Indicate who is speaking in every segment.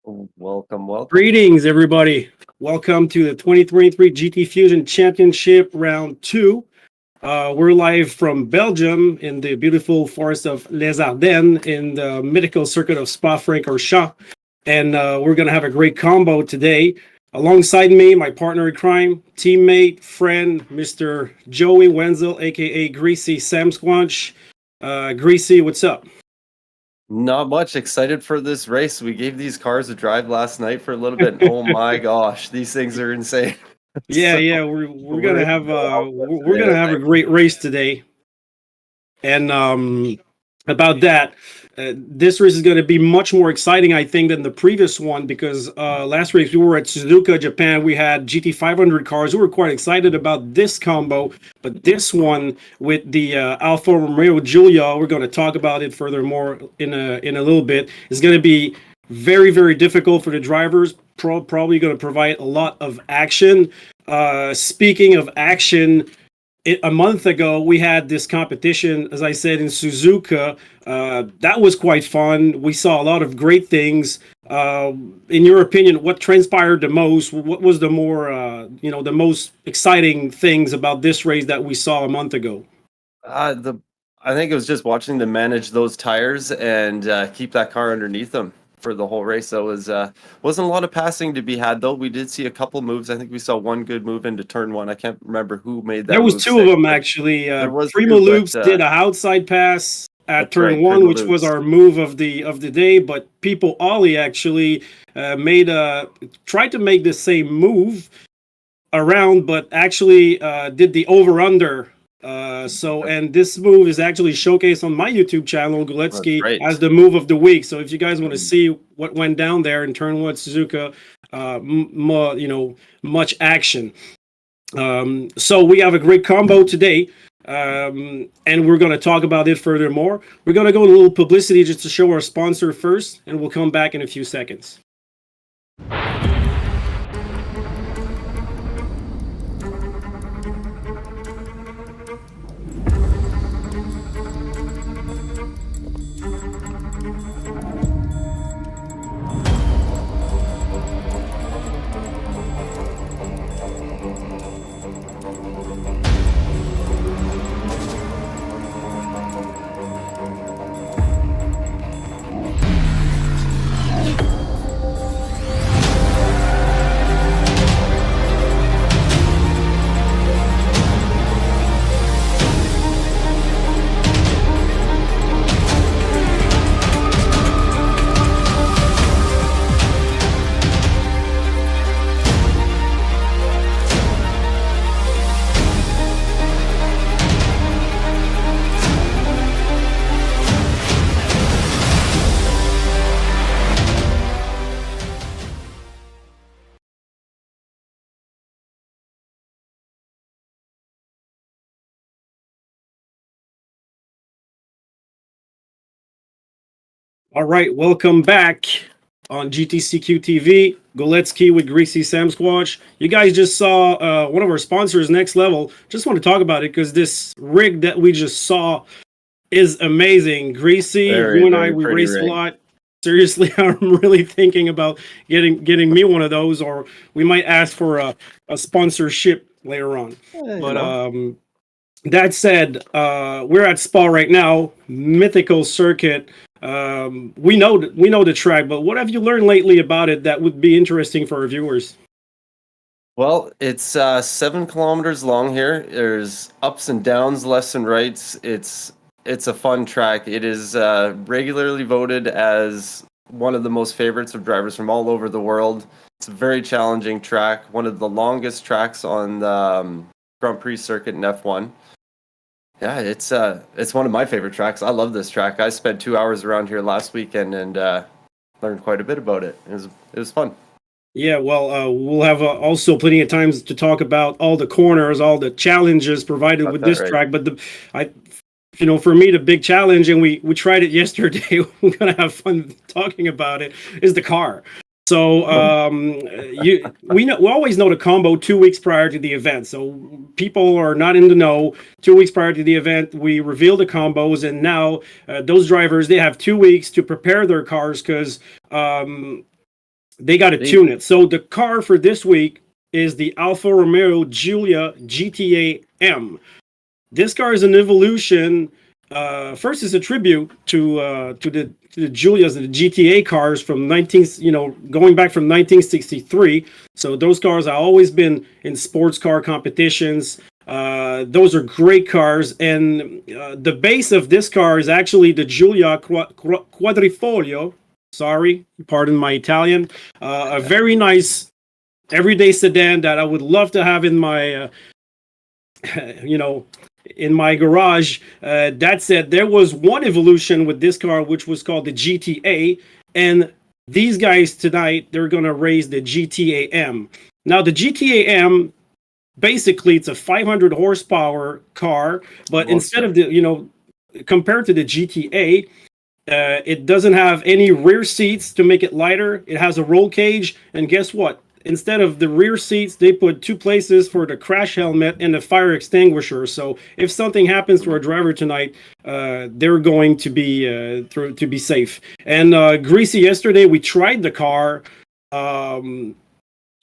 Speaker 1: Welcome, welcome.
Speaker 2: Greetings, everybody. Welcome to the 2023 GT Fusion Championship Round 2. We're live from Belgium in the beautiful forest of Les Ardennes in the mythical circuit of Spa-Francorchamps. And we're going to have a great combo today. Alongside me, my partner in crime, teammate, friend, Mr. Joey Wenzel, a.k.a. Greasy Sam Squanch. Greasy, what's up?
Speaker 1: Not much. Excited for this race. We gave these cars a drive last night for a little bit. Oh my gosh, these things are insane.
Speaker 2: Yeah,
Speaker 1: So,
Speaker 2: yeah, we're gonna have we're
Speaker 1: today,
Speaker 2: gonna have a great race today. And about that, this race is going to be much more exciting, I think, than the previous one because last race we were at Suzuka, Japan. We had GT500 cars. We were quite excited about this combo, but this one with the Alfa Romeo Giulia, we're going to talk about it furthermore in a little bit. Is going to be very, very difficult for the drivers. Probably going to provide a lot of action. Speaking of action, a month ago, we had this competition, as I said, in Suzuka. That was quite fun. We saw a lot of great things. In your opinion, what transpired the most? What was the more, the most exciting things about this race that we saw a month ago?
Speaker 1: I think it was just watching them manage those tires and keep that car underneath them for the whole race. That was wasn't a lot of passing to be had though. We did see a couple moves. I think we saw one good move into turn one. I can't remember who made that.
Speaker 2: There was
Speaker 1: move
Speaker 2: two of them actually. Primo Loops did a outside pass at turn one, which was our move of the day. But People Ollie actually tried to make the same move around, but actually did the over under. And this move is actually showcased on my YouTube channel, Guletsky, as the move of the week. So if you guys want to see what went down there in turn one Suzuka, much action. So we have a great combo today, and we're going to talk about it furthermore. We're going to go a little publicity just to show our sponsor first, and we'll come back in a few seconds. All right, welcome back on GTCQ TV. Goletsky with Greasy Sam Squatch. You guys just saw one of our sponsors, Next Level. Just want to talk about it because this rig that we just saw is amazing. Greasy, you and I, we race a lot. Seriously, I'm really thinking about getting me one of those, or we might ask for a sponsorship later on. That said, we're at Spa right now, mythical circuit. We know the track, but what have you learned lately about it that would be interesting for our viewers?
Speaker 1: Well, it's 7 kilometers long here. There's ups and downs, lefts and rights. It's a fun track. It is regularly voted as one of the most favorites of drivers from all over the world. It's a very challenging track, one of the longest tracks on the Grand Prix circuit in F1. Yeah, it's one of my favorite tracks. I love this track. I spent 2 hours around here last weekend and learned quite a bit about it. It was fun.
Speaker 2: Yeah, well, we'll have also plenty of times to talk about all the corners, all the challenges provided with this track. But for me, the big challenge, and we tried it yesterday. We're gonna have fun talking about it. Is the car. So we always know the combo 2 weeks prior to the event. So people are not in the know. 2 weeks prior to the event, we reveal the combos, and now those drivers, they have 2 weeks to prepare their cars because they got to tune it. So the car for this week is the Alfa Romeo Giulia GTA M. This car is an evolution. First, is a tribute to the Giulias and the GTA cars from going back from 1963. So those cars have always been in sports car competitions. Those are great cars, and the base of this car is actually the Giulia Quadrifoglio. Sorry, pardon my Italian. A very nice everyday sedan that I would love to have in my, in my garage. That said, there was one evolution with this car, which was called the GTA, and these guys tonight, they're going to raise the GTA M. Now, the GTA M, basically, it's a 500 horsepower car, but instead of compared to the GTA, it doesn't have any rear seats to make it lighter. It has a roll cage, and guess what? Instead of the rear seats, they put 2 places for the crash helmet and the fire extinguisher. So if something happens to our driver tonight, they're going to be safe. And Greasy, yesterday we tried the car.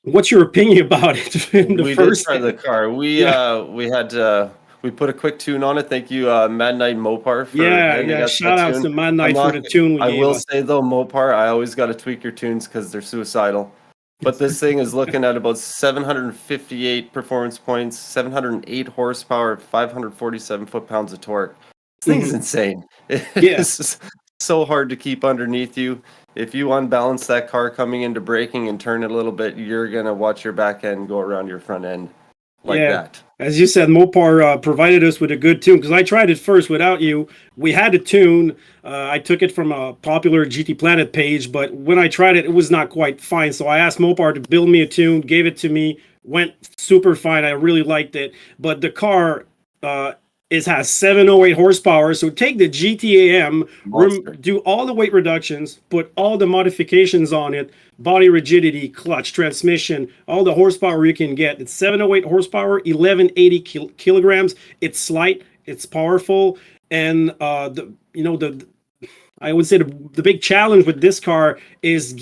Speaker 2: What's your opinion about it?
Speaker 1: We did try the car. We put a quick tune on it. Thank you, Mad Knight Mopar, for handing us
Speaker 2: shout
Speaker 1: that
Speaker 2: outs
Speaker 1: tune.
Speaker 2: to Mad Knight for the tune we
Speaker 1: I
Speaker 2: gave
Speaker 1: will
Speaker 2: us.
Speaker 1: say though, Mopar, I always got to tweak your tunes because they're suicidal. But this thing is looking at about 758 performance points, 708 horsepower, 547 foot-pounds of torque. This thing's insane. It's so hard to keep underneath you. If you unbalance that car coming into braking and turn it a little bit, you're going to watch your back end go around your front end like that.
Speaker 2: As you said, Mopar provided us with a good tune, because I tried it first without you. We had a tune. I took it from a popular GT Planet page, but when I tried it, it was not quite fine. So I asked Mopar to build me a tune, gave it to me, went super fine. I really liked it. But the car has 708 horsepower. So take the GTA-M, do all the weight reductions, put all the modifications on it, body rigidity, clutch, transmission, all the horsepower you can get. It's 708 horsepower, 1180 kilograms. It's light, it's powerful, and I would say the big challenge with this car is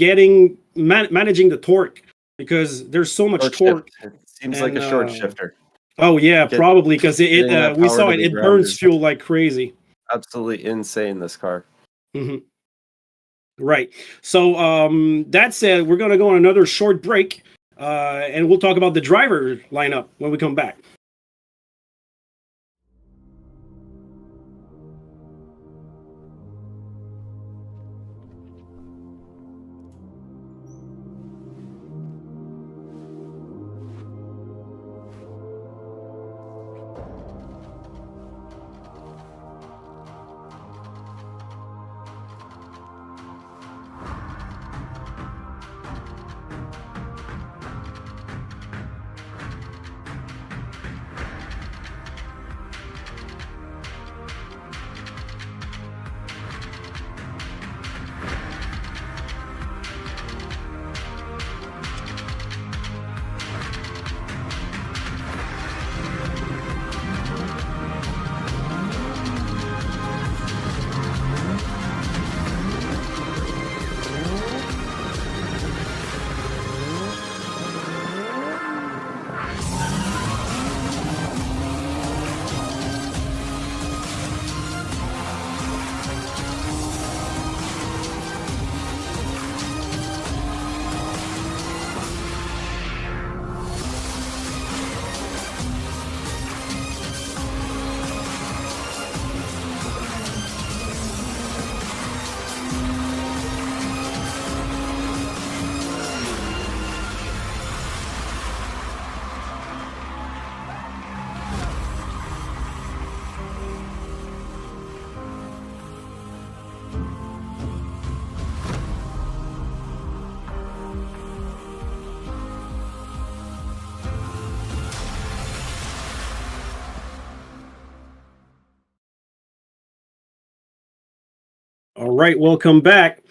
Speaker 2: managing the torque, because there's so much torque.
Speaker 1: It seems like a short shifter.
Speaker 2: Oh yeah, probably, because we saw it burns fuel like crazy.
Speaker 1: Absolutely insane, this car.
Speaker 2: Right. So that said, we're going to go on another short break, and we'll talk about the driver lineup when we come back. All right, welcome back.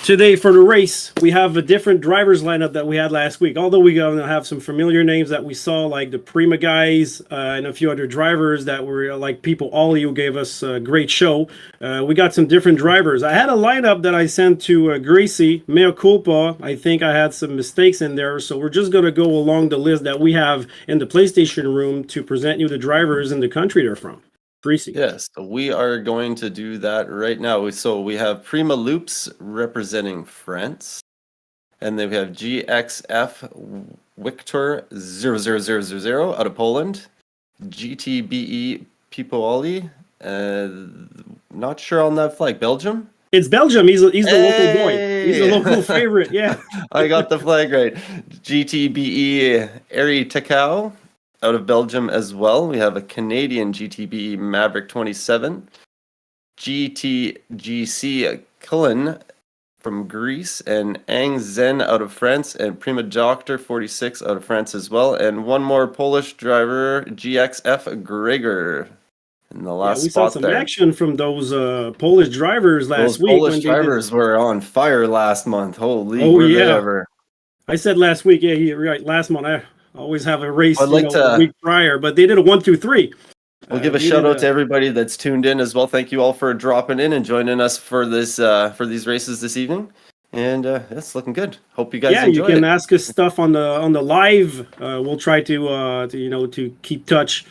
Speaker 2: Today for the race, we have a different drivers lineup that we had last week. Although we're going to have some familiar names that we saw, like the Prima guys and a few other drivers that were like people. Ollie, who gave us a great show. We got some different drivers. I had a lineup that I sent to Gracie. Mea culpa. I think I had some mistakes in there, so we're just going to go along the list that we have in the PlayStation room to present you the drivers in the country they're from. Greasy.
Speaker 1: Yes, we are going to do that right now. So we have Prima Loops representing France, and then we have GXF Wiktor 00000 out of Poland, GTBE Pipoli, not sure on that flag, Belgium?
Speaker 2: It's Belgium. He's the local boy. He's the local favorite. Yeah.
Speaker 1: I got the flag right. GTBE Eri Takao out of Belgium as well. We have a Canadian GTBE Maverick 27, GTGC Cullen from Greece, and Ang Zen out of France, and Prima Doctor 46 out of France as well, and one more Polish driver, GXF Gregor. In the last
Speaker 2: we
Speaker 1: spot
Speaker 2: saw some
Speaker 1: there.
Speaker 2: action from those Polish drivers last week.
Speaker 1: Those Polish drivers were on fire last month. Holy, were they ever.
Speaker 2: I said last week, yeah, you're right. Last month, I always have a race
Speaker 1: a
Speaker 2: week prior, but they did a 1, 2, 3.
Speaker 1: We'll give a shout out to everybody that's tuned in as well. Thank you all for dropping in and joining us for this for these races this evening. And it's looking good. Hope you guys enjoy it.
Speaker 2: Yeah, you can ask us stuff on the live. We'll try to keep touch.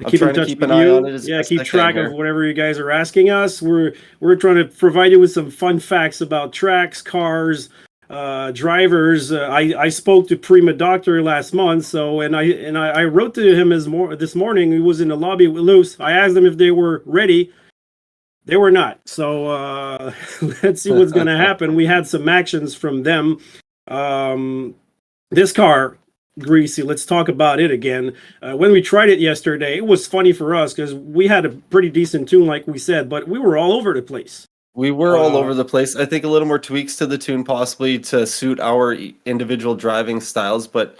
Speaker 2: Keep in touch with you. Keep track of whatever you guys are asking us. We're trying to provide you with some fun facts about tracks, cars, drivers. I spoke to Prima Doctor last month, and I wrote to him this morning. He was in the lobby with Luce. I asked them if they were ready. They were not. So let's see what's going to happen. We had some actions from them. This car, Greasy, let's talk about it again. When we tried it yesterday, it was funny for us because we had a pretty decent tune, like we said, but we were all over the place.
Speaker 1: We were all over the place. I think a little more tweaks to the tune possibly to suit our individual driving styles, but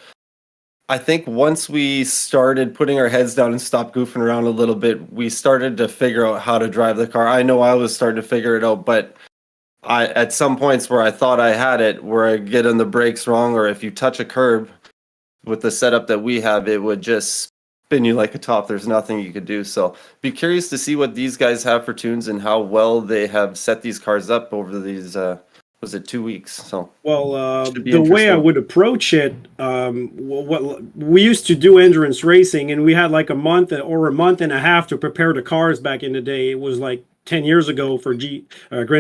Speaker 1: I think once we started putting our heads down and stopped goofing around a little bit, we started to figure out how to drive the car. I know I was starting to figure it out, but at some points where I thought I had it, where I get on the brakes wrong, or if you touch a curb with the setup that we have, it would just spin you like a top. There's nothing you could do. So be curious to see what these guys have for tunes and how well they have set these cars up over these, was it 2 weeks? So
Speaker 2: the way I would approach it, what we used to do endurance racing, and we had like a month or a month and a half to prepare the cars back in the day. It was like 10 years ago for Gran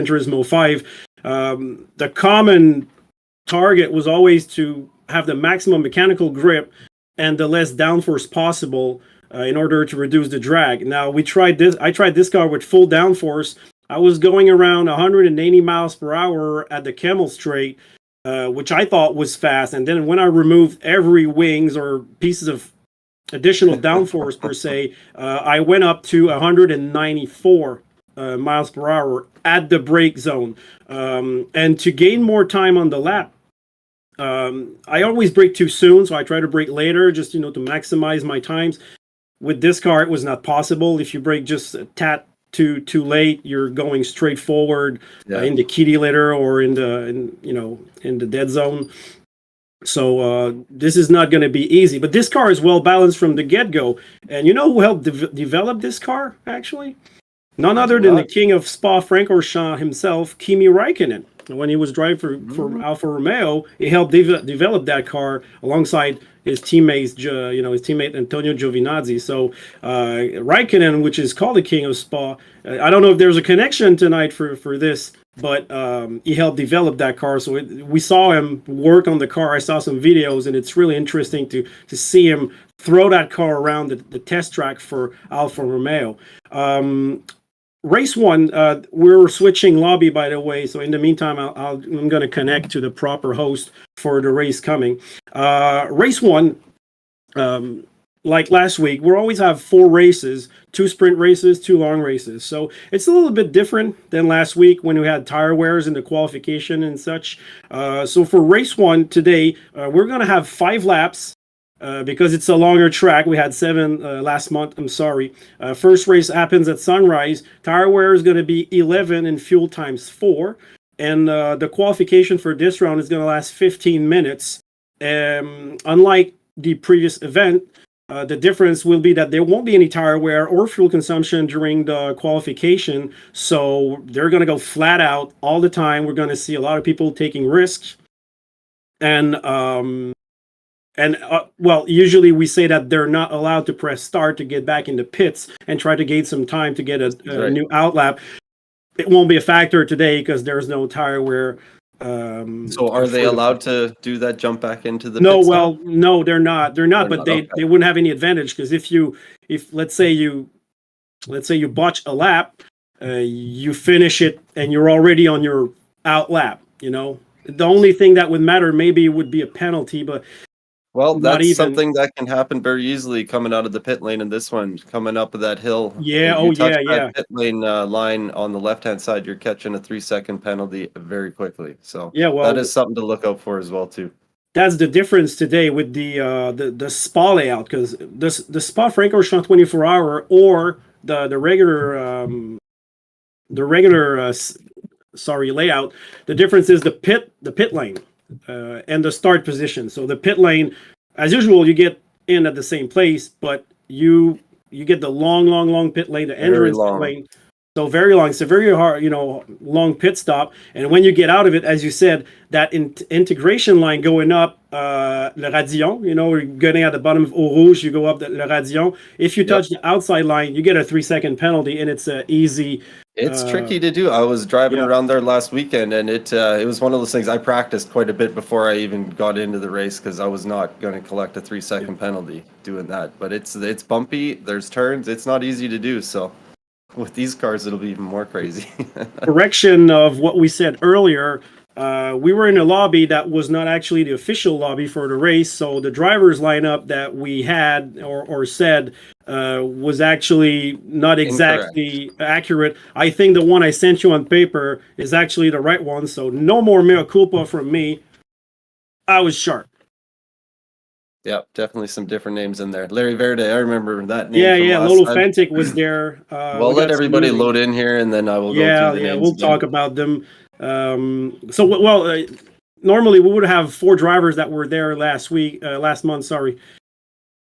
Speaker 2: Turismo 5. The common target was always to have the maximum mechanical grip and the less downforce possible in order to reduce the drag. Now I tried this car with full downforce. I was going around 180 miles per hour at the Camel Straight, which I thought was fast. And then when I removed every wings or pieces of additional downforce per se, I went up to 194 miles per hour at the brake zone. And to gain more time on the lap, I always brake too soon, so I try to brake later just to maximize my times. With this car, it was not possible. If you brake just a tad too late, you're going straight forward in the kitty litter or in the dead zone. So this is not going to be easy. But this car is well balanced from the get-go. And you know who helped develop this car, actually? None other than the king of Spa-Francorchamps himself, Kimi Räikkönen. When he was driving for Alfa Romeo, he helped develop that car alongside his teammates, his teammate Antonio Giovinazzi. So Räikkönen, which is called the king of Spa, I don't know if there's a connection tonight for this, but he helped develop that car. So we saw him work on the car. I saw some videos, and it's really interesting to see him throw that car around the test track for Alfa Romeo. Race 1, we're switching lobby, by the way. So in the meantime, I'm going to connect to the proper host for the race coming. Race 1, like last week, we'll always have 4 races, 2 sprint races, 2 long races. So it's a little bit different than last week when we had tire wears in the qualification and such. So for race 1 today, we're going to have 5 laps. Because it's a longer track. We had 7 last month. I'm sorry. First race happens at sunrise. Tire wear is going to be 11 and fuel times 4. and the qualification for this round is going to last 15 minutes. Unlike the previous event, the difference will be that there won't be any tire wear or fuel consumption during the qualification. So they're going to go flat out all the time. We're going to see a lot of people taking risks. And well, usually we say that they're not allowed to press start to get back into pits and try to gain some time to get a new outlap. It won't be a factor today because there's no tire wear.
Speaker 1: So are they allowed to do that jump back into the
Speaker 2: no
Speaker 1: pit
Speaker 2: well
Speaker 1: stop?
Speaker 2: no they're not but
Speaker 1: not,
Speaker 2: they
Speaker 1: okay.
Speaker 2: they wouldn't have any advantage because if let's say you botch a lap, you finish it and you're already on your out lap, the only thing that would matter maybe would be a penalty, but
Speaker 1: Well,
Speaker 2: not
Speaker 1: that's
Speaker 2: even.
Speaker 1: something that can happen very easily coming out of the pit lane in this one, coming up that hill.
Speaker 2: Yeah,
Speaker 1: If you touch
Speaker 2: yeah.
Speaker 1: that pit lane line on the left-hand side, you're catching a 3-second penalty very quickly. So
Speaker 2: Yeah, well,
Speaker 1: that is something to look out for as well, too.
Speaker 2: that's the difference today with the spa layout, because the spa Francorchamps 24-hour or the regular layout. The difference is the pit lane and the start position. So the pit lane, as usual, you get in at the same place, but you get the long pit lane, the endurance pit lane. So very long. It's a very hard, long pit stop. And when you get out of it, as you said, that integration line going up, Le Radillon, you're getting at the bottom of Eau Rouge, you go up Le Radillon. If you touch the outside line, you get a 3-second penalty, and it's easy.
Speaker 1: It's tricky to do. I was driving around there last weekend, and it was one of those things I practiced quite a bit before I even got into the race because I was not going to collect a 3-second penalty doing that. But it's bumpy. There's turns. It's not easy to do. So with these cars, it'll be even more crazy.
Speaker 2: Correction of what we said earlier. We were in a lobby that was not actually the official lobby for the race. So the drivers lineup that we had or said was actually not exactly accurate. I think the one I sent you on paper is actually the right one. So no more mea culpa from me. I was sharp.
Speaker 1: Yeah, definitely some different names in there. Larry Verde, I remember that name.
Speaker 2: Yeah. Lolo Fentic was there.
Speaker 1: We'll let everybody load in here, and then I will go through the names.
Speaker 2: We'll talk about them. Normally we would have 4 drivers that were there last month. Sorry,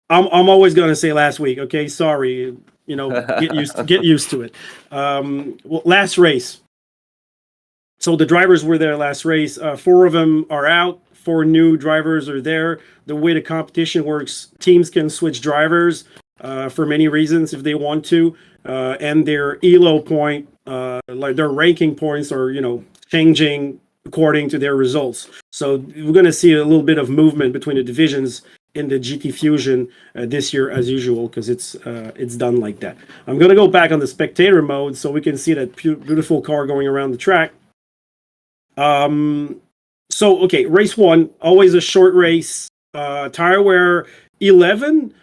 Speaker 2: I'm always going to say last week. Okay, sorry. Get used to it. Last race. So the drivers were there last race. 4 of them are out. 4 new drivers are there. The way the competition works, teams can switch drivers for many reasons if they want to, and their ELO point, like their ranking points, are changing according to their results. So we're going to see a little bit of movement between the divisions in the GT Fusion this year, as usual, because it's done like that. I'm going to go back on the spectator mode so we can see that beautiful car going around the track. So, okay, race 1, always a short race. Tire wear 11,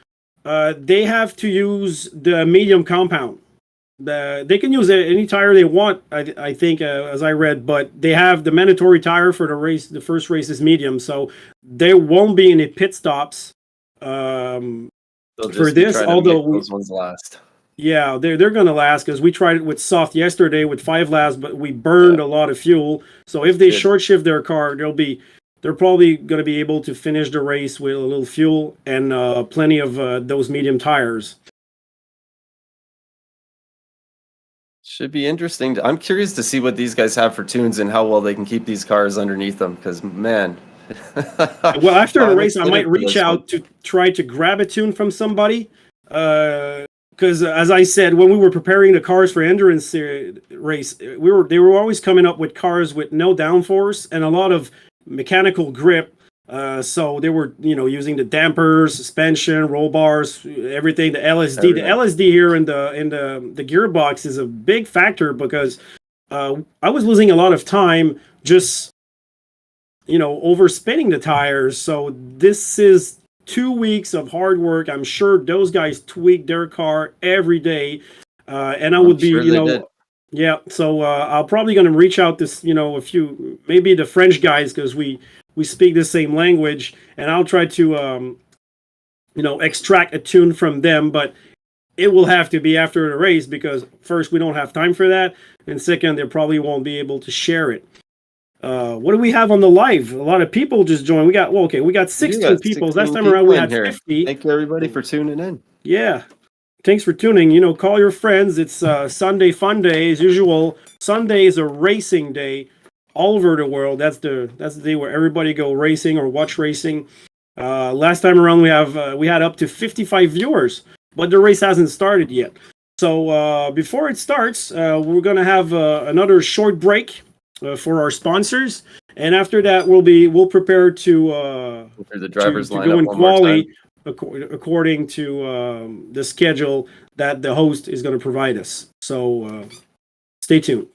Speaker 2: they have to use the medium compound. They can use any tire they want, I think, as I read, but they have the mandatory tire for the race. The first race is medium, so there won't be any pit stops for this, although
Speaker 1: those ones last.
Speaker 2: Yeah, they're going to last because we tried it with soft yesterday with 5 laps, but we burned a lot of fuel. So if they short shift their car, they're probably going to be able to finish the race with a little fuel and plenty of those medium tires.
Speaker 1: Should be interesting. I'm curious to see what these guys have for tunes and how well they can keep these cars underneath them. Because man,
Speaker 2: well, after the race, I might reach out to try to grab a tune from somebody. Because as I said, when we were preparing the cars for endurance race, they were always coming up with cars with no downforce and a lot of mechanical grip. So they were, using the dampers, suspension, roll bars, everything. The LSD, the LSD here in the gearbox is a big factor because I was losing a lot of time just, overspinning the tires. So this is 2 weeks of hard work. I'm sure those guys tweak their car every day, and I would be, yeah. So I'm probably going to reach out to, a few, maybe the French guys, because we speak the same language, and I'll try to, extract a tune from them. But it will have to be after the race because first, we don't have time for that, and second, they probably won't be able to share it. What do we have on the live? A lot of people just joined. We got 16 people. Last
Speaker 1: 16
Speaker 2: time around we
Speaker 1: in
Speaker 2: had
Speaker 1: here.
Speaker 2: 50.
Speaker 1: Thank you everybody for tuning in.
Speaker 2: Yeah. Thanks for tuning. You know, call your friends. It's Sunday fun day as usual. Sunday is a racing day all over the world. That's the day where everybody go racing or watch racing. Last time around we had up to 55 viewers, but the race hasn't started yet. So before it starts, we're gonna have another short break for our sponsors, and after that we'll prepare to
Speaker 1: the drivers
Speaker 2: to
Speaker 1: line
Speaker 2: go
Speaker 1: up
Speaker 2: in
Speaker 1: one more
Speaker 2: quali
Speaker 1: time.
Speaker 2: according to the schedule that the host is going to provide us. So stay tuned.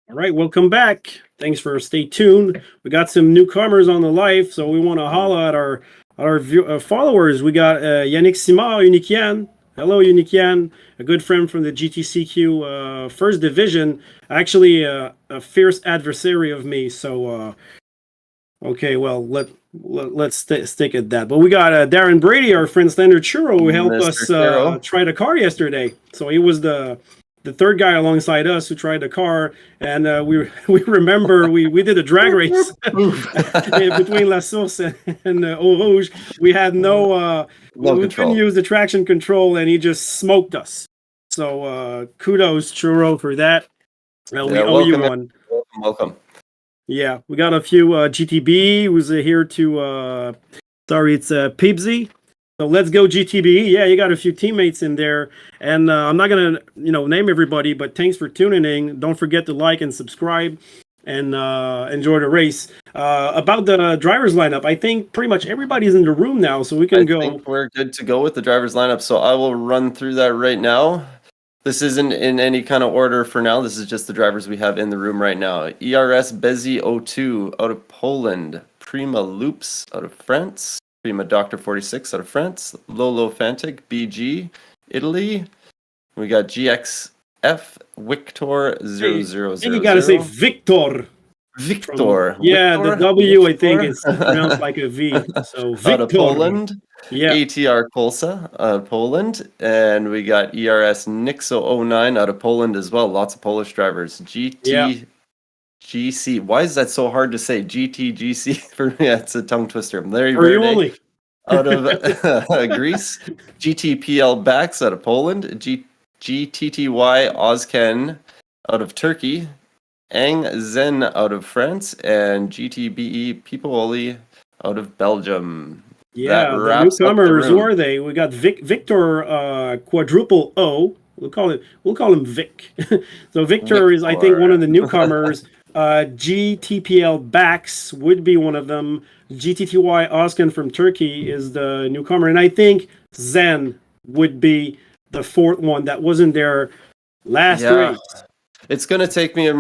Speaker 2: All right, welcome back. Thanks for stay tuned. We got some newcomers on the live, so we want to holla at our followers. We got Yannick Simard, Unikian. Hello, Unikian, a good friend from the GTCQ First Division. Actually, a fierce adversary of me. So, okay, well let's stick at that. But we got Darren Brady, our friend Standard Churro, who helped us try the car yesterday. So he was the third guy alongside us who tried the car, and we remember we did a drag race between La Source and Eau Rouge. We had we couldn't use the traction control, and he just smoked us. So kudos, Churro, for that. We owe you one.
Speaker 1: Welcome.
Speaker 2: Yeah, we got a few GTB who's here to. Sorry, it's Pibsy. So let's go GTB. Yeah, you got a few teammates in there, and I'm not gonna name everybody, but thanks for tuning in. Don't forget to like and subscribe, and enjoy the race. About the drivers lineup, I think pretty much everybody's in the room now, so we can go.
Speaker 1: I think we're good to go with the drivers lineup. So I will run through that right now. This isn't in any kind of order for now. This is just the drivers we have in the room right now. ERS Bezi 02 out of Poland. Prima Loops out of France. Prima Doctor 46 out of France. Lolo Fantic BG Italy. We got GXF Victor 0000.
Speaker 2: And you gotta say Victor.
Speaker 1: Victor.
Speaker 2: The W I think is pronounced like a V. So Victor.
Speaker 1: Out of Poland.
Speaker 2: Yeah,
Speaker 1: ATR Kolsa out of Poland, and we got ERS Nixo 09 out of Poland as well. Lots of Polish drivers.
Speaker 2: yeah.
Speaker 1: GTGC. Why is that so hard to say? GTGC for me, it's a tongue twister. Larry
Speaker 2: For you
Speaker 1: Verde
Speaker 2: only.
Speaker 1: out of Greece. GTPL Bax out of Poland. GTTY Ozken out of Turkey. Ang Zen out of France, and GTBE Pipoli out of Belgium. That
Speaker 2: Yeah, the
Speaker 1: wraps up the
Speaker 2: newcomers. Who
Speaker 1: room.
Speaker 2: are they? We got Victor quadruple O. We'll call him Vic. So Victor is, I think, one
Speaker 1: Victor.
Speaker 2: of the newcomers. GTPL Bax would be one of them. GTTY Oskan from Turkey is the newcomer, and I think Zen would be the fourth one that wasn't there last
Speaker 1: Yeah,
Speaker 2: race.
Speaker 1: it's going to take me a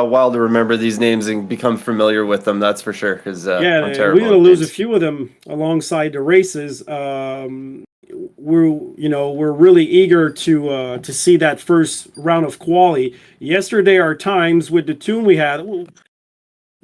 Speaker 1: while to remember these names and become familiar with them, that's for sure, because
Speaker 2: Yeah,
Speaker 1: I'm
Speaker 2: and we're
Speaker 1: terrible
Speaker 2: gonna
Speaker 1: at
Speaker 2: lose a
Speaker 1: names.
Speaker 2: few of them alongside the races. We're really eager to see that first round of quali. Yesterday, our times with the tune we had,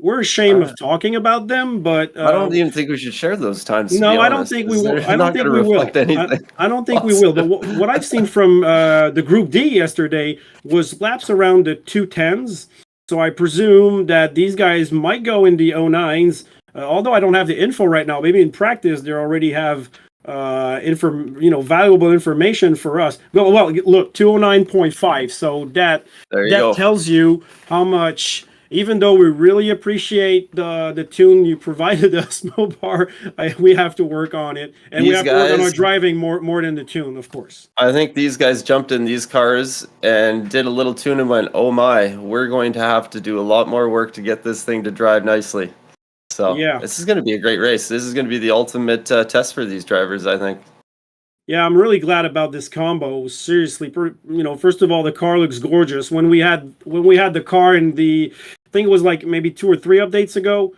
Speaker 2: we're ashamed
Speaker 1: Uh,
Speaker 2: of talking about them, but
Speaker 1: I don't even think we should share those times, to be
Speaker 2: no, I don't
Speaker 1: honest,
Speaker 2: think we
Speaker 1: because
Speaker 2: will.
Speaker 1: they're
Speaker 2: I don't
Speaker 1: not going
Speaker 2: think
Speaker 1: to
Speaker 2: we
Speaker 1: reflect
Speaker 2: will. I,
Speaker 1: anything
Speaker 2: I don't think we will. But
Speaker 1: positive.
Speaker 2: what I've seen from the Group D yesterday was laps around the 210s. So I presume that these guys might go in the 09s. Although I don't have the info right now, maybe in practice they already have valuable information for us. Well, look, 209.5. So
Speaker 1: There you
Speaker 2: that
Speaker 1: go.
Speaker 2: tells you how much. Even though we really appreciate the tune you provided us, Mopar, we have to work on it, and we
Speaker 1: These
Speaker 2: have to work on our
Speaker 1: guys,
Speaker 2: driving more than the tune, of course.
Speaker 1: I think these guys jumped in these cars and did a little tune and went, "Oh my, we're going to have to do a lot more work to get this thing to drive nicely." So
Speaker 2: Yeah,
Speaker 1: this is going to be a great race. This is going to be the ultimate test for these drivers, I think.
Speaker 2: yeah, I'm really glad about this combo. Seriously, first of all, the car looks gorgeous. When we had the car in the, I think it was like maybe 2 or 3 updates ago.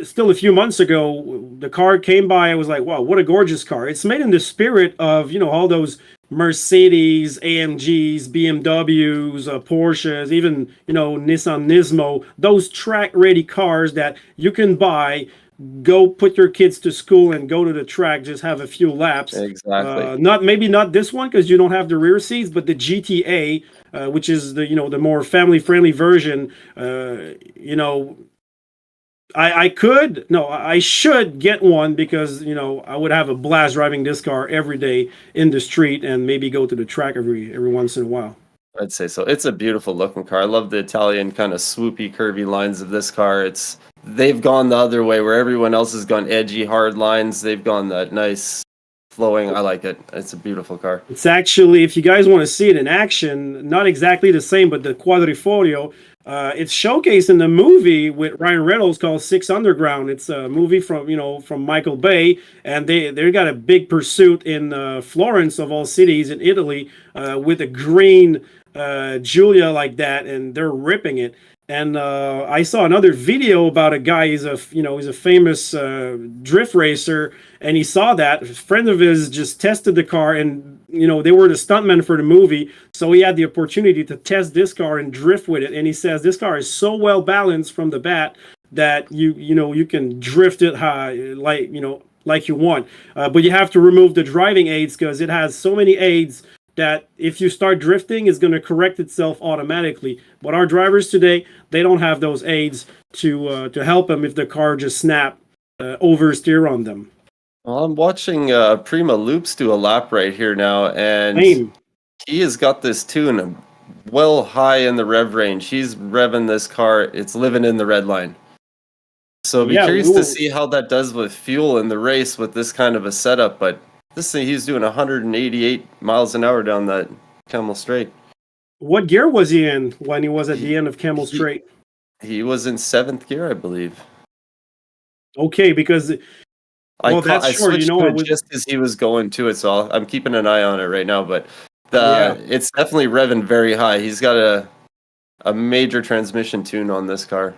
Speaker 2: Still a few months ago, the car came by. I was like, wow, what a gorgeous car! It's made in the spirit of all those Mercedes, AMGs, BMWs, Porsches, even Nissan Nismo. Those track-ready cars that you can buy, go put your kids to school and go to the track, just have a few laps.
Speaker 1: Exactly.
Speaker 2: Not this one because you don't have the rear seats, but the GTA, which is the more family friendly version. I could no, I should get one because I would have a blast driving this car every day in the street and maybe go to the track every once in a while.
Speaker 1: I'd say so. It's a beautiful looking car. I love the Italian kind of swoopy, curvy lines of this car. They've gone the other way where everyone else has gone edgy, hard lines. They've gone that nice flowing. I like it. It's a beautiful car.
Speaker 2: It's actually, if you guys want to see it in action, not exactly the same, but the Quadrifoglio, it's showcased in the movie with Ryan Reynolds called Six Underground. It's a movie from Michael Bay, and they got a big pursuit in Florence of all cities in Italy with a green Giulia like that, and they're ripping it. And I saw another video about a guy. He's a famous drift racer, and he saw that a friend of his just tested the car, and they were the stuntmen for the movie, so he had the opportunity to test this car and drift with it. And he says this car is so well balanced from the bat that you can drift it high like you want, but you have to remove the driving aids because it has so many aids that if you start drifting, it's going to correct itself automatically. But our drivers today, they don't have those aids to help them if the car just snap oversteer on them.
Speaker 1: Well, I'm watching Prima Loops do a lap right here now, and
Speaker 2: Same.
Speaker 1: he has got this tune well high in the rev range. He's revving this car. It's living in the red line. So be
Speaker 2: Yeah, we
Speaker 1: curious to
Speaker 2: will.
Speaker 1: see how that does with fuel in the race with this kind of a setup. But this thing, he's doing 188 miles an hour down that Camel Straight.
Speaker 2: What gear was he in when he was at
Speaker 1: He,
Speaker 2: the end of Camel
Speaker 1: he,
Speaker 2: Straight?
Speaker 1: he was in seventh gear, I believe.
Speaker 2: Okay, because that's
Speaker 1: I
Speaker 2: short.
Speaker 1: switched to
Speaker 2: I
Speaker 1: it
Speaker 2: was.
Speaker 1: just as he was going to it, so I'm keeping an eye on it right now. But
Speaker 2: Yeah.
Speaker 1: it's definitely revving very high. He's got a major transmission tune on this car.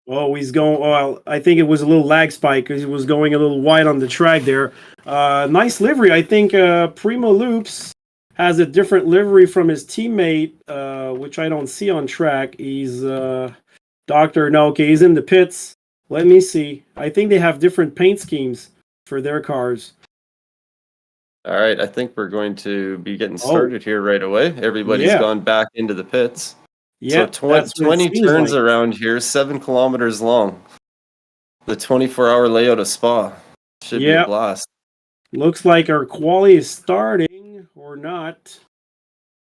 Speaker 2: Oh, he's going. Well, I think it was a little lag spike because he was going a little wide on the track there. Nice livery. I think Primo Loops has a different livery from his teammate, which I don't see on track. He's Doctor. No, okay, he's in the pits. Let me see. I think they have different paint schemes. for their cars.
Speaker 1: All right, I think we're going to be getting
Speaker 2: Oh,
Speaker 1: started here right away. Everybody's
Speaker 2: yeah.
Speaker 1: gone back into the pits. So
Speaker 2: Yeah, that's what it
Speaker 1: 20
Speaker 2: seems
Speaker 1: turns
Speaker 2: like.
Speaker 1: around here, 7 kilometers long. The 24-hour layout of Spa should be a
Speaker 2: Yeah,
Speaker 1: blast.
Speaker 2: looks like our quali is starting or not.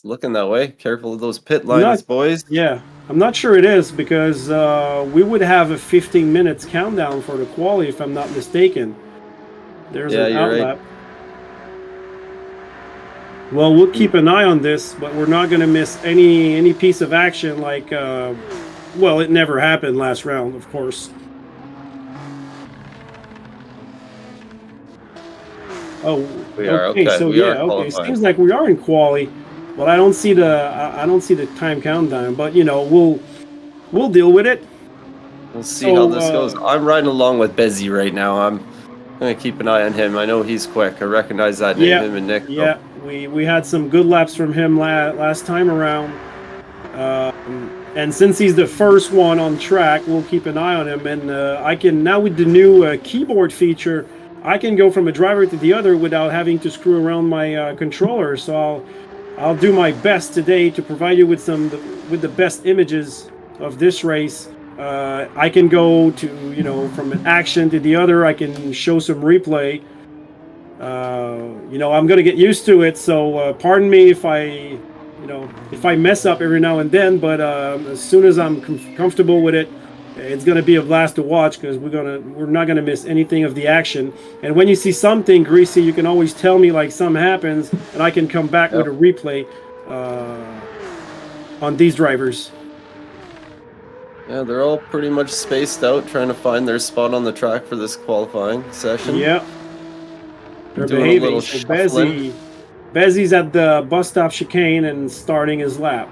Speaker 1: Looking that way. Careful of those pit
Speaker 2: I'm not.
Speaker 1: lines, boys.
Speaker 2: Yeah, I'm not sure it is because we would have a 15 minutes countdown for the quali if I'm not mistaken. There's
Speaker 1: Yeah,
Speaker 2: an
Speaker 1: you're right.
Speaker 2: outlap. Well, we'll keep an eye on this, but we're not going to miss any piece of action. Like, well, it never happened last round, of course. Oh,
Speaker 1: We are
Speaker 2: okay.
Speaker 1: okay.
Speaker 2: So
Speaker 1: We are
Speaker 2: yeah, okay.
Speaker 1: qualifying.
Speaker 2: Seems like we are in quali, but I don't see the time countdown. But you know, we'll deal with it.
Speaker 1: We'll see how this goes.
Speaker 2: So
Speaker 1: I'm riding along with Bezzy right now. I'm gonna keep an eye on him. I know he's quick. I recognize that name,
Speaker 2: yeah,
Speaker 1: him and Nick.
Speaker 2: yeah. We had some good laps from him last time around. And since he's the first one on track, we'll keep an eye on him. And I can now with the new keyboard feature, I can go from a driver to the other without having to screw around my controller. So I'll do my best today to provide you with the best images of this race. I can go to from an action to the other. I can show some replay. I'm gonna get used to it. So pardon me if I mess up every now and then, but as soon as I'm comfortable with it, it's gonna be a blast to watch because we're not gonna miss anything of the action. And when you see something greasy, you can always tell me like something happens, and I can come back with a replay on these drivers.
Speaker 1: Yeah, they're all pretty much spaced out, trying to find their spot on the track for this qualifying session.
Speaker 2: Yeah, they're
Speaker 1: Doing a
Speaker 2: behaving.
Speaker 1: little
Speaker 2: So
Speaker 1: shuffling.
Speaker 2: Bezzy's at the bus stop chicane and starting his lap.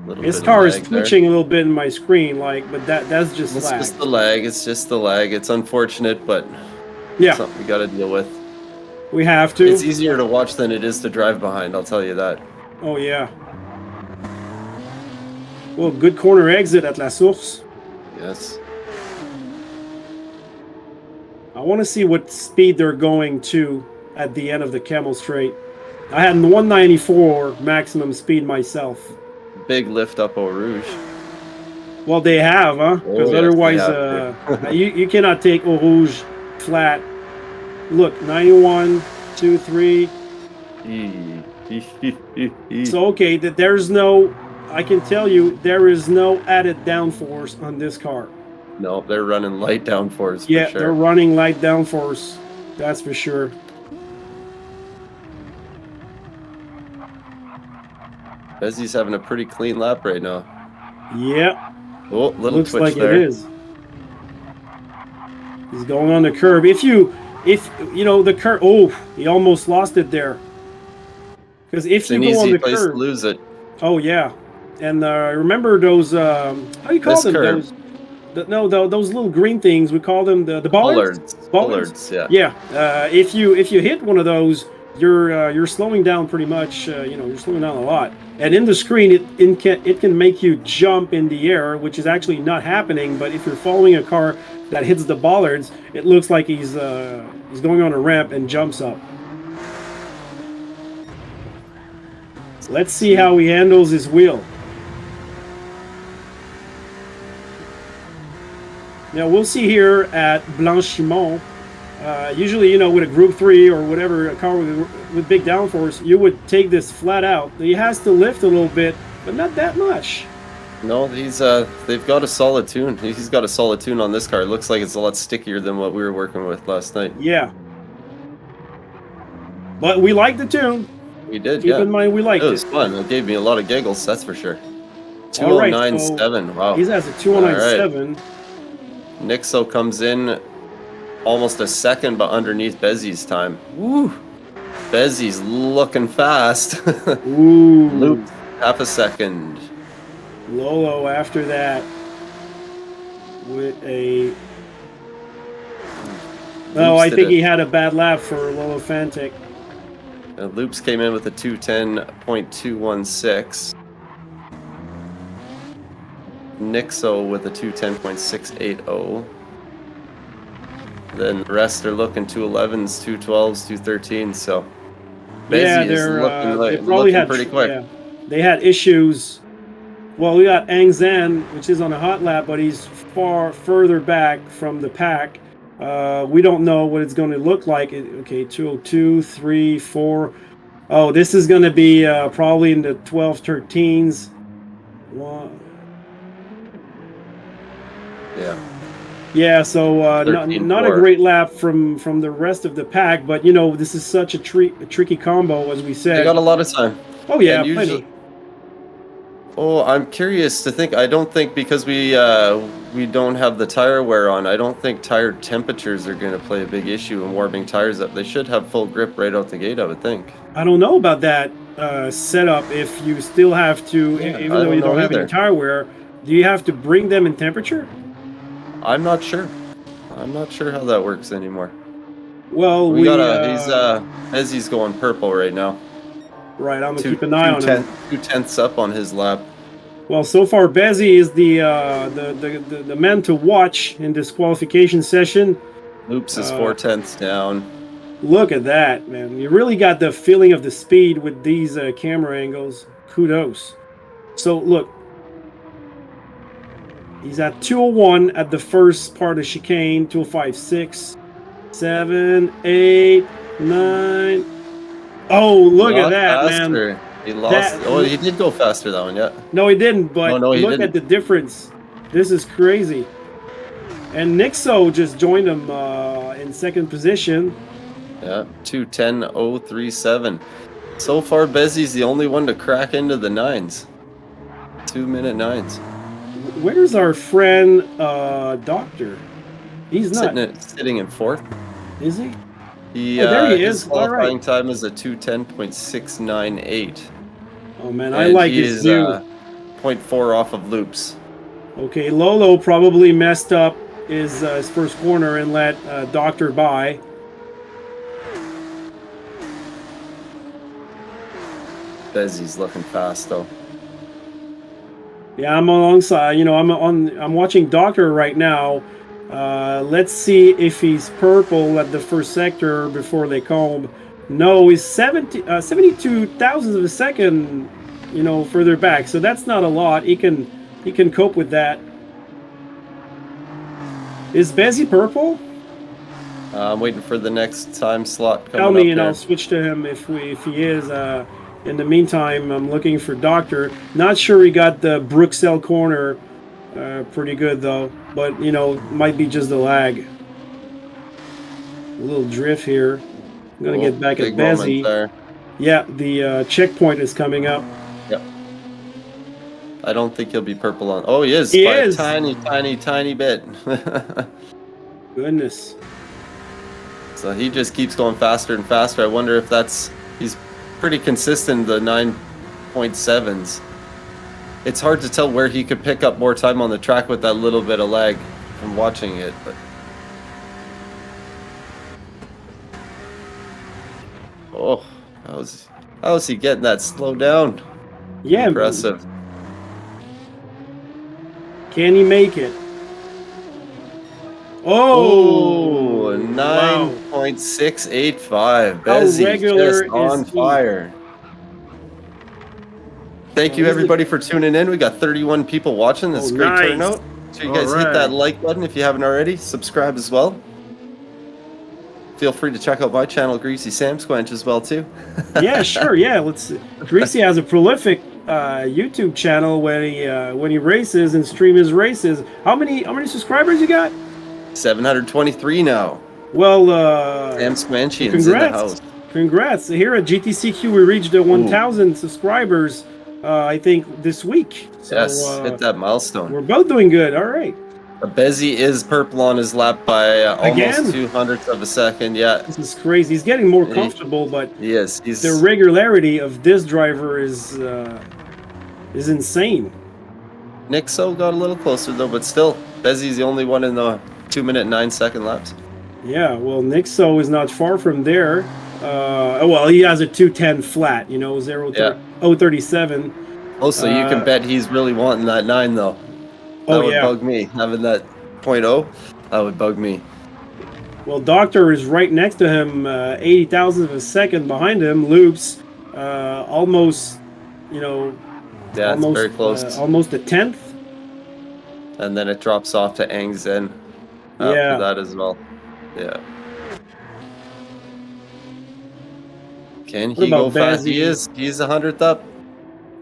Speaker 1: Little
Speaker 2: His
Speaker 1: bit of
Speaker 2: car is
Speaker 1: lag there.
Speaker 2: twitching a little bit in my screen, but that's just
Speaker 1: It's
Speaker 2: lag.
Speaker 1: just the lag. It's just the lag. It's unfortunate, but
Speaker 2: Yeah,
Speaker 1: something we got to deal with.
Speaker 2: we have to.
Speaker 1: It's easier to watch than it is to drive behind. I'll tell you that.
Speaker 2: Oh yeah. Well, good corner exit at La Source.
Speaker 1: Yes.
Speaker 2: I want to see what speed they're going to at the end of the Camel Straight. I had 194 maximum speed myself.
Speaker 1: Big lift up Eau Rouge.
Speaker 2: Well, they have, huh? Because
Speaker 1: Oh, yes,
Speaker 2: otherwise,
Speaker 1: they have
Speaker 2: you cannot take Eau Rouge flat. Look, 91, 2, 3. So, okay, there's no, I can tell you, there is no added downforce on this car.
Speaker 1: No, they're running light downforce for
Speaker 2: Yeah,
Speaker 1: sure.
Speaker 2: they're running light downforce. That's for sure.
Speaker 1: Bezzy's having a pretty clean lap right now.
Speaker 2: Yeah.
Speaker 1: Oh, little
Speaker 2: Looks
Speaker 1: twitch
Speaker 2: like
Speaker 1: there.
Speaker 2: it is. He's going on the curb. If you know the curb, oh, he almost lost it there. Because if
Speaker 1: It's
Speaker 2: you
Speaker 1: an
Speaker 2: go on
Speaker 1: easy
Speaker 2: the
Speaker 1: place
Speaker 2: curb,
Speaker 1: to lose it.
Speaker 2: oh yeah, and remember those how do you call
Speaker 1: This
Speaker 2: them?
Speaker 1: curb.
Speaker 2: Those little green things. We call them the bollards.
Speaker 1: Bollards, yeah.
Speaker 2: Yeah. If you hit one of those, you're slowing down pretty much. You're slowing down a lot. And in the screen, it can make you jump in the air, which is actually not happening. But if you're following a car that hits the bollards, it looks like he's going on a ramp and jumps up. Let's see how he handles his wheel. Now we'll see here at Blanchimont. Usually, with a Group 3 or whatever, a car with big downforce, you would take this flat out. He has to lift a little bit, but not that much.
Speaker 1: No, they've got a solid tune. He's got a solid tune on this car. It looks like it's a lot stickier than what we were working with last night.
Speaker 2: Yeah. But we like the tune.
Speaker 1: We did,
Speaker 2: Keep in mind, we liked
Speaker 1: it was
Speaker 2: it.
Speaker 1: fun. It gave me a lot of giggles, that's for sure.
Speaker 2: All right,
Speaker 1: 209.7, wow.
Speaker 2: He's at a 209.7.
Speaker 1: Nixo comes in almost a second, but underneath Bezzy's time. Woo! Bezzy's looking fast.
Speaker 2: Ooh.
Speaker 1: Loop, half a second.
Speaker 2: Lolo after that with a... Oh, I think he had a bad lap for Lolo Fantic.
Speaker 1: Loops came in with a 210.216. Nixo with a 210.680. Then the rest are looking 211s, 212s, 213s. So
Speaker 2: Yeah,
Speaker 1: Bezzy is
Speaker 2: they probably
Speaker 1: looking
Speaker 2: had
Speaker 1: pretty quick.
Speaker 2: yeah, they had issues. Well, we got Ang Zhen, which is on a hot lap, but he's far further back from the pack. We don't know what it's going to look like. Okay, 202, 3, 4. Oh, this is going to be probably in the 12, 13s. One.
Speaker 1: Yeah.
Speaker 2: Yeah, so
Speaker 1: 13,
Speaker 2: not a
Speaker 1: 4.
Speaker 2: great lap from the rest of the pack, but you know this is such a tricky combo, as we
Speaker 1: They
Speaker 2: said.
Speaker 1: got a lot of time.
Speaker 2: Oh yeah,
Speaker 1: And usually,
Speaker 2: plenty.
Speaker 1: oh, I'm curious to think. I don't think because we don't have the tire wear on. I don't think tire temperatures are going to play a big issue in warming tires up. They should have full grip right out the gate, I would think.
Speaker 2: I don't know about that setup. If you still have to,
Speaker 1: Yeah,
Speaker 2: even
Speaker 1: I
Speaker 2: though
Speaker 1: don't
Speaker 2: you don't
Speaker 1: know
Speaker 2: have any
Speaker 1: either.
Speaker 2: tire wear, do you have to bring them in temperature?
Speaker 1: I'm not sure. I'm not sure how that works anymore.
Speaker 2: Well,
Speaker 1: We got
Speaker 2: we
Speaker 1: Bezzy's going purple right now.
Speaker 2: right. I'm gonna
Speaker 1: Two
Speaker 2: keep an eye
Speaker 1: two
Speaker 2: on
Speaker 1: ten
Speaker 2: him.
Speaker 1: 2/10ths up on his lap.
Speaker 2: Well, so far, Bezzy is the man to watch in this qualification session.
Speaker 1: Loops is
Speaker 2: Uh,
Speaker 1: 4/10ths down.
Speaker 2: Look at that, man. You really got the feeling of the speed with these camera angles. Kudos. So, look. He's at 201 at the first part of chicane. 205, 6, 7, 8, 9. Oh, look at
Speaker 1: Not
Speaker 2: that,
Speaker 1: faster.
Speaker 2: man.
Speaker 1: He lost.
Speaker 2: That,
Speaker 1: Oh, he did go faster that one, yeah.
Speaker 2: no, he didn't, but
Speaker 1: No, he
Speaker 2: look at
Speaker 1: didn't.
Speaker 2: the difference. This is crazy. And Nixo just joined him in second position.
Speaker 1: Yeah, 2:10.037. So far, Bezzy's the only one to crack into the nines. 2-minute nines.
Speaker 2: Where's our friend Doctor? He's not.
Speaker 1: Sitting in fourth.
Speaker 2: Is he?
Speaker 1: He,
Speaker 2: Oh, there he
Speaker 1: his
Speaker 2: is. All
Speaker 1: qualifying
Speaker 2: right.
Speaker 1: time is a 2:10.698.
Speaker 2: Oh, man, I
Speaker 1: And
Speaker 2: like
Speaker 1: he
Speaker 2: his
Speaker 1: is
Speaker 2: view.
Speaker 1: 0.4 off of loops.
Speaker 2: Okay, Lolo probably messed up his first corner and let Doctor by.
Speaker 1: Bezzy's looking fast though.
Speaker 2: Yeah, I'm alongside. You know, I'm watching Doctor right now. Let's see if he's purple at the first sector before they comb. No, he's 72 thousandths of a second. You know, further back. So that's not a lot. He can cope with that. Is Bezzy purple?
Speaker 1: I'm waiting for the next time slot coming
Speaker 2: Tell me,
Speaker 1: up
Speaker 2: and
Speaker 1: here.
Speaker 2: I'll switch to him if he is. In the meantime, I'm looking for Doctor. Not sure he got the Bruxelles corner pretty good though, but you know, might be just the lag. A little drift here. I'm gonna get back at
Speaker 1: Big moment
Speaker 2: Bezzy.
Speaker 1: there.
Speaker 2: Yeah, the checkpoint is coming up.
Speaker 1: Yep. I don't think he'll be purple on. Oh, he is.
Speaker 2: He
Speaker 1: by
Speaker 2: is.
Speaker 1: a tiny bit.
Speaker 2: Goodness.
Speaker 1: So he just keeps going faster and faster. I wonder if he's pretty consistent, the 9.7s. It's hard to tell where he could pick up more time on the track with that little bit of lag from watching it. But oh, how is he getting that slow down?
Speaker 2: Yeah.
Speaker 1: Impressive.
Speaker 2: Can he make it? Oh,
Speaker 1: 9.685.
Speaker 2: How
Speaker 1: Bezzy
Speaker 2: regular
Speaker 1: just on
Speaker 2: is he?
Speaker 1: fire. Thank you everybody for tuning in. We got 31 people watching. That's a great
Speaker 2: nice.
Speaker 1: turnout. So you guys hit that like button if you haven't already. Subscribe as well. Feel free to check out my channel, Greasy Sam Squanch, as well too.
Speaker 2: Yeah, sure. Yeah, Greasy has a prolific YouTube channel when he races and stream his races. How many subscribers you got?
Speaker 1: 723 now.
Speaker 2: Well,
Speaker 1: Sam Squanchian's in the house.
Speaker 2: Congrats! Here at GTCQ, we reached the 1,000 subscribers. I think this week. So,
Speaker 1: Yes, hit that milestone.
Speaker 2: We're both doing good. All right.
Speaker 1: Bezzy is purple on his lap by
Speaker 2: Again?
Speaker 1: almost 200ths of a second. Yeah,
Speaker 2: This is crazy. He's getting more comfortable, but
Speaker 1: yes,
Speaker 2: the regularity of this driver is insane.
Speaker 1: Nixo got a little closer though, but still, Bezzy's the only one in the 2-minute 9-second laps.
Speaker 2: Yeah, well, Nixo is not far from there. Well, he has a 210 flat, 037.
Speaker 1: Oh, so you can bet he's really wanting that 9 though. That would bug me. Having that .0, that would bug me.
Speaker 2: Well, Doctor is right next to him, 80 thousandths of a second behind him. Loops, almost, you know,
Speaker 1: Yeah, it's very close.
Speaker 2: almost a tenth.
Speaker 1: And then it drops off to Ang Zen after
Speaker 2: Yeah.
Speaker 1: that as well. Yeah. Can
Speaker 2: What
Speaker 1: he go
Speaker 2: about
Speaker 1: fast?
Speaker 2: Bazzi?
Speaker 1: He's a hundredth up.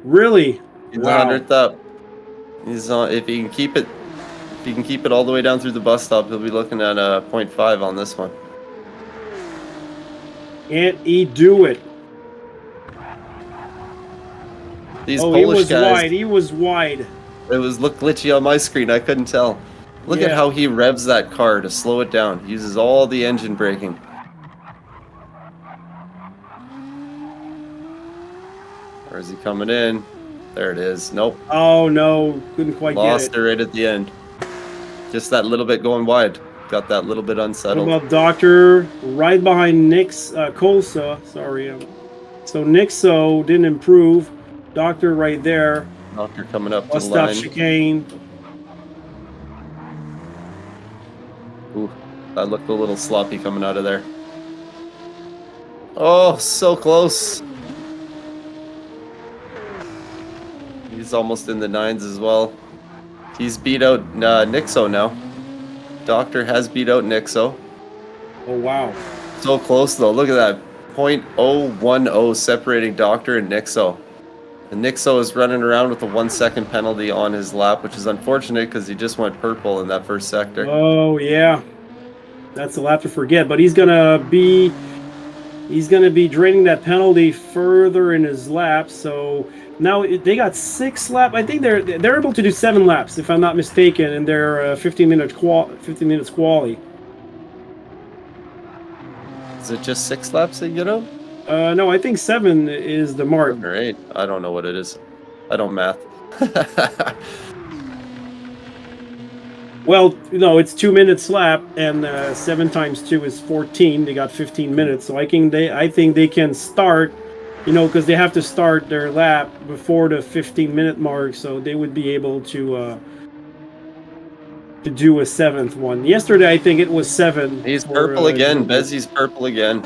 Speaker 2: Really?
Speaker 1: He's a
Speaker 2: Wow.
Speaker 1: hundredth up. He's on. If he can keep it, if he can keep it all the way down through the bus stop, he'll be looking at a 0.5 on this one.
Speaker 2: Can't he do it?
Speaker 1: These
Speaker 2: Oh,
Speaker 1: Polish
Speaker 2: he was
Speaker 1: guys,
Speaker 2: wide. He was wide.
Speaker 1: it was look glitchy on my screen. I couldn't tell. Look at
Speaker 2: Yeah.
Speaker 1: how he revs that car to slow it down. He uses all the engine braking. Where is he coming in? There it is. Nope.
Speaker 2: Oh no, couldn't quite
Speaker 1: Lost
Speaker 2: get
Speaker 1: it right at the end. Just that little bit going wide. Got that little bit
Speaker 2: What
Speaker 1: unsettled.
Speaker 2: about Doctor right behind Nick's Colsa? Sorry. So Nixo didn't improve. Doctor right there.
Speaker 1: Doctor coming up to
Speaker 2: Bus
Speaker 1: the
Speaker 2: stop
Speaker 1: line.
Speaker 2: chicane.
Speaker 1: Ooh, that looked a little sloppy coming out of there. Oh, so close. He's almost in the nines as well. He's beat out Nixo now. Doctor has beat out Nixo.
Speaker 2: Oh wow.
Speaker 1: So close though. Look at that. 0.010 separating Doctor and Nixo. And Nixo is running around with a 1 second penalty on his lap, which is unfortunate because he just went purple in that first sector.
Speaker 2: Oh yeah. That's a lot to forget. But he's gonna be draining that penalty further in his lap. So now they got 6 laps. I think they're able to do 7 laps, if I'm not mistaken, in their 15 minutes quali.
Speaker 1: Is it just 6 laps that you get out?
Speaker 2: No, I think 7 is the mark.
Speaker 1: 7 or 8. I don't know what it is. I don't math.
Speaker 2: Well, no, it's 2 minutes lap, and 7 times 2 is 14. They got 15 minutes, so I think they can start, because they have to start their lap before the 15-minute mark, so they would be able to do a 7th one. Yesterday, I think it was 7.
Speaker 1: He's purple again. Bezzi's purple again.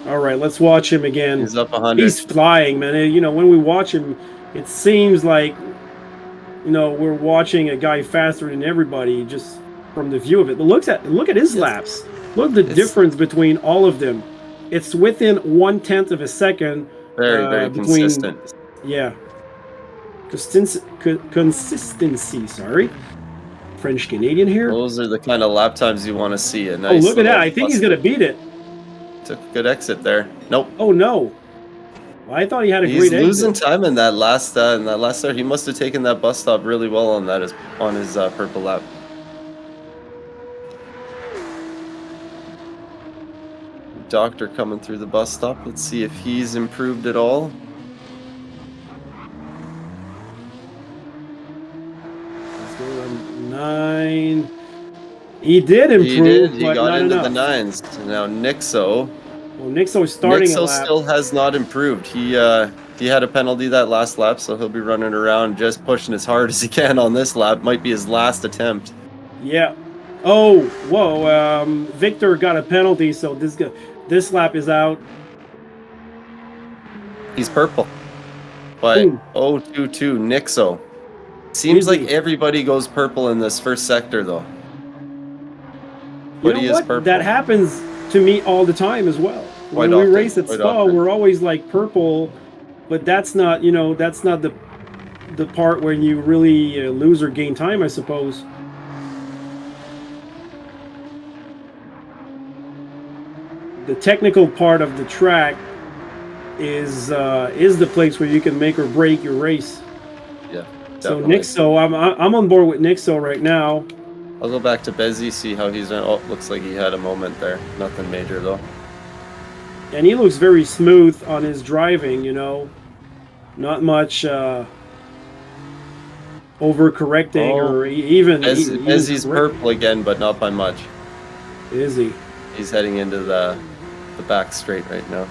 Speaker 2: All right, let's watch him again.
Speaker 1: He's up 100.
Speaker 2: He's flying, man. When we watch him, it seems like we're watching a guy faster than everybody just from the view of it. But look at his laps. Look at the difference between all of them. It's within 1/10 of a second.
Speaker 1: Very consistent.
Speaker 2: Yeah. Consistency. Sorry. French Canadian here.
Speaker 1: Those are the kind of lap times you want to see.
Speaker 2: Oh, look at that! I think he's gonna beat it.
Speaker 1: Took a good exit there. Nope.
Speaker 2: Oh no. Well, I thought he had a great exit.
Speaker 1: He's losing time in that last start. He must have taken that bus stop really well on his purple lap. Doctor coming through the bus stop. Let's see if he's improved at all.
Speaker 2: Let's go to 9. He did improve.
Speaker 1: He got into the 9s. Now Nixo.
Speaker 2: Well, Nixo's starting a lap.
Speaker 1: Nixo still has not improved. He had a penalty that last lap, so he'll be running around just pushing as hard as he can on this lap. Might be his last attempt.
Speaker 2: Yeah. Oh, whoa. Victor got a penalty, so this lap is out.
Speaker 1: He's purple. But 022 Nixo. Seems like everybody goes purple in this first sector, though. But he is purple.
Speaker 2: That happens to me all the time as well. When we race at Spa, we're always like purple, but that's not the part where you really lose or gain time, I suppose. The technical part of the track is the place where you can make or break your race.
Speaker 1: Yeah.
Speaker 2: Definitely. So Nixo, I'm on board with Nixo right now.
Speaker 1: I'll go back to Bezzi, see how he's doing. Oh, looks like he had a moment there. Nothing major though.
Speaker 2: And he looks very smooth on his driving, not much overcorrecting or even.
Speaker 1: Bezzi's purple again, but not by much.
Speaker 2: Is he?
Speaker 1: He's heading into the back straight right now.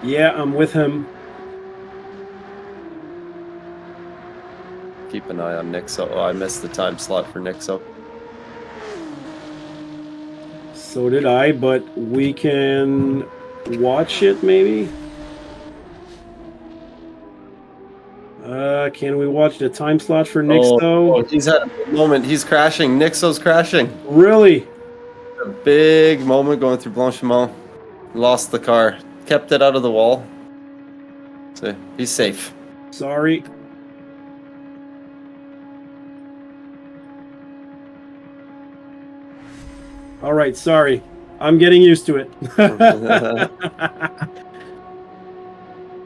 Speaker 2: Yeah, I'm with him.
Speaker 1: Keep an eye on Nixo. Oh, I missed the time slot for Nixo.
Speaker 2: So did I, but we can watch it maybe. Can we watch the time slot for Nixo?
Speaker 1: He's had a big moment. He's crashing. Nixo's crashing.
Speaker 2: Really?
Speaker 1: A big moment going through Blanchimont. Lost the car. Kept it out of the wall. So he's safe.
Speaker 2: Sorry. All right, sorry. I'm getting used to it.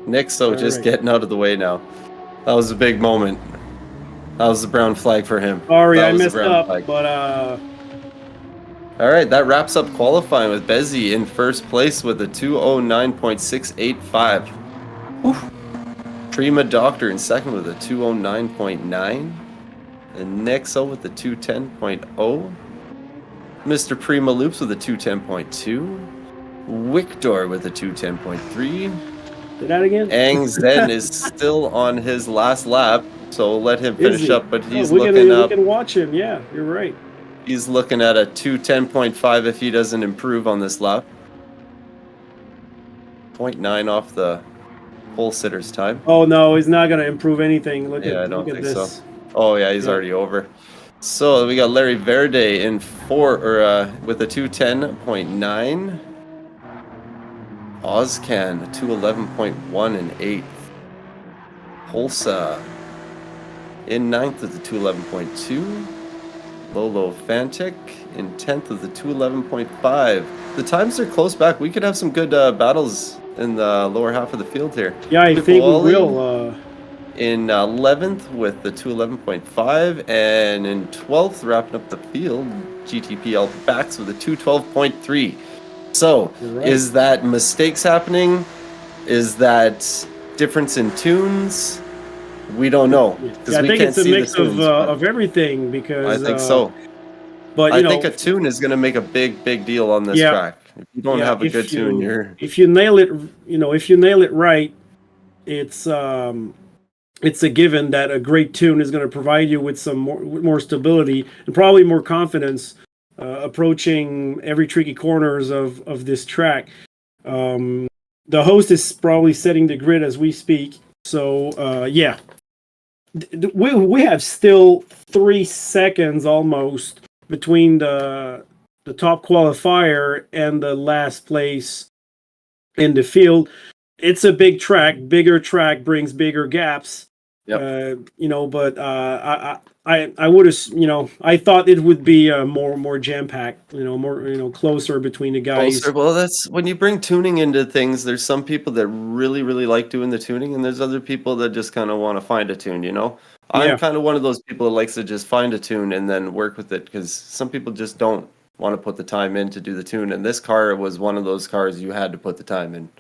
Speaker 1: Nixo just getting out of the way now. That was a big moment. That was the brown flag for him.
Speaker 2: Sorry,
Speaker 1: I
Speaker 2: messed up,
Speaker 1: flag.
Speaker 2: but
Speaker 1: All right, that wraps up qualifying with Bezzy in first place with a 209.685. Prima Doctor in second with a 209.9. And Nixo with a 210.0. Mr. Prima Loops with a 210.2. Victor with a 210.3.
Speaker 2: Say that again?
Speaker 1: Ang Zen is still on his last lap, so let him finish up, but he's
Speaker 2: we
Speaker 1: looking up.
Speaker 2: We can watch him, yeah, you're right.
Speaker 1: He's looking at a 210.5 if he doesn't improve on this lap. 0.9 off the pole sitter's time.
Speaker 2: Oh no, he's not gonna improve anything.
Speaker 1: I don't think so. Oh yeah, he's already over. So we got Larry Verde in with a 210.9. Ozcan, a 211.1 in 8th. Polsa in 9th with a 211.2. Lolo Fantic in 10th with a 211.5. The times are close back. We could have some good battles in the lower half of the field here.
Speaker 2: Yeah, I think we will.
Speaker 1: In 11th with the 211.5, and in 12th, wrapping up the field, GTPL backs with a 212.3. So, is that mistakes happening? Is that difference in tunes? We don't know.
Speaker 2: Yeah, I think it's a mix of everything because
Speaker 1: I think so.
Speaker 2: But
Speaker 1: I think a tune is going to make a big deal on this track. If you don't have a good tune,
Speaker 2: if you nail it, if you nail it right, it's a given that a great tune is going to provide you with some more stability and probably more confidence approaching every tricky corners of this track. The host is probably setting the grid as we speak. So yeah, we have still 3 seconds almost between the top qualifier and the last place in the field. It's a big track. Bigger track brings bigger gaps. Yep. But I would have, I thought it would be more jam packed, more, closer between the guys.
Speaker 1: Closer. Well, that's when you bring tuning into things. There's some people that really like doing the tuning, and there's other people that just kind of want to find a tune. I'm kind of one of those people that likes to just find a tune and then work with it, because some people just don't want to put the time in to do the tune. And this car was one of those cars you had to put the time in.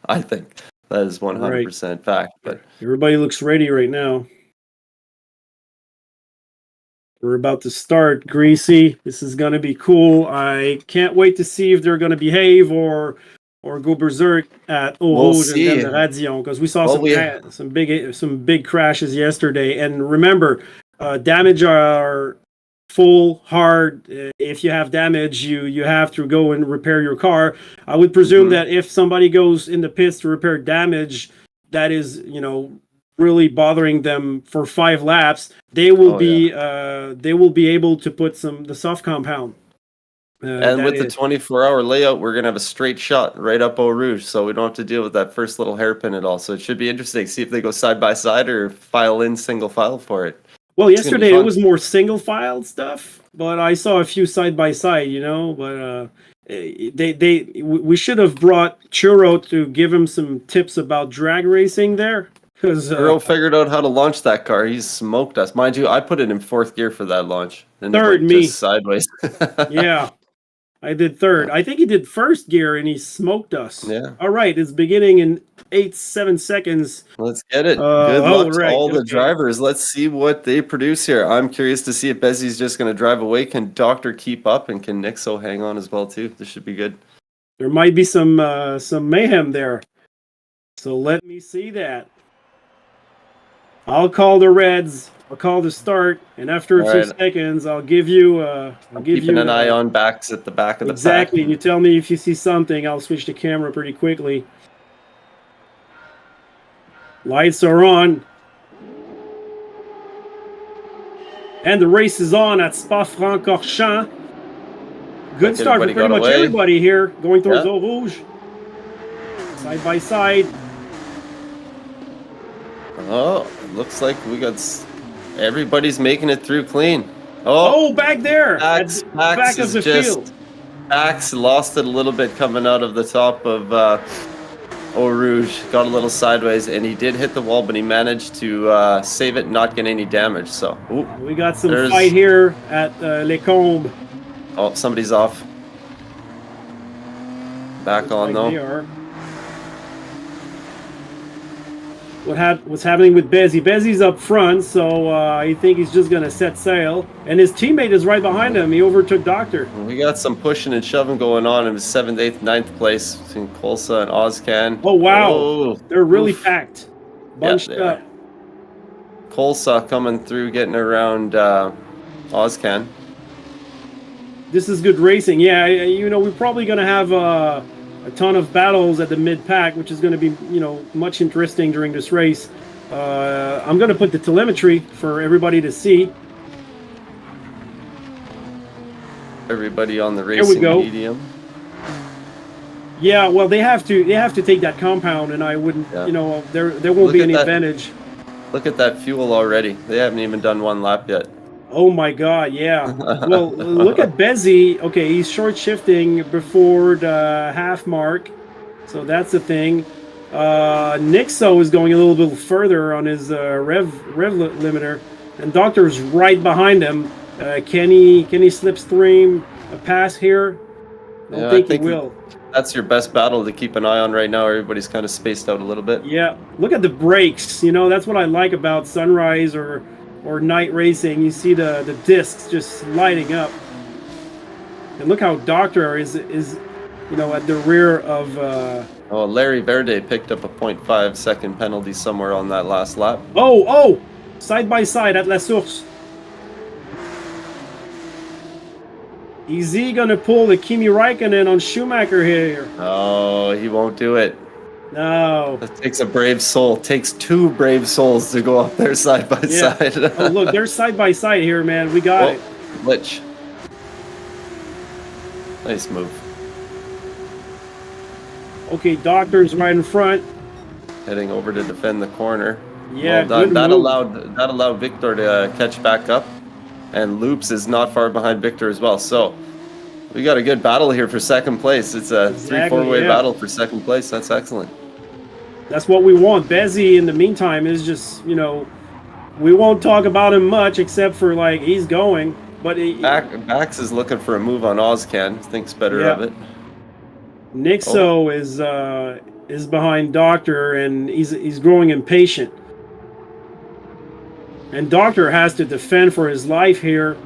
Speaker 1: I think that is 100% fact. But
Speaker 2: everybody looks ready right now. We're about to start. Greasy. This is going to be cool. I can't wait to see if they're going to behave or go berserk at Rouge and then the Radion, because we saw some big crashes yesterday. And remember, damage are full hard. If you have damage, you have to go and repair your car. I would presume that if somebody goes in the pits to repair damage that is really bothering them for 5 laps, they will be able to put the soft compound.
Speaker 1: And with the 24-hour layout, we're going to have a straight shot right up Eau Rouge, so we don't have to deal with that first little hairpin at all. So it should be interesting to see if they go side by side or file in single file for it.
Speaker 2: Well, yesterday it was more single file stuff, but I saw a few side by side, but we should have brought Churro to give him some tips about drag racing there.
Speaker 1: Churro figured out how to launch that car. He's smoked us. Mind you, I put it in 4th gear for that launch. And
Speaker 2: third, me.
Speaker 1: Just sideways.
Speaker 2: Yeah. I did 3rd. I think he did 1st gear and he smoked us.
Speaker 1: Yeah.
Speaker 2: All right. It's beginning in 7 seconds.
Speaker 1: Let's get it. Good luck to all the drivers. Let's see what they produce here. I'm curious to see if Bezzy's just going to drive away. Can Doctor keep up, and can Nixo hang on as well too? This should be good.
Speaker 2: There might be some mayhem there. So let me see that. I'll call the reds. I'll call the start, and after a
Speaker 1: All
Speaker 2: few
Speaker 1: right.
Speaker 2: seconds, I'll give you.
Speaker 1: I'm keeping an eye on backs at the back of the pack.
Speaker 2: Exactly. And you tell me if you see something. I'll switch the camera pretty quickly. Lights are on. And the race is on at Spa-Francorchamps. Good start for pretty much everybody here going towards Eau Rouge. Side by side.
Speaker 1: Oh, looks like we got everybody's making it through clean. Oh,
Speaker 2: back there.
Speaker 1: Bax
Speaker 2: back of the field.
Speaker 1: Bax lost it a little bit coming out of the top of Eau Rouge. Got a little sideways, and he did hit the wall, but he managed to save it, not get any damage. So
Speaker 2: we got some fight here at Les Combes.
Speaker 1: Oh, somebody's off. Back on though.
Speaker 2: They are. What's happening with Bezzy? Bezzy's up front, so I think he's just going to set sail. And his teammate is right behind him. He overtook Doctor.
Speaker 1: We got some pushing and shoving going on in 7th, 8th, 9th place between Colsa and Ozcan.
Speaker 2: Oh, wow. Oh, they're really packed. Bunched up.
Speaker 1: Colsa coming through, getting around Ozcan.
Speaker 2: This is good racing. Yeah, we're probably going to have a ton of battles at the mid-pack, which is going to be, much interesting during this race. I'm going to put the telemetry for everybody to see.
Speaker 1: Everybody on the racing medium.
Speaker 2: Yeah, well, they have to take that compound, and I wouldn't, there won't be any advantage.
Speaker 1: Look at that fuel already. They haven't even done one lap yet.
Speaker 2: Oh my God, yeah. Well, look at Bezzy. Okay, he's short shifting before the half mark, so that's the thing. Nixo is going a little bit further on his rev limiter, and Doctor's right behind him. Can he slipstream a pass here? I think he will.
Speaker 1: That's your best battle to keep an eye on right now. Everybody's kind of spaced out a little bit.
Speaker 2: Yeah, look at the brakes. That's what I like about sunrise or night racing. You see the discs just lighting up, and look how Doctor is at the rear of.
Speaker 1: Larry Verde picked up a 0.5 second penalty somewhere on that last lap.
Speaker 2: Oh, side by side at La Source. Is he gonna pull the Kimi Räikkönen on Schumacher here?
Speaker 1: Oh, he won't do it.
Speaker 2: No.
Speaker 1: It takes a brave soul. It takes 2 brave souls to go up there side by side.
Speaker 2: Oh, look, they're side by side here, man. We got it.
Speaker 1: Glitch. Nice move.
Speaker 2: Okay, Doctor's right in front.
Speaker 1: Heading over to defend the corner.
Speaker 2: Yeah,
Speaker 1: well done.
Speaker 2: That
Speaker 1: allowed Victor to catch back up. And Loops is not far behind Victor as well. So we got a good battle here for second place. It's a 3-4-way battle for second place. That's excellent.
Speaker 2: That's what we want. Bezzy, in the meantime, is just, we won't talk about him much except for, he's going. But
Speaker 1: Bax is looking for a move on Ozcan. Thinks better of it.
Speaker 2: Nixo is behind Doctor, and he's growing impatient. And Doctor has to defend for his life here.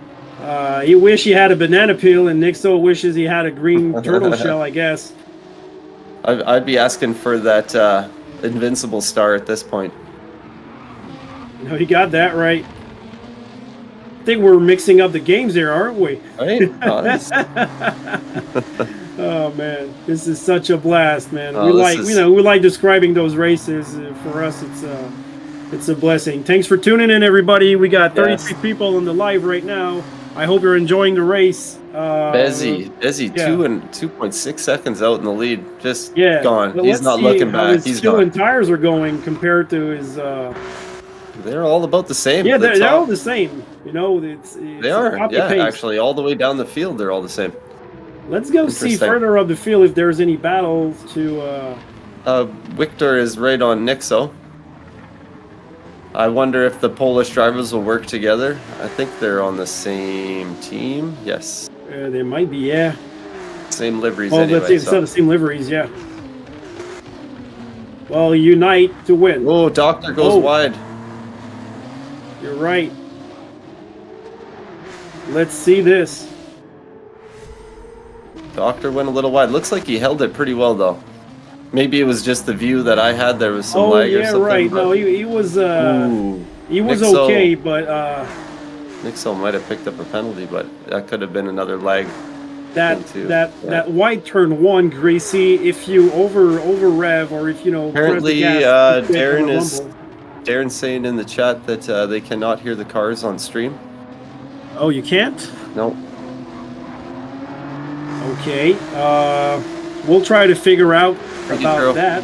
Speaker 2: He wish he had a banana peel, and Nixo wishes he had a green turtle shell, I guess.
Speaker 1: I'd be asking for that invincible star at this point.
Speaker 2: No, you got that right. I think we're mixing up the games here, aren't we?
Speaker 1: Right?
Speaker 2: Oh man, this is such a blast, man. We like describing those races. For us, it's a blessing. Thanks for tuning in, everybody. We got 33 people in the live right now. I hope you're enjoying the race.
Speaker 1: Bezzy, 2.6 seconds out in the lead. Just gone. He's not looking back. He's
Speaker 2: fuel
Speaker 1: gone.
Speaker 2: And tires are going compared to his.
Speaker 1: They're all about the same.
Speaker 2: Yeah, they're all the same. It's
Speaker 1: they are. Yeah, actually, all the way down the field, they're all the same.
Speaker 2: Let's go see further up the field if there's any battles to.
Speaker 1: Victor is right on Nixo. I wonder if the Polish drivers will work together. I think they're on the same team. Yes.
Speaker 2: They might be, yeah.
Speaker 1: Same liveries anyway.
Speaker 2: It's not the same liveries, yeah. Well, unite to win.
Speaker 1: Oh, Doctor goes wide.
Speaker 2: You're right. Let's see this.
Speaker 1: Doctor went a little wide. Looks like he held it pretty well, though. Maybe it was just the view that I had. There was some
Speaker 2: Oh
Speaker 1: lag or
Speaker 2: yeah,
Speaker 1: something.
Speaker 2: right.
Speaker 1: But...
Speaker 2: No, he was
Speaker 1: Ooh,
Speaker 2: he was
Speaker 1: Nixo,
Speaker 2: okay, but
Speaker 1: Nixo might have picked up a penalty, but that could have been another lag
Speaker 2: that
Speaker 1: thing too.
Speaker 2: that
Speaker 1: Yeah.
Speaker 2: that white turn one, Greasy. If you over rev, or if press the
Speaker 1: Apparently,
Speaker 2: gas too quick on the rumble.
Speaker 1: Darren's saying in the chat that they cannot hear the cars on stream.
Speaker 2: Oh, you can't?
Speaker 1: No.
Speaker 2: Okay. We'll try to figure out about that.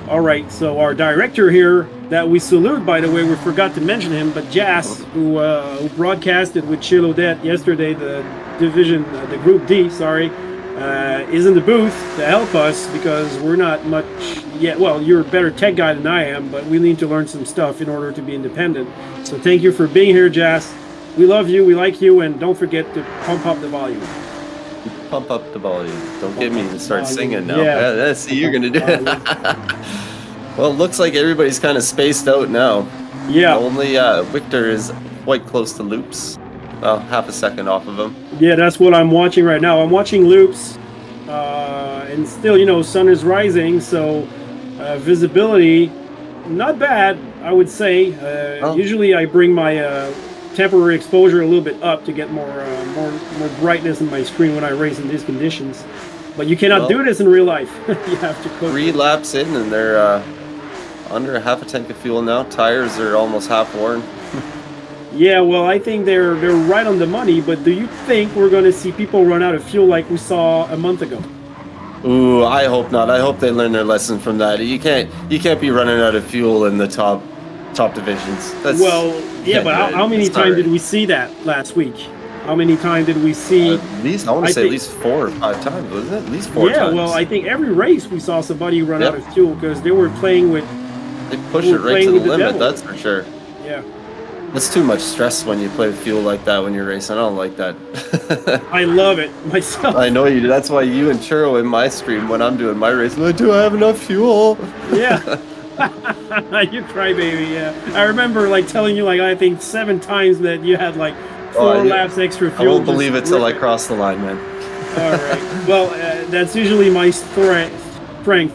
Speaker 2: All right. So our director here, that we salute, by the way, we forgot to mention him, but Jas, who broadcasted with Chill Odette yesterday, the division, the Group D, sorry, is in the booth to help us because we're not much yet. Well, you're a better tech guy than I am, but we need to learn some stuff in order to be independent. So thank you for being here, Jas. We love you, we like you, and don't forget to pump up the volume.
Speaker 1: Pump up the volume. Don't get me to start singing now.
Speaker 2: Yeah.
Speaker 1: See, you're going to do it. Well, it looks like everybody's kind of spaced out now.
Speaker 2: Yeah.
Speaker 1: Only Victor is quite close to Loops. Well, half a second off of him.
Speaker 2: Yeah, that's what I'm watching right now. I'm watching Loops, and still, sun is rising, so visibility, not bad, I would say. Usually I bring my temporary exposure a little bit up to get more brightness in my screen when I race in these conditions. But you cannot do this in real life. You have to cook.
Speaker 1: 3 laps in, and they're under half a tank of fuel now. Tires are almost half worn.
Speaker 2: Yeah, well, I think they're right on the money, but do you think we're going to see people run out of fuel like we saw a month ago?
Speaker 1: Ooh, I hope not. I hope they learn their lesson from that. You can't be running out of fuel in the top divisions.
Speaker 2: Yeah, but how many times did we see that last week? How many times did we see?
Speaker 1: At least, I want to say at least 4 or 5 times, wasn't it? At least 4 times.
Speaker 2: Yeah, well, I think every race we saw somebody run out of fuel because they were playing with.
Speaker 1: They push it right to the limit, that's for sure.
Speaker 2: Yeah.
Speaker 1: That's too much stress when you play with fuel like that when you're racing. I don't like that.
Speaker 2: I love it myself.
Speaker 1: I know you do. That's why you and Churro in my stream when I'm doing my race, like, do I have enough fuel?
Speaker 2: Yeah. You crybaby, yeah. I remember telling you I think 7 times that you had 4 laps extra fuel.
Speaker 1: I won't believe it till I cross the line, man.
Speaker 2: All right. Well, that's usually my strength.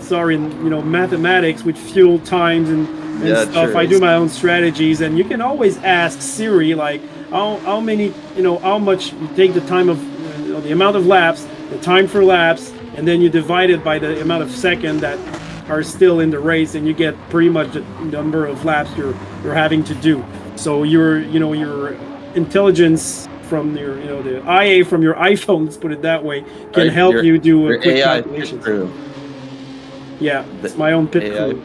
Speaker 2: Sorry, mathematics with fuel times and stuff. Sure I do my own strategies, and you can always ask Siri how many, how much you take the time of the amount of laps, the time for laps, and then you divide it by the amount of seconds that are still in the race, and you get pretty much the number of laps you're having to do. So your intelligence from your the IA from your iPhone, let's put it that way, can help you do a quick calculation. Yeah, it's my own pit crew.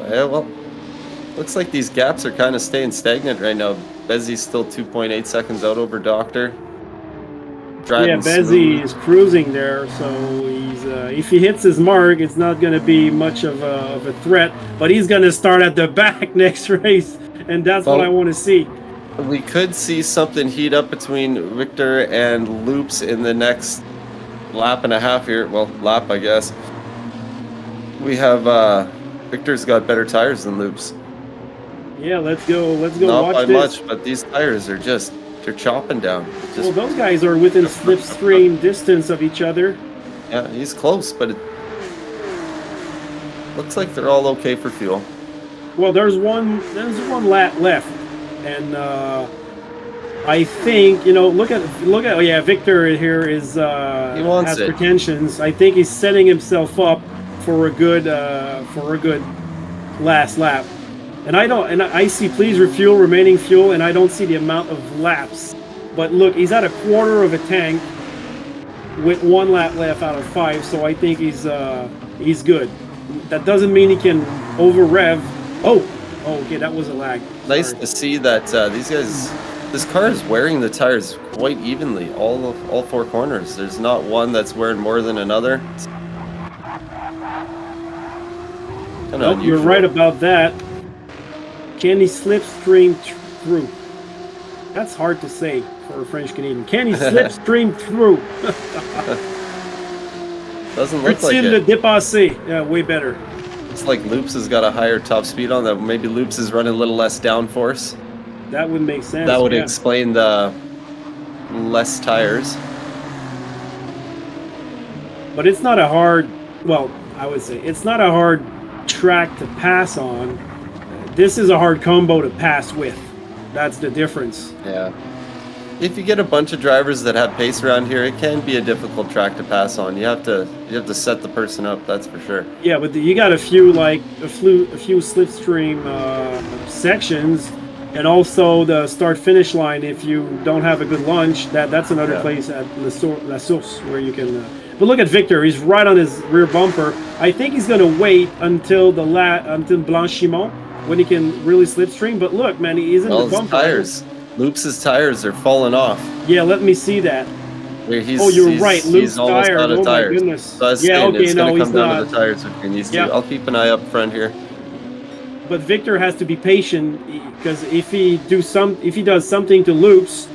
Speaker 1: Yeah, well, looks like these gaps are kind of staying stagnant right now. Bezzy's still 2.8 seconds out over Doctor.
Speaker 2: Yeah, Bezzy is cruising there, so he's if he hits his mark, it's not going to be much of a threat. But he's going to start at the back next race, and that's what I want to see.
Speaker 1: We could see something heat up between Victor and Loops in the next lap and a half here. Well, lap, I guess. We have Victor's got better tires than Loops.
Speaker 2: Yeah, let's go.
Speaker 1: Not
Speaker 2: watch
Speaker 1: by
Speaker 2: this.
Speaker 1: much, but these tires are they're chopping down.
Speaker 2: Well, those guys are within slipstream distance of each other.
Speaker 1: Yeah, he's close, but it looks like they're all okay for fuel.
Speaker 2: Well, there's one lap left, and I think look at Victor here is has pretensions. I think he's setting himself up for a good last lap. And I see please refuel remaining fuel, and I don't see the amount of laps. But look, he's at a quarter of a tank with 1 lap left out of 5, so I think he's good. That doesn't mean he can over rev. Oh, okay, that was a lag.
Speaker 1: Nice to see that these guys. This car is wearing the tires quite evenly, all 4 corners. There's not one that's wearing more than another.
Speaker 2: Nope, you're right about that. Can he slipstream through? That's hard to say for a French Canadian. Can he slipstream through?
Speaker 1: Doesn't look like it.
Speaker 2: Dépassé. Yeah, way better.
Speaker 1: It's like Loops has got a higher top speed on that. Maybe Loops is running a little less downforce.
Speaker 2: That would make sense.
Speaker 1: That would explain the less tires.
Speaker 2: but it's not a hard. Well, I would say it's not a hard track to pass on. This is a hard combo to pass with. That's the difference.
Speaker 1: Yeah. If you get a bunch of drivers that have pace around here, it can be a difficult track to pass on. You have to set the person up. That's for sure.
Speaker 2: Yeah, but you got a few slipstream sections, and also the start finish line. If you don't have a good lunch, that's another place at La Source where you can. But look at Victor; he's right on his rear bumper. I think he's going to wait until until Blanchimont when he can really slipstream. But look, man, he isn't the bumper.
Speaker 1: Tires. Loops' tires are falling off.
Speaker 2: Yeah, let me see that.
Speaker 1: You're
Speaker 2: right. Loops' tires. Oh my goodness.
Speaker 1: So yeah, okay, it's going to come down to the tires between these two. I'll keep an eye up front here.
Speaker 2: But Victor has to be patient because if he does something to Loops,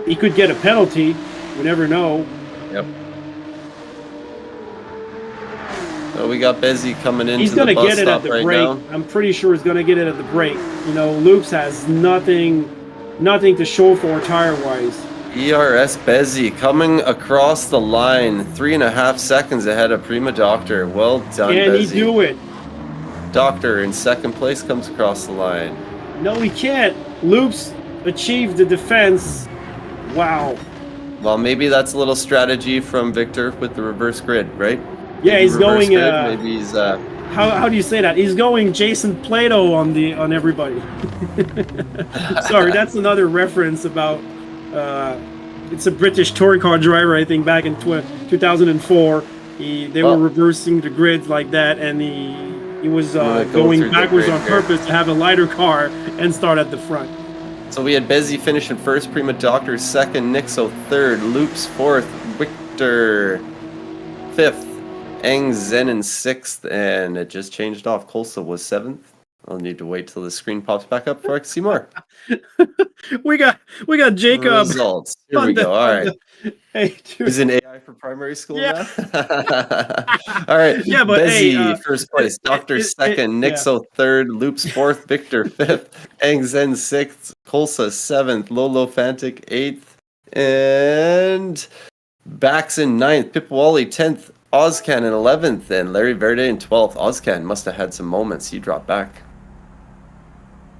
Speaker 2: he could get a penalty. We never know.
Speaker 1: Yep. So we got Bezzy coming into
Speaker 2: He's going
Speaker 1: the
Speaker 2: to
Speaker 1: bus
Speaker 2: get it at the
Speaker 1: right
Speaker 2: brake.
Speaker 1: now.
Speaker 2: I'm pretty sure he's going to get it at the brake. You know, Loops has nothing to show for tire-wise.
Speaker 1: ERS Bezzy coming across the line, 3.5 seconds ahead of Prima Doctor. Well done,
Speaker 2: Can
Speaker 1: Bezzy.
Speaker 2: he do it?
Speaker 1: Doctor in second place comes across the line.
Speaker 2: No, he can't. Loops achieved the defense. Wow.
Speaker 1: Well, maybe that's a little strategy from Victor with the reverse grid, right?
Speaker 2: Yeah, he's going.
Speaker 1: Maybe he's.
Speaker 2: How do you say that? He's going Jason Plato on everybody. Sorry, that's another reference about. It's a British touring car driver, I think, back in 2004. They were reversing the grids like that, and he was going backwards on purpose to have a lighter car and start at the front.
Speaker 1: So we had Bezzy finishing first, Prima Doctor second, Nixo third, Loops fourth, Victor fifth, Eng Zen in sixth, and it just changed off. Kolsa was seventh. I'll need to wait till the screen pops back up before I can see more.
Speaker 2: we got Jacob.
Speaker 1: Results. Here we go. All right.
Speaker 2: Hey,
Speaker 1: he's in AI for primary school now. All right.
Speaker 2: Yeah, but
Speaker 1: Bezzy first place, Doctor second, Nixo third, Loops fourth, Victor fifth, Eng Zen sixth, Kolsa seventh, Lolo Fantic eighth, and Bax in ninth, Pipwally 10th, Ozcan in 11th, and Larry Verde in 12th. Ozcan must have had some moments. He dropped back.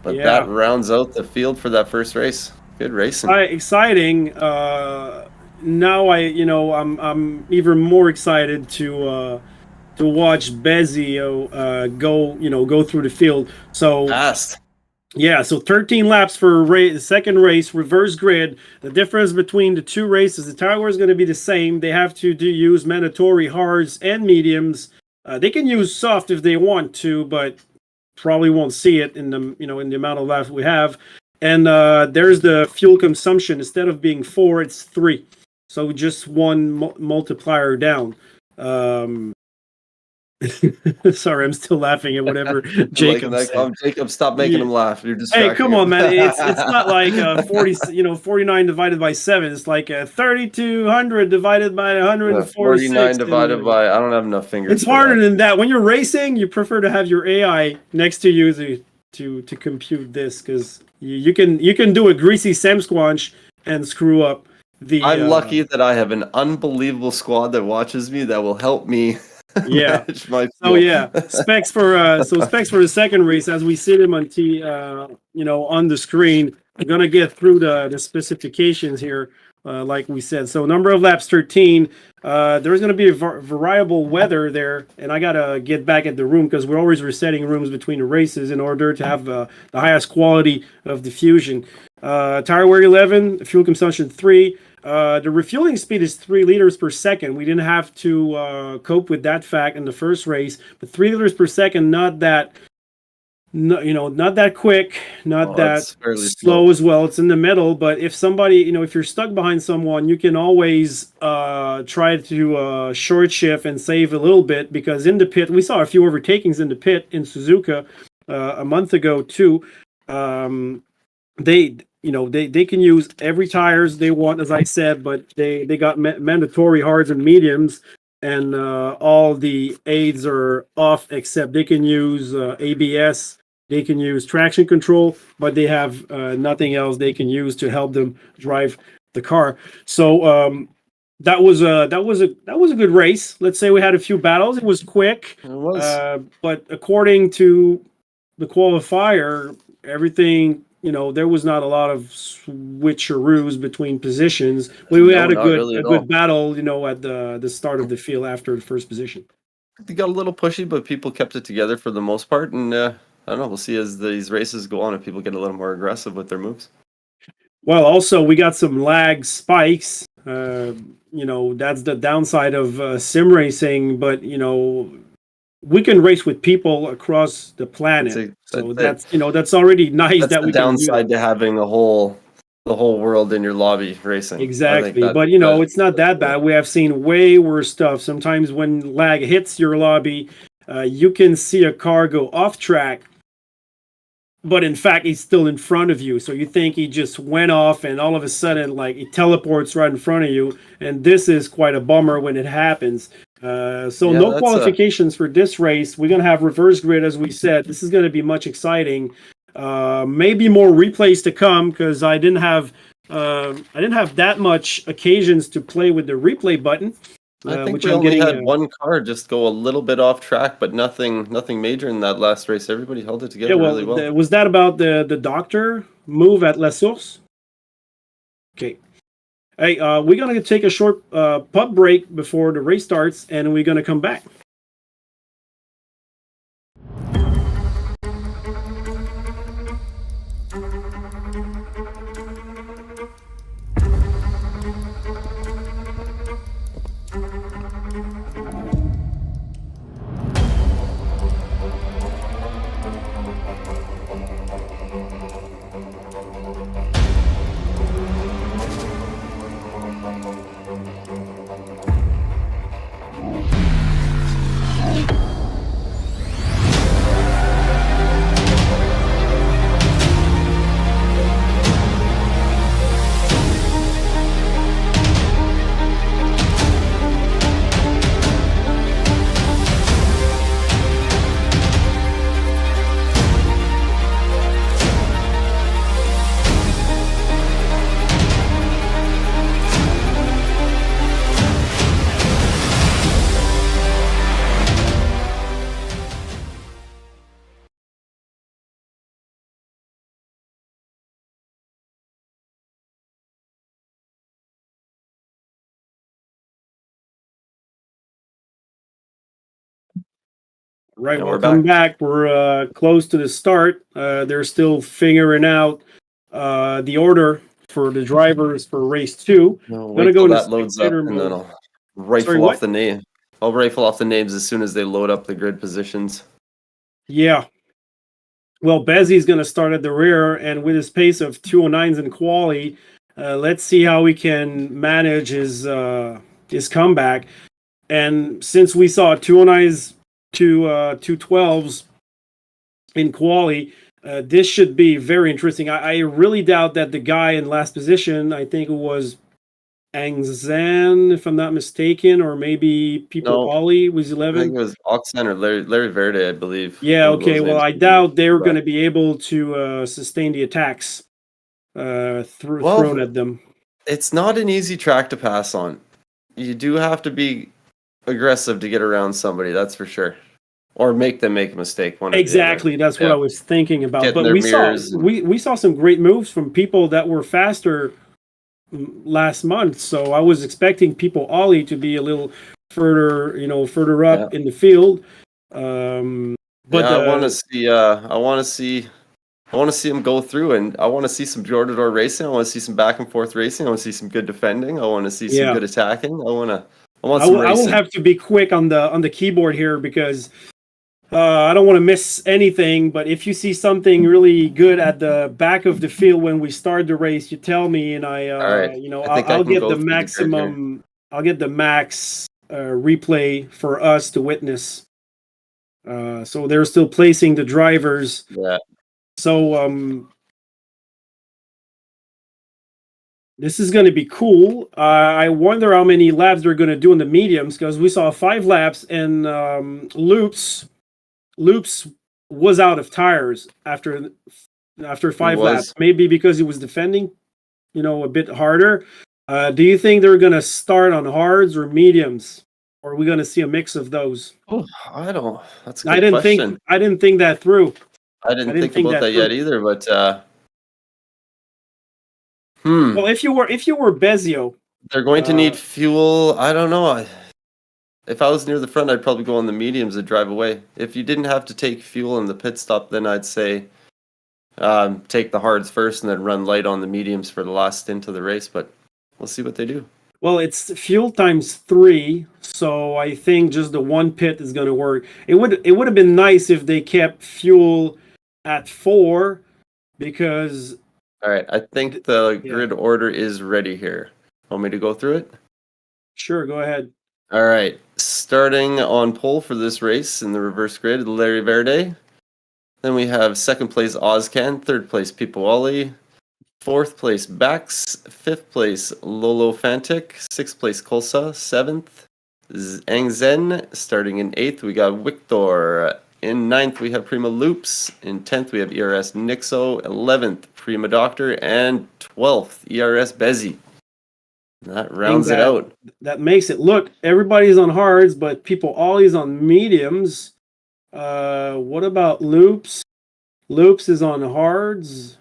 Speaker 1: But that rounds out the field for that first race. Good racing.
Speaker 2: Exciting. Now I'm even more excited to watch Bezzy go through the field. So
Speaker 1: fast.
Speaker 2: Yeah, so 13 laps for the second race, reverse grid. The difference between the two races, the tire wear is going to be the same. They have to use mandatory hards and mediums. They can use soft if they want to, but probably won't see it in the amount of laps we have. And there's the fuel consumption. Instead of being 4, it's 3. So just one multiplier down. Sorry, I'm still laughing at whatever Jacob said.
Speaker 1: Jacob, stop making him laugh. You're distracting.
Speaker 2: Hey, come on, man! It's not like 49 divided by 7. It's like 3,200 divided by 146.
Speaker 1: 49 divided by. I don't have enough fingers.
Speaker 2: It's harder than that. When you're racing, you prefer to have your AI next to you to compute this because you can do a greasy Sam Squanch and screw up the.
Speaker 1: I'm lucky that I have an unbelievable squad that watches me that will help me.
Speaker 2: Yeah. So yeah, specs for the second race as we see them on on the screen. I'm gonna get through the specifications here, like we said. So number of laps 13. There's gonna be a variable weather there, and I gotta get back at the room because we're always resetting rooms between the races in order to have the highest quality of diffusion. Tire wear 11, fuel consumption 3. The refueling speed is 3 liters per second. We didn't have to cope with that fact in the first race, but 3 liters per second, not that quick, not that slow as well. It's in the middle, but if somebody, if you're stuck behind someone, you can always try to short shift and save a little bit because in the pit, we saw a few overtakings in the pit in Suzuka a month ago too. They can use every tires they want, as I said, but they got mandatory hards and mediums, and all the aids are off except they can use ABS, they can use traction control, but they have nothing else they can use to help them drive the car. So that was a good race. Let's say we had a few battles. It was quick,
Speaker 1: It was.
Speaker 2: but according to the qualifier, everything, there was not a lot of switcheroos between positions. We
Speaker 1: No,
Speaker 2: had a
Speaker 1: not
Speaker 2: good
Speaker 1: really
Speaker 2: a
Speaker 1: at all.
Speaker 2: good battle, at the start of the field after the first position.
Speaker 1: They got a little pushy, but people kept it together for the most part. And I don't know. We'll see as these races go on if people get a little more aggressive with their moves.
Speaker 2: Well, also we got some lag spikes. That's the downside of sim racing, but we can race with people across the
Speaker 1: That's
Speaker 2: planet.
Speaker 1: it.
Speaker 2: So that's already nice
Speaker 1: That's
Speaker 2: that
Speaker 1: the
Speaker 2: we can do
Speaker 1: downside
Speaker 2: that.
Speaker 1: to having the whole world in your lobby racing. I think
Speaker 2: Exactly.
Speaker 1: that
Speaker 2: But
Speaker 1: that
Speaker 2: it's not
Speaker 1: that's
Speaker 2: that
Speaker 1: cool.
Speaker 2: bad. We have seen way worse stuff. Sometimes when lag hits your lobby, you can see a car go off track, but in fact he's still in front of you. So you think he just went off and all of a sudden like he teleports right in front of you. And this is quite a bummer when it happens. So
Speaker 1: Yeah,
Speaker 2: no
Speaker 1: that's
Speaker 2: qualifications for this race. We're gonna have reverse grid as we said. This is gonna be much exciting. Maybe more replays to come because I didn't have that much occasions to play with the replay button,
Speaker 1: I think
Speaker 2: which
Speaker 1: we
Speaker 2: I'm
Speaker 1: only
Speaker 2: getting.
Speaker 1: had one car just go a little bit off track, but nothing major in that last race. Everybody held it
Speaker 2: Yeah,
Speaker 1: together really
Speaker 2: well,
Speaker 1: well.
Speaker 2: was that about the doctor move at La Source? Okay. Hey, we're gonna take a short pub break before the race starts, and we're gonna come back. Right,
Speaker 1: And we're
Speaker 2: welcome
Speaker 1: back.
Speaker 2: back. We're close to the start. They're still figuring out the order for the drivers for race two.
Speaker 1: No,
Speaker 2: I'm gonna
Speaker 1: wait
Speaker 2: go
Speaker 1: till
Speaker 2: into
Speaker 1: that loads up,
Speaker 2: spectator
Speaker 1: and then
Speaker 2: mode.
Speaker 1: I'll
Speaker 2: Sorry,
Speaker 1: rifle off
Speaker 2: what?
Speaker 1: the name. I'll rifle off the names as soon as they load up the grid positions.
Speaker 2: Yeah. Well, Bezzy's going to start at the rear, and with his pace of 209s in quali, let's see how he can manage his comeback. And since we saw 209s to 212s in quali, this should be very interesting. I really doubt that the guy in last position, I think it was Angzan, if I'm not mistaken, or maybe People
Speaker 1: No,
Speaker 2: Ollie was
Speaker 1: I think
Speaker 2: 11.
Speaker 1: it was Oxen or Larry Verde, I believe.
Speaker 2: Yeah,
Speaker 1: One of
Speaker 2: okay.
Speaker 1: those
Speaker 2: Well,
Speaker 1: names
Speaker 2: I
Speaker 1: could be
Speaker 2: doubt they were going
Speaker 1: correct.
Speaker 2: to be able to sustain the attacks thrown
Speaker 1: Well,
Speaker 2: at them.
Speaker 1: it's not an easy track to pass on. You do have to be aggressive to get around somebody, that's for sure. Or make them make a mistake, one or the other.
Speaker 2: Exactly, that's what
Speaker 1: Yeah.
Speaker 2: I was thinking about.
Speaker 1: Get in
Speaker 2: But
Speaker 1: their
Speaker 2: we saw
Speaker 1: mirrors and
Speaker 2: we saw some great moves from people that were faster last month. So I was expecting People Ollie to be a little further
Speaker 1: yeah.
Speaker 2: up in the field. Um, but
Speaker 1: Yeah, I want to see him go through, and I want to see some door to door racing. I want to see some back and forth racing. I want to see some good defending. I want to see some
Speaker 2: yeah,
Speaker 1: good attacking. I want
Speaker 2: I
Speaker 1: some
Speaker 2: will
Speaker 1: racing.
Speaker 2: have to be quick on the keyboard here because I don't want to miss anything, but if you see something really good at the back of the field when we start the race, you tell me, and
Speaker 1: All right. I think I
Speaker 2: I'll
Speaker 1: can
Speaker 2: get
Speaker 1: go
Speaker 2: the
Speaker 1: through the grid here.
Speaker 2: maximum. I'll get the max replay for us to witness. So they're still placing the drivers.
Speaker 1: Yeah.
Speaker 2: So this is going to be cool. I wonder how many laps they're going to do in the mediums because we saw 5 laps and Loops was out of tires after
Speaker 1: He
Speaker 2: 5 laps.
Speaker 1: was.
Speaker 2: Maybe because he was defending, a bit harder. Do you think they're going to start on hards or mediums? Or are we going to see a mix of those?
Speaker 1: Oh, I don't. That's a good question.
Speaker 2: I didn't think that through.
Speaker 1: I didn't think about that yet either, but
Speaker 2: Well, if you were Bezio,
Speaker 1: they're going to need fuel. I don't know. If I was near the front, I'd probably go on the mediums and drive away. If you didn't have to take fuel in the pit stop, then I'd say take the hards first and then run light on the mediums for the last stint of the race. But we'll see what they do.
Speaker 2: well, it's fuel times 3, so I think just the one pit is going to work. It would have been nice if they kept fuel at 4, because.
Speaker 1: All right, I think the grid order is ready here. Want me to go through it?
Speaker 2: Sure, go ahead.
Speaker 1: All right, starting on pole for this race in the reverse grid, Larry Verde. Then we have second place Ozcan, third place Pipoali, fourth place Bax, fifth place Lolo Fantic, sixth place Kolsa, seventh Angzen. Starting in eighth, we got Victor. In ninth, we have Prima Loops. In 10th, we have ERS Nixo. 11th, Prima Doctor. And 12th, ERS Bezzy. That rounds it out.
Speaker 2: That makes it look, everybody's on hards, but people always on mediums. What about Loops? Loops is on hards.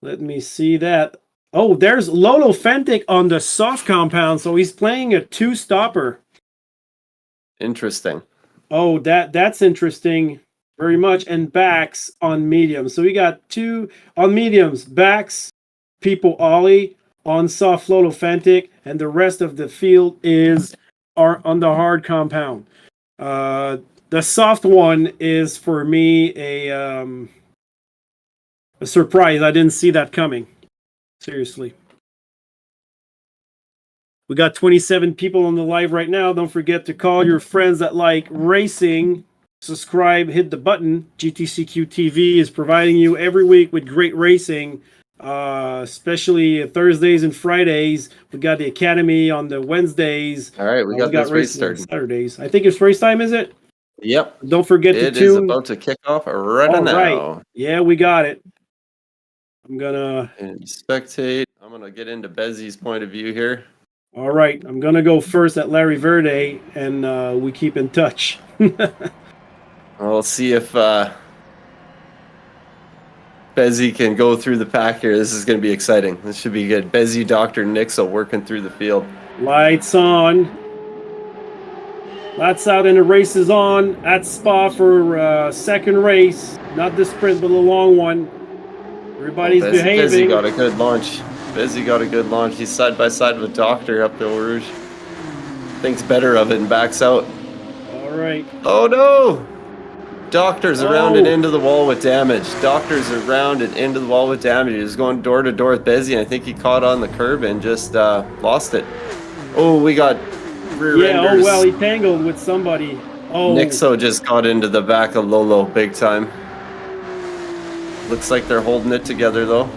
Speaker 2: Let me see that. Oh, there's Lolo Fentic on the soft compound, so he's playing a 2-stopper.
Speaker 1: Interesting.
Speaker 2: Oh, that's interesting very much. And Bax on mediums. So we got 2 on mediums. Bax, People Ollie, on soft Lolo Fentic, and the rest of the field are on the hard compound. The soft one is for me a surprise. I didn't see that coming. Seriously. We got 27 people on the live right now. Don't forget to call your friends that like racing. Subscribe, hit the button. GTCQ TV is providing you every week with great racing, especially Thursdays and Fridays. We got the Academy on the Wednesdays.
Speaker 1: All right, we got this race started.
Speaker 2: Saturdays. I think it's race time, is it?
Speaker 1: Yep.
Speaker 2: Don't forget to tune.
Speaker 1: It is about to kick off right now.
Speaker 2: Right. Yeah, we got it. I'm gonna
Speaker 1: spectate. I'm gonna get into Bezzy's point of view here.
Speaker 2: All right, I'm gonna go first at Larry Verde, and we keep in touch.
Speaker 1: We'll see if Bezzy can go through the pack here. This is going to be exciting. This should be good. Bezzy, Dr. Nixel working through the field.
Speaker 2: Lights on. Lights out and the race is on at Spa for second race. Not the sprint, but the long one. Everybody's behaving.
Speaker 1: Bezzy got a good launch. Bezzy got a good launch. He's side by side with Doctor up the Rouge. Thinks better of it and backs out.
Speaker 2: All right.
Speaker 1: Oh no! Doctor's around and into the wall with damage. Doctor's around and into the wall with damage. He was going door to door with Bezzy, and I think he caught on the curb and just lost it. Oh, we got rear enders.
Speaker 2: Oh well, he tangled with somebody. Oh.
Speaker 1: Nixo just got into the back of Lolo big time. Looks like they're holding it together though.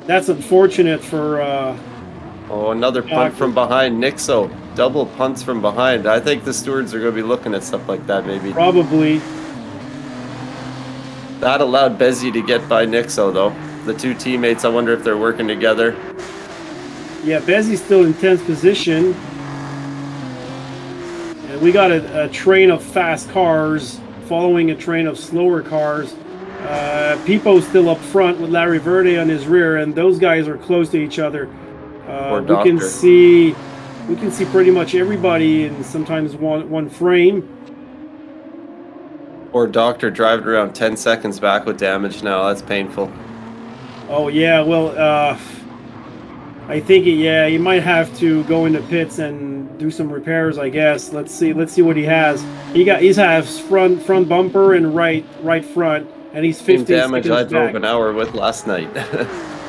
Speaker 2: That's unfortunate for
Speaker 1: oh, another punt from behind. Nixo. Double punts from behind. I think the stewards are going to be looking at stuff like that maybe.
Speaker 2: Probably.
Speaker 1: That allowed Bezzy to get by Nixo though. The two teammates, I wonder if they're working together.
Speaker 2: Yeah, Bezzy's still in 10th position. And we got a train of fast cars following a train of slower cars. Pipo's still up front with Larry Verde on his rear, and those guys are close to each other. We can see pretty much everybody in sometimes one frame.
Speaker 1: Or Doctor driving around 10 seconds back with damage now. That's painful.
Speaker 2: Oh yeah, well, I think he might have to go into pits and do some repairs, I guess. Let's see what he has. He has front bumper and right front, and he's 50
Speaker 1: damage I drove an hour with last night.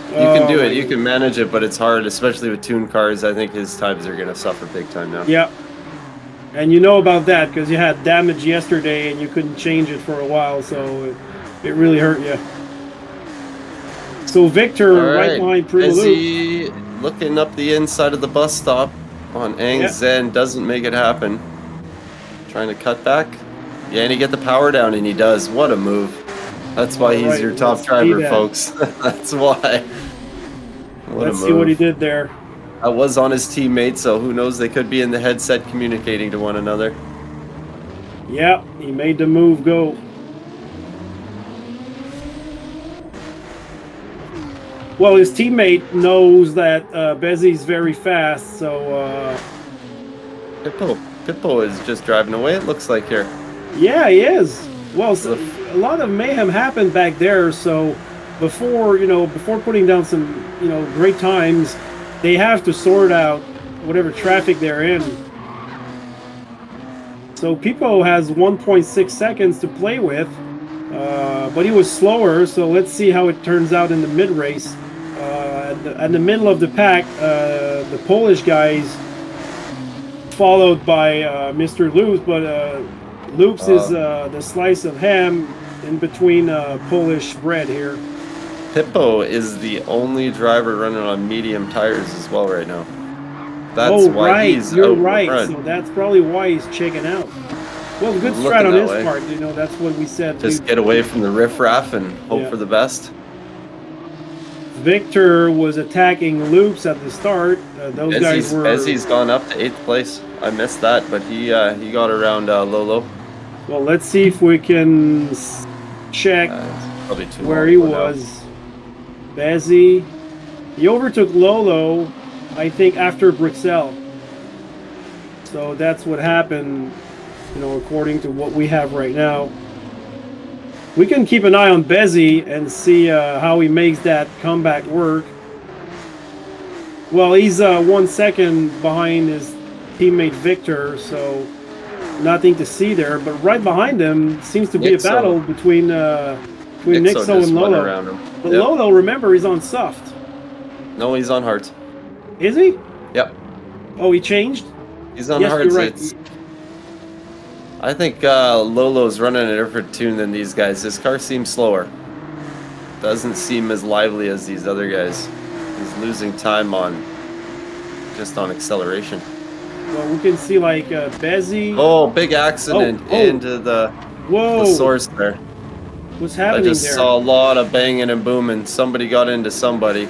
Speaker 1: You can do it. You can manage it, but it's hard, especially with tuned cars. I think his times are going to suffer big time now.
Speaker 2: Yeah. And you know about that because you had damage yesterday and you couldn't change it for a while, so it really hurt you. So Victor, right line,
Speaker 1: Busy looking up the inside of the bus stop on Angzen. Doesn't make it happen. Trying to cut back. Yeah, and he get the power down, and he does. What a move. That's why he's
Speaker 2: Alright,
Speaker 1: your top
Speaker 2: let's see
Speaker 1: driver,
Speaker 2: that.
Speaker 1: folks. That's why. What
Speaker 2: Let's
Speaker 1: a
Speaker 2: see what he
Speaker 1: move.
Speaker 2: did there.
Speaker 1: I was on his teammate, so who knows? They could be in the headset communicating to one another.
Speaker 2: Yeah, he made the move go. Well, his teammate knows that Bezzy's very fast, so
Speaker 1: Pippo is just driving away, it looks like here.
Speaker 2: yeah, he is. Well, a lot of mayhem happened back there, so before putting down some great times, they have to sort out whatever traffic they're in. So Pippo has 1.6 seconds to play with, but he was slower. So let's see how it turns out in the mid race. At the middle of the pack, the Polish guys, followed by Mr. Loops, but Loops is the slice of ham in between Polish bread here.
Speaker 1: Pippo is the only driver running on medium tires as well right now. That's why he's
Speaker 2: you're
Speaker 1: out
Speaker 2: right.
Speaker 1: front.
Speaker 2: So that's probably why he's checking out. Well, good strat on his part. That's what we said.
Speaker 1: Just get away from the riffraff and hope for the best.
Speaker 2: Victor was attacking Loops at the start. Those guys were.
Speaker 1: Bezzy's gone up to 8th place. I missed that, but he got around Lolo.
Speaker 2: Well, let's see if we can check where he was. Bezzy. He overtook Lolo, I think, after Brixel. So that's what happened, according to what we have right now. We can keep an eye on Bezzy and see how he makes that comeback work. Well, he's 1 second behind his teammate Victor, so nothing to see there. But right behind him seems to be a battle between Nixo and Lolo. But Lolo, remember, he's on soft.
Speaker 1: No, he's on hards.
Speaker 2: Is he?
Speaker 1: Yep.
Speaker 2: Oh, he changed?
Speaker 1: He's on hards. You're right. I think Lolo's running a different tune than these guys. This car seems slower. Doesn't seem as lively as these other guys. He's losing time on acceleration.
Speaker 2: Well, we can see like Bezzy.
Speaker 1: Oh, big accident into the source there.
Speaker 2: What's happening there?
Speaker 1: I just saw a lot of banging and booming. Somebody got into somebody.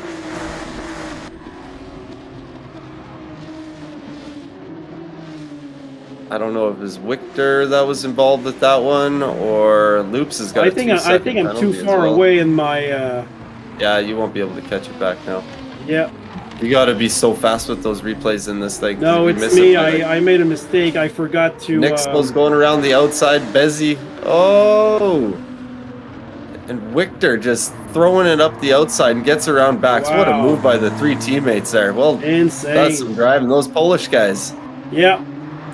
Speaker 1: I don't know if it was Victor that was involved with that one, or Loops has got
Speaker 2: I think I'm too far away in my...
Speaker 1: Yeah, you won't be able to catch it back now.
Speaker 2: Yeah.
Speaker 1: You got to be so fast with those replays in this thing.
Speaker 2: No, it's me. I made a mistake. I forgot to...
Speaker 1: Nixo's going around the outside. Bezzy. Oh! And Victor just throwing it up the outside and gets around Bax. Wow. What a move by the 3 teammates there. Well,
Speaker 2: insane.
Speaker 1: That's some driving. Those Polish guys.
Speaker 2: Yeah.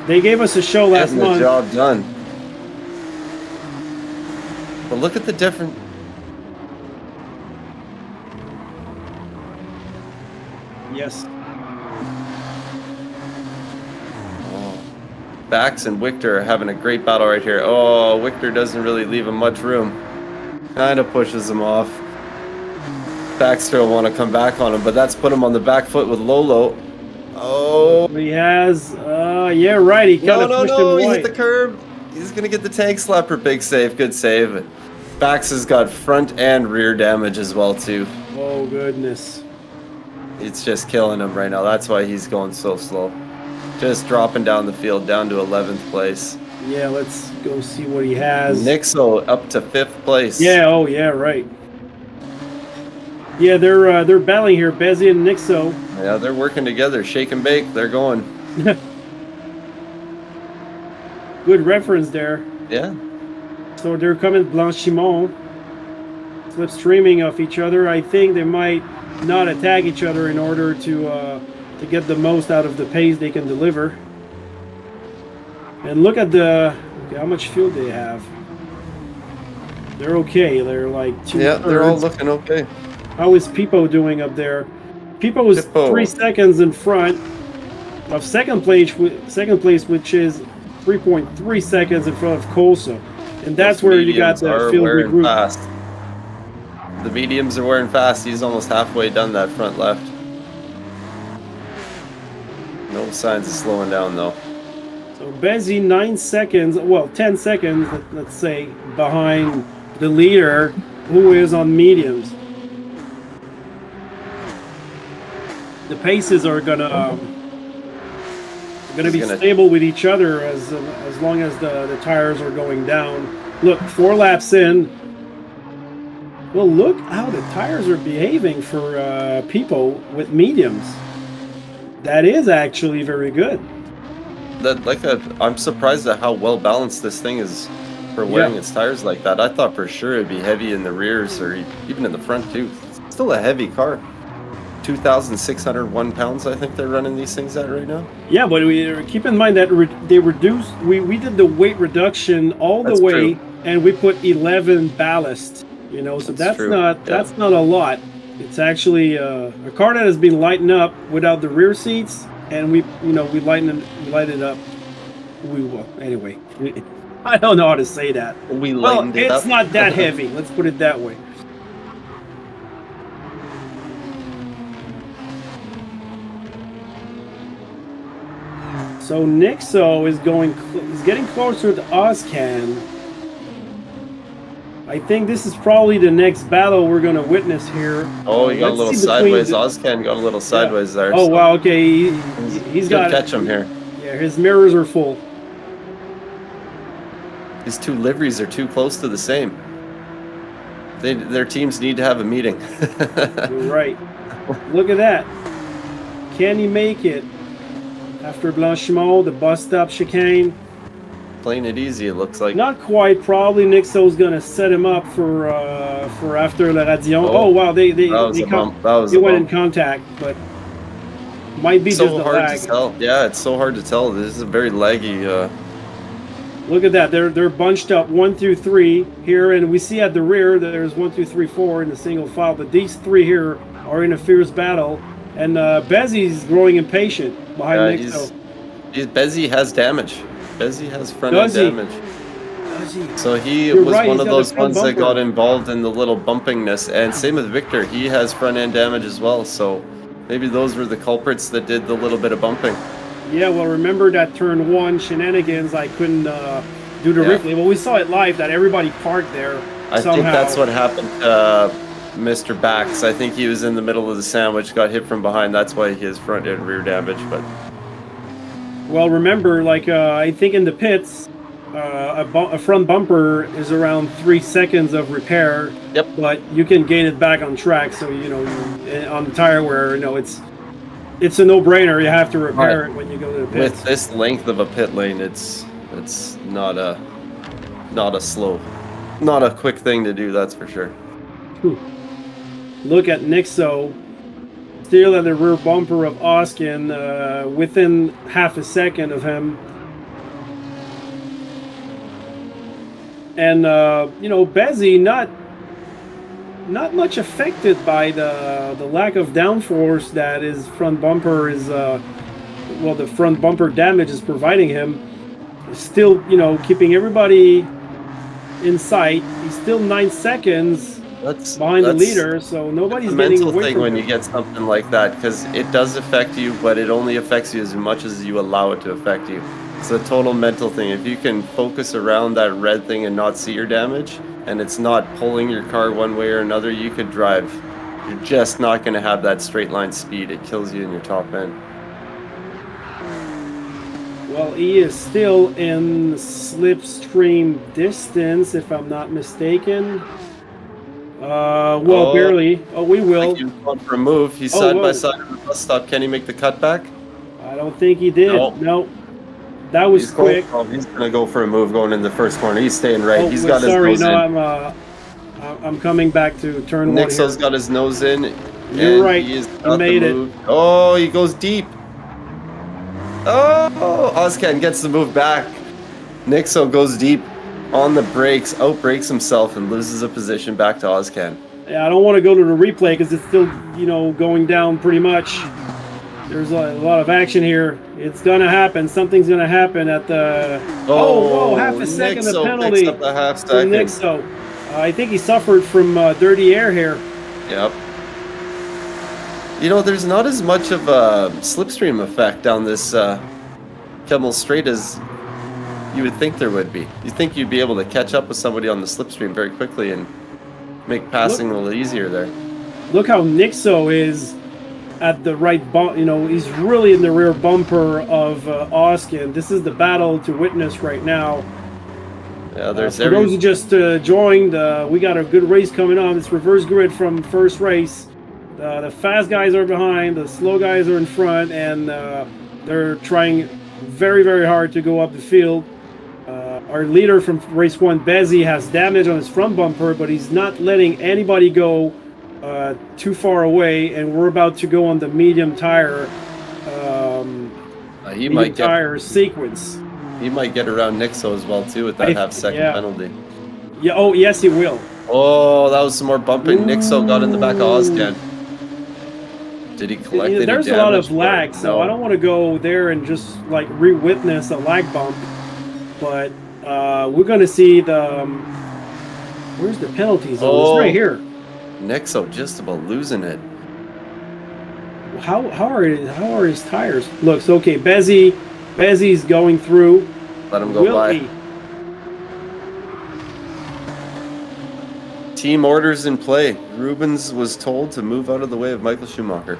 Speaker 2: They gave us a show last month.
Speaker 1: Getting the job done. But look at the different...
Speaker 2: Yes.
Speaker 1: Oh. Bax and Victor are having a great battle right here. Oh, Victor doesn't really leave him much room. Kind of pushes him off. Baxter will want to come back on him, but that's put him on the back foot with Lolo. Oh.
Speaker 2: He has, yeah, right. He kind of pushed him away.
Speaker 1: He hit the curb. He's going to get the tank slapper. Big save. Good save. Bax has got front and rear damage as well, too.
Speaker 2: Oh, goodness.
Speaker 1: It's just killing him right now. That's why he's going so slow. Just dropping down the field, down to 11th place.
Speaker 2: Yeah, let's go see what he has.
Speaker 1: Nixo up to 5th place.
Speaker 2: Yeah, oh, yeah, right. Yeah, they're battling here, Bezzy and Nixo.
Speaker 1: Yeah, they're working together. Shake and bake. They're going.
Speaker 2: Good reference there.
Speaker 1: Yeah.
Speaker 2: So they're coming blanchiment. Slipstreaming off each other. I think they might not attack each other in order to get the most out of the pace they can deliver. And look at how much fuel they have. They're okay. They're like 2/3.
Speaker 1: Yeah, they're all looking okay.
Speaker 2: How is Pippo doing up there? Pippo is 3 seconds in front of second place, which is 3.3 seconds in front of Colso. And that's where you got the field regroup.
Speaker 1: Fast. The mediums are wearing fast. He's almost halfway done that front left. No signs of slowing down, though.
Speaker 2: So Bezzy 9 seconds, well, 10 seconds, let's say, behind the leader, who is on mediums. The paces are gonna be stable with each other as long as the tires are going down. Look, 4 laps in. Well, look how the tires are behaving for people with mediums. That is actually very good.
Speaker 1: I'm surprised at how well balanced this thing is for wearing its tires like that. I thought for sure it'd be heavy in the rears or even in the front too. It's still a heavy car. 2,601 pounds, I think they're running these things at right now.
Speaker 2: Yeah, but we keep in mind that they reduced. We did the weight reduction all the way, and we put 11 ballast. You know, so that's not a lot. It's actually a car that has been lightened up without the rear seats, and we lighten it up. Anyway. I don't know how to say that. It's not that heavy. Let's put it that way. So Nixo is getting closer to Ozcan. I think this is probably the next battle we're going to witness here.
Speaker 1: Oh, he got a little sideways. Ozcan got a little sideways there.
Speaker 2: Oh, wow. Okay. He's got
Speaker 1: to catch him here.
Speaker 2: Yeah, his mirrors are full.
Speaker 1: These two liveries are too close to the same. Their teams need to have a meeting.
Speaker 2: You're right. Look at that. Can he make it after Blanchimont, the bus stop chicane?
Speaker 1: Playing it easy, it looks like.
Speaker 2: Not quite. Probably Nixo's gonna set him up for after Le Radion. Oh wow, they went in contact, but might be
Speaker 1: so
Speaker 2: just a
Speaker 1: hard
Speaker 2: lag.
Speaker 1: to tell. Yeah, it's so hard to tell. This is a very laggy.
Speaker 2: Look at that. They're bunched up 1 through 3 here, and we see at the rear that there's 1, 2, 3, 4 in the single file. But these 3 here are in a fierce battle, and Bezzy's growing impatient behind Nixo.
Speaker 1: Bezzy has damage. Bezzy has front end damage. So he was one of those ones that got involved in the little bumpingness. And same with Victor. He has front end damage as well. So maybe those were the culprits that did the little bit of bumping.
Speaker 2: Yeah, well, remember that turn 1 shenanigans? I couldn't do the replay. Well, we saw it live that everybody parked there
Speaker 1: I think that's what happened to Mr. Bax. I think he was in the middle of the sandwich, got hit from behind. That's why he has front and rear damage. But
Speaker 2: well, remember, like I think in the pits, a front bumper is around 3 seconds of repair.
Speaker 1: Yep.
Speaker 2: But you can gain it back on track. So on the tire wear, it's a no-brainer. You have to repair it when you go to the pits.
Speaker 1: With this length of a pit lane, it's not a quick thing to do. That's for sure.
Speaker 2: Look at Nixo. Still at the rear bumper of Oskin, within half a second of him. And Bezzy not much affected by the lack of downforce that his front bumper is the front bumper damage is providing him. Still, keeping everybody in sight. He's still 9 seconds behind the leader, so nobody's getting away from him. It's a mental thing
Speaker 1: when you get something like that, because it does affect you, but it only affects you as much as you allow it to affect you. It's a total mental thing. If you can focus around that red thing and not see your damage, and it's not pulling your car one way or another, you could drive. You're just not going to have that straight line speed. It kills you in your top end.
Speaker 2: Well, he is still in slipstream distance, if I'm not mistaken. Barely. Oh, we will.
Speaker 1: He was going for a move. He's side by side of the bus stop. Can he make the cutback?
Speaker 2: I don't think he did. No. That was quick.
Speaker 1: He's going to go for a move going in the first corner. He's staying right. He's got his nose in.
Speaker 2: I'm coming back to turn 1
Speaker 1: Nixo's got his nose in.
Speaker 2: You're right. He made it.
Speaker 1: Oh, he goes deep. Oh, Ozcan gets the move back. Nixo goes deep on the brakes, outbrakes himself, and loses a position back to Ozcan.
Speaker 2: Yeah, I don't want to go to the replay because it's still, going down pretty much. There's a lot of action here. It's gonna happen. Something's gonna happen at the. Half a second of penalty.
Speaker 1: Picks up the half second.
Speaker 2: Nixo. I think he suffered from dirty air here.
Speaker 1: Yep. There's not as much of a slipstream effect down this Kemmel Straight as You would think there would be. You think you'd be able to catch up with somebody on the slipstream very quickly and make passing a little easier there.
Speaker 2: Look how Nixo is at the right bump. You know, he's really in the rear bumper of Oskin. This is the battle to witness right now.
Speaker 1: Yeah, there's
Speaker 2: for those who just joined, we got a good race coming on. It's reverse grid from first race. The fast guys are behind, the slow guys are in front, and they're trying very, very hard to go up the field. Our leader from race 1, Bezzy, has damage on his front bumper, but he's not letting anybody go too far away, and we're about to go on the medium tire sequence.
Speaker 1: He might get around Nixo as well too with that half-second penalty.
Speaker 2: Yeah. Oh, yes, he will.
Speaker 1: Oh, that was some more bumping. Nixo got in the back of Ozcan. Did he collect any
Speaker 2: There's
Speaker 1: damage?
Speaker 2: A lot of lag, so I don't want to go there and just like re-witness a lag bump. But we're going to see the where's the penalty zone? It's right here.
Speaker 1: Nixo just about losing it.
Speaker 2: How are his tires? Looks okay. Bezzy's going through.
Speaker 1: Let him go by. Team orders in play. Rubens was told to move out of the way of Michael Schumacher.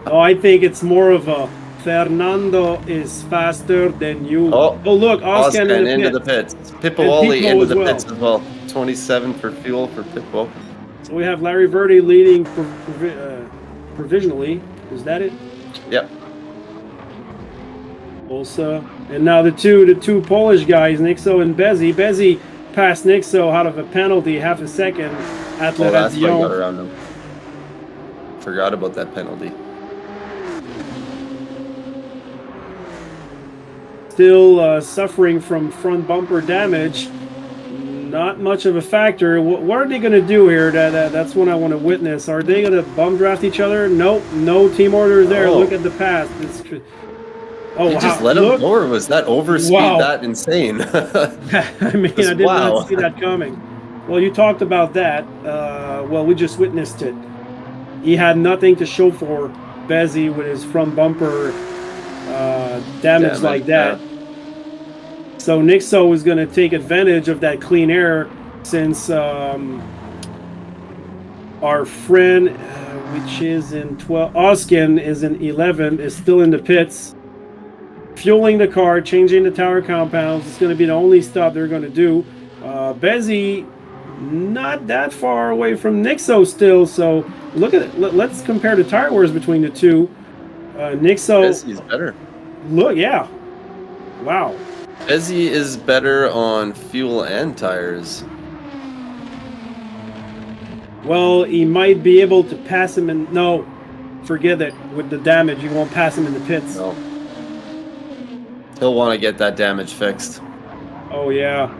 Speaker 2: Oh, I think it's more of a Fernando is faster than you. Oh look, Oscan
Speaker 1: into the pits. Pippo into the pits as well. 27 for fuel for Pippo.
Speaker 2: So we have Larry Verde leading provisionally. Is that it?
Speaker 1: Yep.
Speaker 2: Also, and now the two Polish guys, Nixo and Bezzy. Bezzy passed Nixo out of a penalty, half a second at La
Speaker 1: that's why I got around him. Forgot about that penalty.
Speaker 2: Still suffering from front bumper damage. Not much of a factor. What are they going to do here? That's what I want to witness. Are they going to bum draft each other? Nope. No team order there. Look at the pass.
Speaker 1: You just let him go, or was that overspeed that insane?
Speaker 2: I mean, I did not see that coming. Well, you talked about that. Well, we just witnessed it. He had nothing to show for Bezzy with his front bumper damage like that. Yeah. So Nixo is going to take advantage of that clean air since our friend, which is in 12, Oskin is in 11, is still in the pits. Fueling the car, changing the tower compounds. It's going to be the only stop they're going to do. Bezzy, not that far away from Nixo still. So look at it. Let's compare the tire wears between the two. Nixo.
Speaker 1: Bezzy's better.
Speaker 2: Look, yeah. Wow.
Speaker 1: Bezzy is better on fuel and tires.
Speaker 2: Well, he might be able to pass him in. No, forget it. With the damage, you won't pass him in the pits.
Speaker 1: No. He'll want to get that damage fixed.
Speaker 2: Oh, yeah.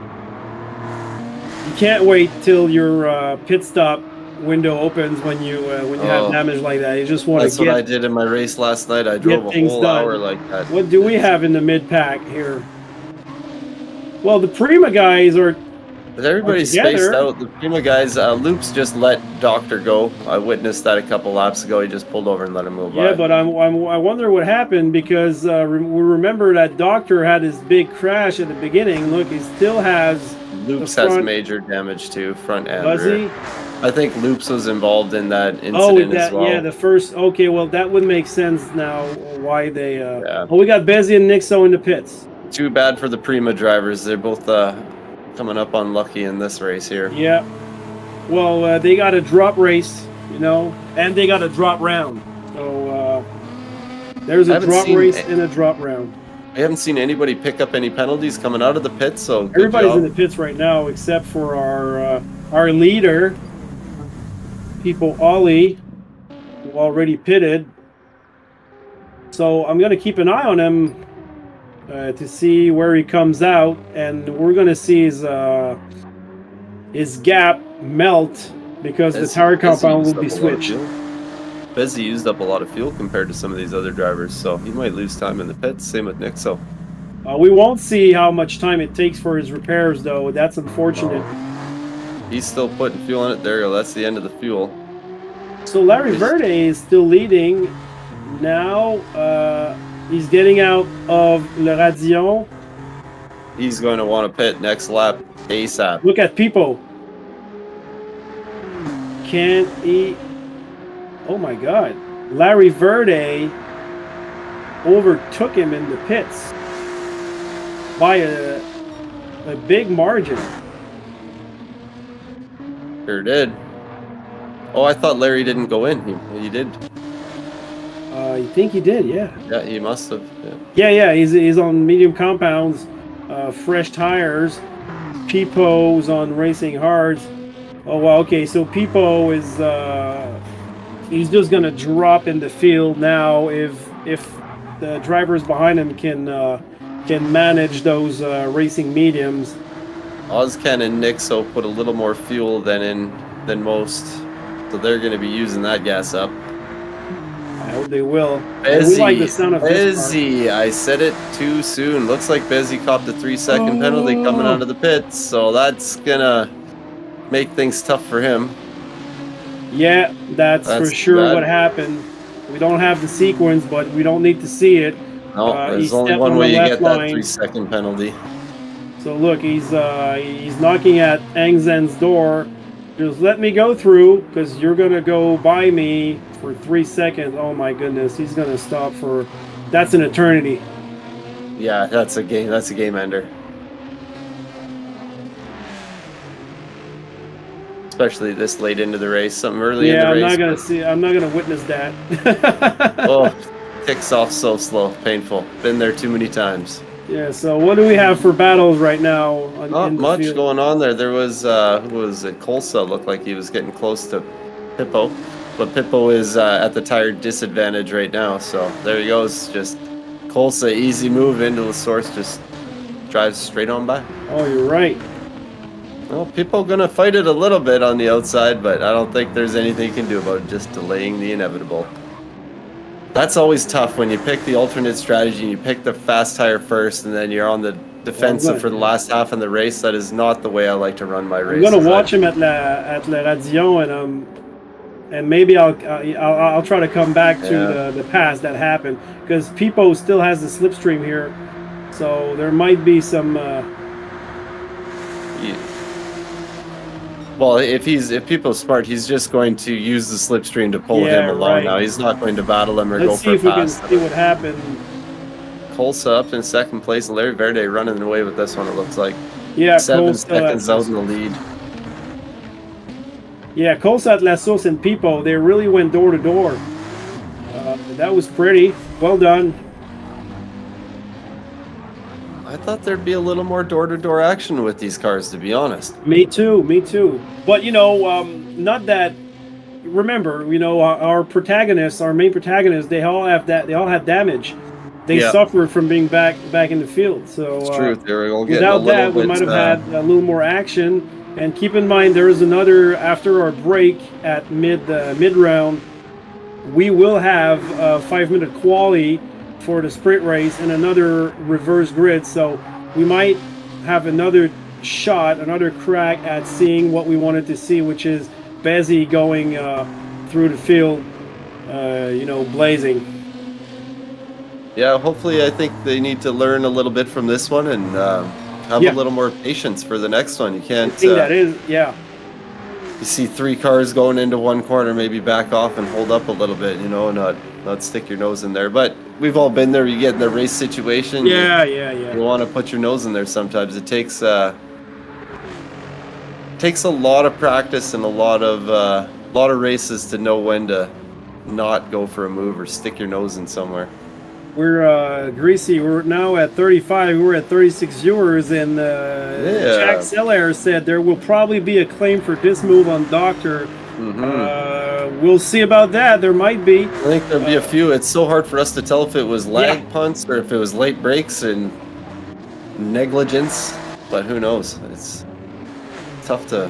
Speaker 2: You can't wait till your pit stop window opens when you have damage like that. You just want to get...
Speaker 1: That's what I did in my race last night. I drove a whole hour like that.
Speaker 2: What do we have in the mid-pack here? Well, the Prima guys are...
Speaker 1: But everybody's spaced out. The Prima guys, Loops just let Doctor go. I witnessed that a couple laps ago. He just pulled over and let him go by.
Speaker 2: Yeah, but I wonder what happened because we remember that Doctor had his big crash at the beginning. Look, he still has...
Speaker 1: Loops has major damage too, front and rear. I think Loops was involved in that incident as well.
Speaker 2: Yeah, the first... Okay, well, that would make sense now why they... Oh, we got Bezzy and Nixo in the pits.
Speaker 1: Too bad for the Prima drivers. They're both coming up unlucky in this race here.
Speaker 2: Yeah. Well, they got a drop race, you know, and they got a drop round. So there's a drop race and a drop round.
Speaker 1: I haven't seen anybody pick up any penalties coming out of the pits, so
Speaker 2: everybody's in the pits right now except for our leader, People Ollie, who already pitted. So I'm going to keep an eye on him to see where he comes out, and we're going to see his gap melt because the tire compound will be switched.
Speaker 1: Bezzy used up a lot of fuel compared to some of these other drivers, so he might lose time in the pits. Same with Nixo.
Speaker 2: We won't see how much time it takes for his repairs, though. That's unfortunate.
Speaker 1: He's still putting fuel in it. There you go. That's the end of the fuel.
Speaker 2: So Larry Verde is still leading. Now he's getting out of Le Radion.
Speaker 1: He's going to want to pit next lap ASAP.
Speaker 2: Look at Pipo. Can't he? Oh my God. Larry Verde overtook him in the pits by a big margin.
Speaker 1: Sure did. Oh, I thought Larry didn't go in. He did.
Speaker 2: I think he did, yeah.
Speaker 1: Yeah, he must have.
Speaker 2: Yeah. He's on medium compounds, fresh tires. Pipo's on racing hards. Oh well, okay. So Pipo is he's just gonna drop in the field now if the drivers behind him can manage those racing mediums.
Speaker 1: Ozcan and Nixo put a little more fuel than most, so they're going to be using that gas up.
Speaker 2: I hope they will.
Speaker 1: Bezzy,
Speaker 2: We like the sound of this car.
Speaker 1: I said it too soon. Looks like Bezzy copped a 3-second penalty coming out of the pits, so that's gonna make things tough for him.
Speaker 2: Yeah, that's for sure
Speaker 1: bad.
Speaker 2: what happened. We don't have the sequence, but we don't need to see it.
Speaker 1: No, there's only one way you get that 3-second penalty.
Speaker 2: So look, he's knocking at Angzen's door. Just let me go through, because you're gonna go by me for 3 seconds. Oh my goodness, he's gonna stop for. That's an eternity.
Speaker 1: Yeah, that's a game. That's a game ender. Especially this late into the race, something early in the race.
Speaker 2: Yeah, I'm not gonna witness that.
Speaker 1: Oh, ticks off so slow, painful. Been there too many times.
Speaker 2: Yeah. So what do we have for battles right now?
Speaker 1: Not much going on there. There was who was it? Colsa looked like he was getting close to Pippo, but Pippo is at the tire disadvantage right now. So there he goes. Just Colsa, easy move into the source, just drives straight on by.
Speaker 2: Oh, you're right.
Speaker 1: Well, Pippo gonna fight it a little bit on the outside, but I don't think there's anything you can do about it, just delaying the inevitable. That's always tough when you pick the alternate strategy and you pick the fast tire first, and then you're on the defensive for the last half of the race. That is not the way I like to run my race.
Speaker 2: I'm gonna watch him at Le Radillon, and maybe I'll try to come back to the past that happened, because Pipo still has the slipstream here, so there might be some.
Speaker 1: Well, if Pippo's smart, he's just going to use the slipstream to pull him along now. He's not going to battle him or go for a pass.
Speaker 2: Let's see if we can see what happened.
Speaker 1: Colsa up in second place, and Larry Verde running away with this one, it looks like.
Speaker 2: Yeah,
Speaker 1: 7 seconds out in the lead.
Speaker 2: Yeah, Colsa at La Source and Pipo, they really went door to door. That was pretty. Well done.
Speaker 1: I thought there'd be a little more door-to-door action with these cars, to be honest.
Speaker 2: Me too. But not that. Remember, our protagonists, our main protagonists, they all have damage. They suffered from being back in the field. So
Speaker 1: it's true.
Speaker 2: Without that, we might have had a little more action. And keep in mind, there is another after our break at mid round. We will have a 5-minute quali for the sprint race and another reverse grid, so we might have another shot, another crack at seeing what we wanted to see, which is Bezzy going through the field, blazing.
Speaker 1: Yeah, hopefully I think they need to learn a little bit from this one and have a little more patience for the next one. You can't...
Speaker 2: I think that is,
Speaker 1: You see 3 cars going into one corner, maybe back off and hold up a little bit, not stick your nose in there. But we've all been there. You get in the race situation.
Speaker 2: Yeah.
Speaker 1: You want to put your nose in there sometimes. It takes a lot of practice and a lot of races to know when to not go for a move or stick your nose in somewhere.
Speaker 2: We're greasy. We're now at 35. We were at 36 viewers, and Jack Sellaire said there will probably be a claim for this move on Doctor. Mm-hmm. We'll see about that. There might be.
Speaker 1: I think there'll be a few. It's so hard for us to tell if it was lag punts or if it was late breaks and negligence. But who knows? It's tough to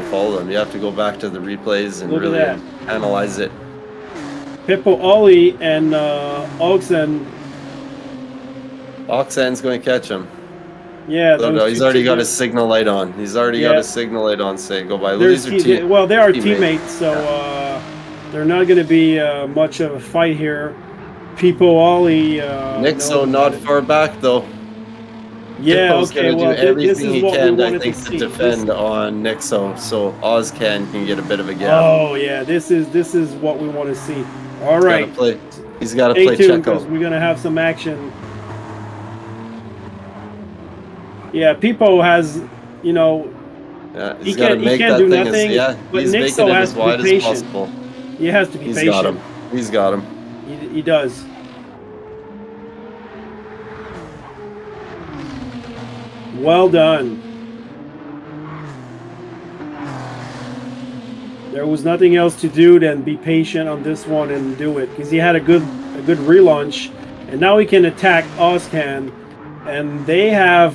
Speaker 1: follow them. You have to go back to the replays and really analyze it.
Speaker 2: Pippo Ollie and Oxen.
Speaker 1: Oxen's going to catch him.
Speaker 2: Yeah,
Speaker 1: so he's already got his signal light on. He's already got his signal light on saying go by.
Speaker 2: Well, they are teammates, so they're not going to be much of a fight here. Pippo Ollie.
Speaker 1: Nixo not far back though.
Speaker 2: Yeah,
Speaker 1: Pippo's
Speaker 2: okay,
Speaker 1: gonna do
Speaker 2: well, this
Speaker 1: everything
Speaker 2: is
Speaker 1: he
Speaker 2: what we
Speaker 1: can, I
Speaker 2: wanted to
Speaker 1: think, to
Speaker 2: see.
Speaker 1: defend on Nixo, so Ozcan can get a bit of a gap.
Speaker 2: Oh yeah, this is what we want to see. All
Speaker 1: He's gotta
Speaker 2: right,
Speaker 1: play. He's gotta
Speaker 2: stay
Speaker 1: play
Speaker 2: tuned because
Speaker 1: Checo.
Speaker 2: we're gonna have some action. Yeah, Pipo has, you know,
Speaker 1: Yeah, he's got to
Speaker 2: he
Speaker 1: make
Speaker 2: can't
Speaker 1: that
Speaker 2: do
Speaker 1: thing as
Speaker 2: nothing,
Speaker 1: yeah.
Speaker 2: but
Speaker 1: He's making
Speaker 2: Nixo
Speaker 1: it
Speaker 2: has
Speaker 1: as
Speaker 2: to be
Speaker 1: wide as
Speaker 2: patient.
Speaker 1: possible.
Speaker 2: He has to be
Speaker 1: He's got
Speaker 2: patient.
Speaker 1: him. He's got him.
Speaker 2: He does. Well done. There was nothing else to do than be patient on this one and do it because he had a good relaunch, and now he can attack Ozcan, and they have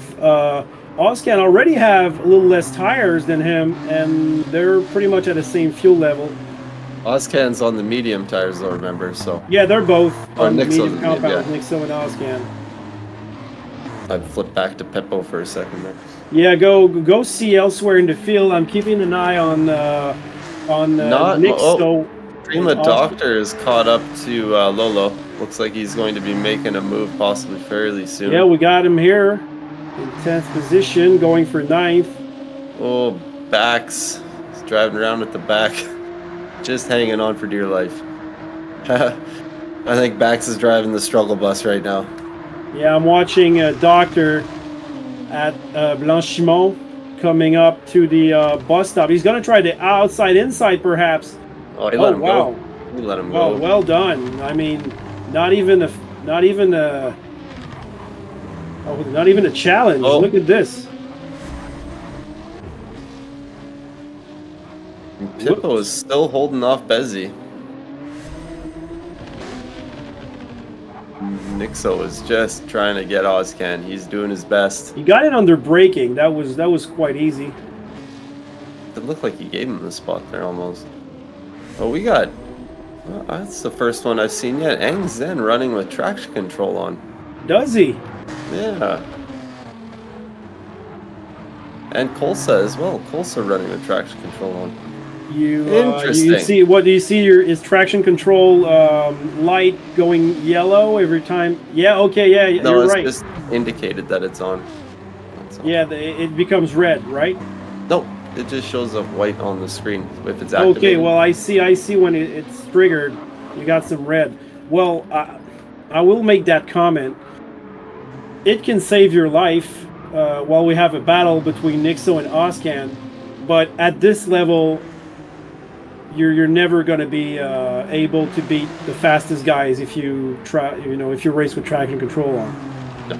Speaker 2: Ozcan already have a little less tires than him, and they're pretty much at the same fuel level.
Speaker 1: Ozcan's on the medium tires, though. Remember, so
Speaker 2: Yeah, they're both on the
Speaker 1: Nixo's
Speaker 2: medium
Speaker 1: the
Speaker 2: compounds,
Speaker 1: yeah.
Speaker 2: Nixo and Ozcan.
Speaker 1: I'd flip back to Pippo for a second there.
Speaker 2: Yeah, go see elsewhere in the field. I'm keeping an eye on Nixo.
Speaker 1: Prima Doctor is caught up to Lolo. Looks like he's going to be making a move possibly fairly soon.
Speaker 2: Yeah, we got him here in 10th position, going for 9th.
Speaker 1: Oh, Bax. He's driving around at the back, just hanging on for dear life. I think Bax is driving the struggle bus right now.
Speaker 2: Yeah, I'm watching a Doctor at Blanchimont coming up to the bus stop. He's going to try the outside-inside, perhaps.
Speaker 1: Oh, he let him go. He let him go.
Speaker 2: Oh, well done. I mean, not even a challenge.
Speaker 1: Oh.
Speaker 2: Look at this.
Speaker 1: Pippo is still holding off Bezzy. Nixo is just trying to get Ozcan. He's doing his best.
Speaker 2: He got it under braking. That was quite easy.
Speaker 1: It looked like he gave him the spot there almost. Oh, we got... Well, that's the first one I've seen yet. Eng Zen running with traction control on.
Speaker 2: Does he?
Speaker 1: Yeah. And Kolsa as well. Kolsa running with traction control on.
Speaker 2: You see, what do you see? Is traction control light going yellow every time? Yeah, okay, yeah,
Speaker 1: no,
Speaker 2: you're
Speaker 1: it's
Speaker 2: right.
Speaker 1: just indicated that it's on.
Speaker 2: Yeah, it becomes red, right?
Speaker 1: Nope, it just shows up white on the screen if it's activated.
Speaker 2: Okay, well, I see when it's triggered. You got some red. Well, I will make that comment. It can save your life while we have a battle between Nixo and Ozcan, but at this level, you're never going to be able to beat the fastest guys if you if you race with traction control on.
Speaker 1: No.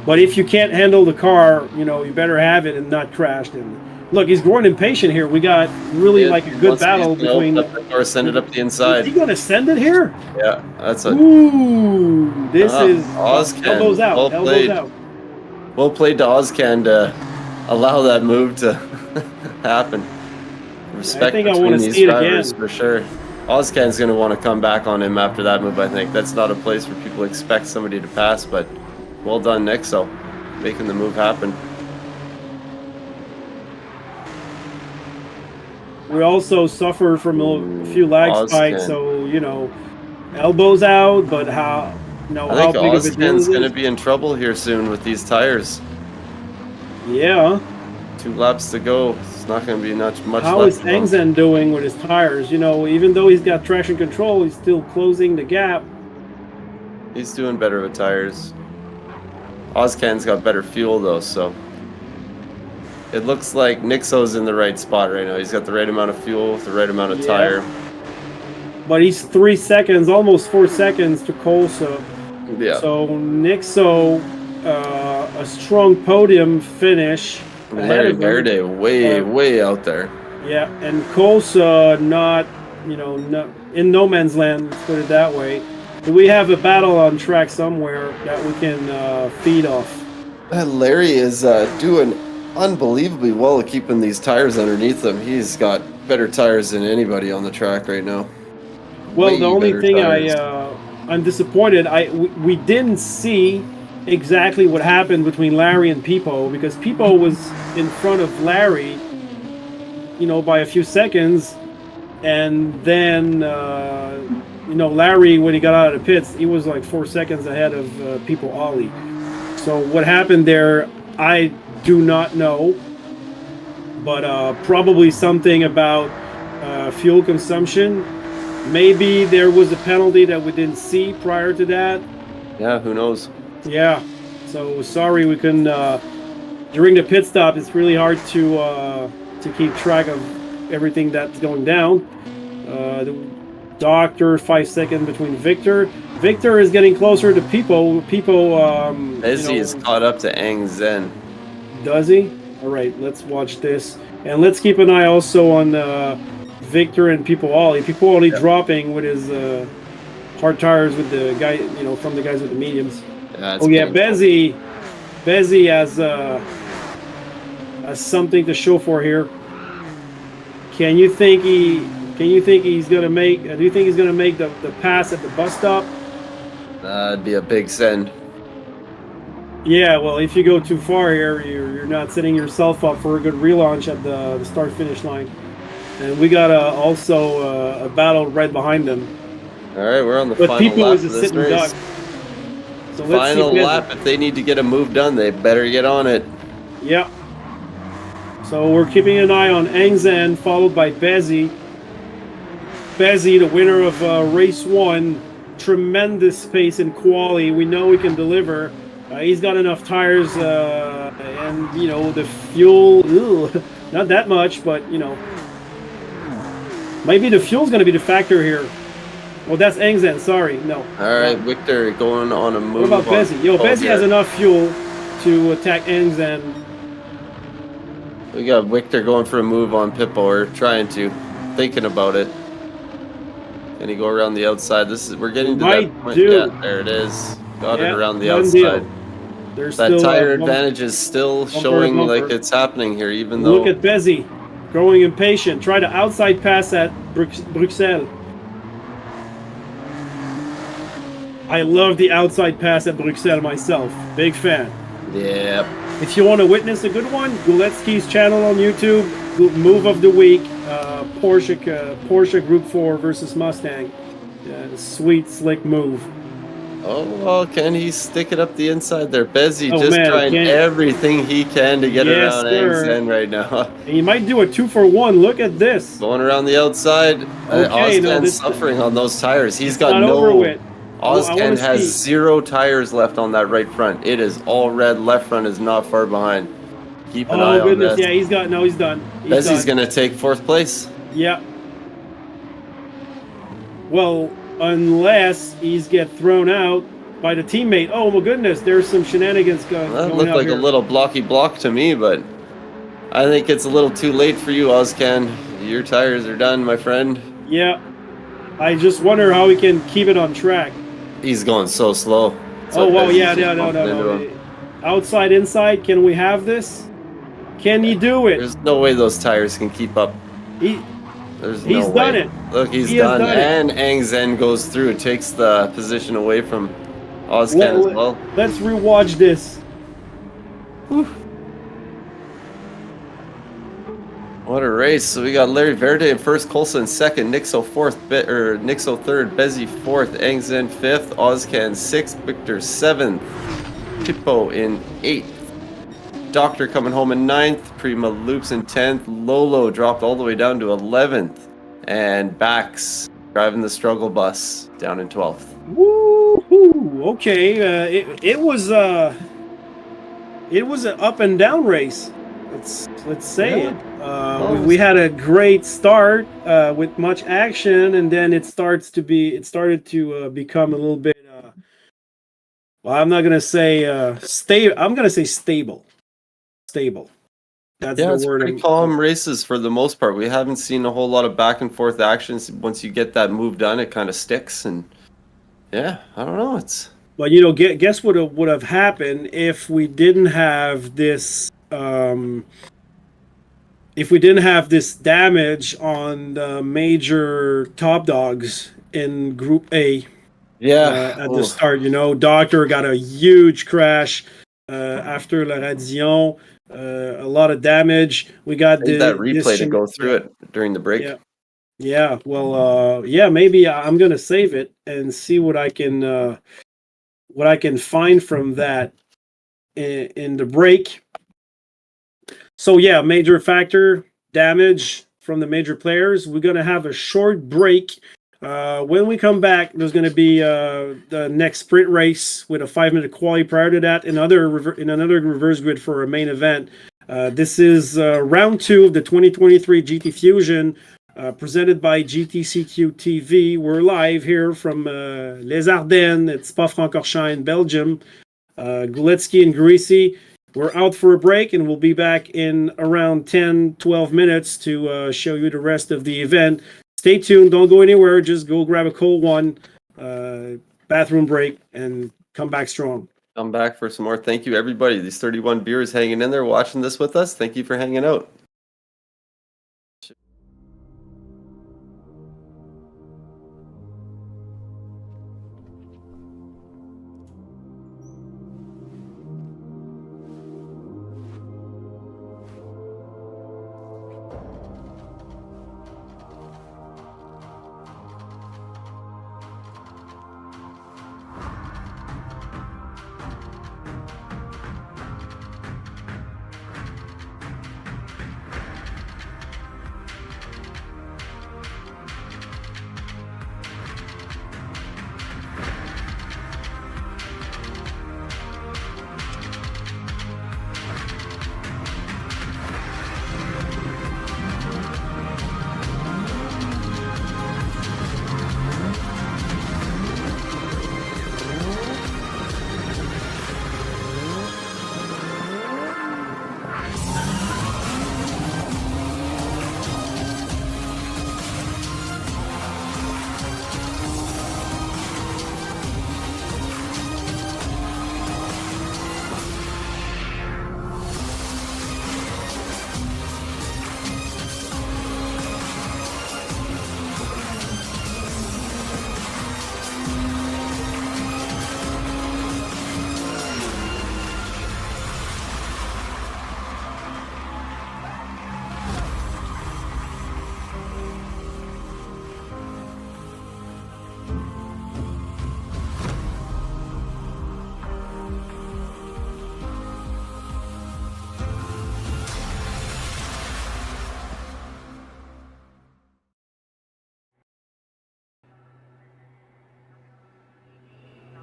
Speaker 2: But if you can't handle the car, you better have it and not crash. And look, he's growing impatient here. We got really like a good battle between.
Speaker 1: Or send it up the inside.
Speaker 2: Is he going to send it here?
Speaker 1: Yeah, that's a.
Speaker 2: Ooh, this is
Speaker 1: Ozcan.
Speaker 2: elbows out. Elbows out.
Speaker 1: Well played to Ozcan to allow that move to happen. Respect
Speaker 2: I think
Speaker 1: between
Speaker 2: I want to
Speaker 1: these
Speaker 2: see it
Speaker 1: drivers
Speaker 2: again.
Speaker 1: for sure. Ozcan's going to want to come back on him after that move, I think. That's not a place where people expect somebody to pass, but well done, Nixo, making the move happen.
Speaker 2: We also suffer from a few lag spikes, so elbows out. But how?
Speaker 1: I think
Speaker 2: how big of a deal
Speaker 1: Ozcan's
Speaker 2: is
Speaker 1: going to
Speaker 2: it?
Speaker 1: be in trouble here soon with these tires.
Speaker 2: Yeah.
Speaker 1: 2 laps to go. It's not going to be much
Speaker 2: How
Speaker 1: left.
Speaker 2: is Engzen doing with his tires? Even though he's got traction control, he's still closing the gap.
Speaker 1: He's doing better with tires. Ozcan's got better fuel though, so it looks like Nixo's in the right spot right now. He's got the right amount of fuel, the right amount of tire.
Speaker 2: But he's 3 seconds, almost 4 seconds to Kolsa.
Speaker 1: Yeah.
Speaker 2: So Nixo, a strong podium finish.
Speaker 1: Larry Verde way out there.
Speaker 2: Yeah, and Kolsa not in no man's land, let's put it that way. Do we have a battle on track somewhere that we can feed off?
Speaker 1: Larry is doing unbelievably well at keeping these tires underneath him. He's got better tires than anybody on the track right now.
Speaker 2: Well, the only thing I'm disappointed, we didn't see exactly what happened between Larry and Pipo, because Pipo was in front of Larry, by a few seconds, and then Larry, when he got out of the pits, he was like 4 seconds ahead of Pipo Ollie. So what happened there, I do not know, but probably something about fuel consumption. Maybe there was a penalty that we didn't see prior to that.
Speaker 1: Yeah, who knows?
Speaker 2: Yeah. So sorry we couldn't. During the pit stop, it's really hard to keep track of everything that's going down. The doctor 5 seconds between Victor. Victor is getting closer to Pipo. Pipo,
Speaker 1: Bezzy is caught up to Ang Zen.
Speaker 2: does he? All right, let's watch this, and let's keep an eye also on Victor and Pipo Ollie. Pipo Ollie dropping with his hard tires with the guy, from the guys with the mediums.
Speaker 1: Yeah,
Speaker 2: Oh yeah, Bezzy has something to show for here. Can you think he's gonna make? Do you think he's gonna make the pass at the bus stop?
Speaker 1: That'd be a big send.
Speaker 2: Yeah, well, if you go too far here, you're not setting yourself up for a good relaunch at the start-finish line. And we got also a battle right behind them.
Speaker 1: All right, we're on the
Speaker 2: But
Speaker 1: final
Speaker 2: people
Speaker 1: lap
Speaker 2: is a
Speaker 1: of this
Speaker 2: sitting
Speaker 1: race.
Speaker 2: duck. So let's
Speaker 1: Final
Speaker 2: see
Speaker 1: lap. If they need to get a move done, they better get on it.
Speaker 2: Yeah. So we're keeping an eye on Ang Zen, followed by Bezzy. Bezzy, the winner of race 1. Tremendous pace in quali. We know he can deliver. He's got enough tires, and the fuel. Not that much, but maybe the fuel's going to be the factor here. Oh, that's Ang Zen. Sorry, no.
Speaker 1: All right, Victor going on a move.
Speaker 2: What about Bezzy? Bezzy has enough fuel to attack Ang Zen.
Speaker 1: We got Victor going for a move on Pippo, or trying to, thinking about it. Can he go around the outside? We're getting to that point. Yeah, there it is. Got it around the outside. That tire advantage is still showing like it's happening here, even though.
Speaker 2: Look at Bezzy, growing impatient. Try to outside pass at Bruxelles. I love the outside pass at Bruxelles myself. Big fan.
Speaker 1: Yeah.
Speaker 2: If you want to witness a good one, Guletsky's channel on YouTube, Move of the Week, Porsche Group 4 versus Mustang. Sweet, slick move.
Speaker 1: Oh, well, can he stick it up the inside there? Bezzy trying everything he can to get around Ang Zen right now.
Speaker 2: And he might do a 2-for-1. Look at this.
Speaker 1: Going around the outside.
Speaker 2: Okay,
Speaker 1: Ozcan's suffering on those tires. He's got Ozcan has 0 tires left on that right front. It is all red. Left front is not far behind. Keep an eye on this.
Speaker 2: Yeah, he's done.
Speaker 1: Bezzy's going to take 4th place.
Speaker 2: Yeah. Well, unless he's get thrown out by the teammate. Oh my goodness, there's some shenanigans going on.
Speaker 1: That looked like a little blocky block to me, but I think it's a little too late for you, Ozcan. Your tires are done, my friend.
Speaker 2: Yeah. I just wonder how he can keep it on track.
Speaker 1: He's going so slow.
Speaker 2: No. Outside, inside, can we have this? Can you do it?
Speaker 1: There's no way those tires can keep up.
Speaker 2: He's done it.
Speaker 1: Look, he's done. And Ang Zen goes through. It takes the position away from Ozcan as well.
Speaker 2: Let's rewatch this. Whew.
Speaker 1: What a race. So we got Larry Verde in first, Coulson second, Nixo third, Bezzy fourth, Ang Zen fifth, Ozcan sixth, Victor seventh, Pippo in 8th. Doctor coming home in 9th. Prima Loops in 10th. Lolo dropped all the way down to 11th. And Bax driving the struggle bus down in 12th.
Speaker 2: Woo-hoo. Okay. It was an up and down race. Let's say it. We had a great start with much action, and then it started to become a little bit. Well, I'm not gonna say stable. I'm gonna say stable. Stable. That's the word.
Speaker 1: Pretty calm races for the most part. We haven't seen a whole lot of back and forth actions. Once you get that move done, it kind of sticks. And yeah, I don't know.
Speaker 2: But guess what would have happened if we didn't have this. If we didn't have this damage on the major top dogs in Group A.
Speaker 1: Yeah.
Speaker 2: At the start, Doctor got a huge crash after La Radion. A lot of damage. We got
Speaker 1: that replay to go through it during the break.
Speaker 2: Yeah. Well, maybe I'm gonna save it and see what I can find from that. in the break. So yeah, major factor damage from the major players. We're gonna have a short break. When we come back, there's going to be the next sprint race with a 5-minute quali. Prior to that, in another reverse grid for a main event. This is round 2 of the 2023 GT Fusion, presented by GTCQ TV. We're live here from Les Ardennes at Spa-Francorchamps, Belgium. Guletsky and Greasy. We're out for a break, and we'll be back in around 10-12 minutes to show you the rest of the event. Stay tuned. Don't go anywhere. Just go grab a cold one, bathroom break, and come back strong.
Speaker 1: Come back for some more. Thank you, everybody. These 31 viewers hanging in there watching this with us. Thank you for hanging out.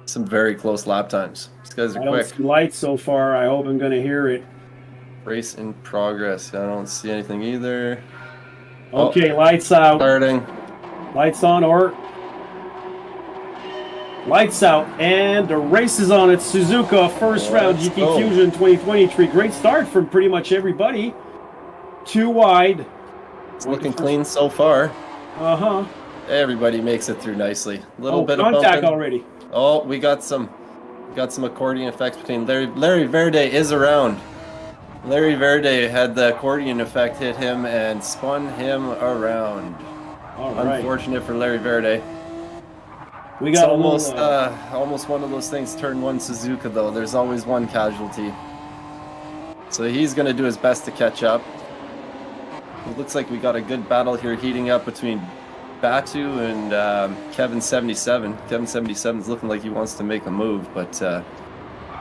Speaker 1: Some very close lap times. These guys are
Speaker 2: I
Speaker 1: quick.
Speaker 2: don't see lights so far. I hope I'm going to hear it.
Speaker 1: Race in progress. I don't see anything either.
Speaker 2: Okay, lights out.
Speaker 1: Starting.
Speaker 2: Lights on or lights out. And the race is on at Suzuka. First round GT Fusion 2023. Great start from pretty much everybody. 2 wide.
Speaker 1: It's looking clean so far.
Speaker 2: Uh-huh.
Speaker 1: Everybody makes it through nicely. A little bit of
Speaker 2: contact
Speaker 1: bumping.
Speaker 2: already.
Speaker 1: Oh, we got some accordion effects between Larry Verde is around. Larry Verde had the accordion effect hit him and spun him around.
Speaker 2: All right.
Speaker 1: Unfortunate for Larry Verde.
Speaker 2: We got
Speaker 1: almost one of those things. Turn 1 Suzuka though. There's always one casualty. So he's gonna do his best to catch up. It looks like we got a good battle here heating up between Batu and Kevin 77. Kevin 77 is looking like he wants to make a move, but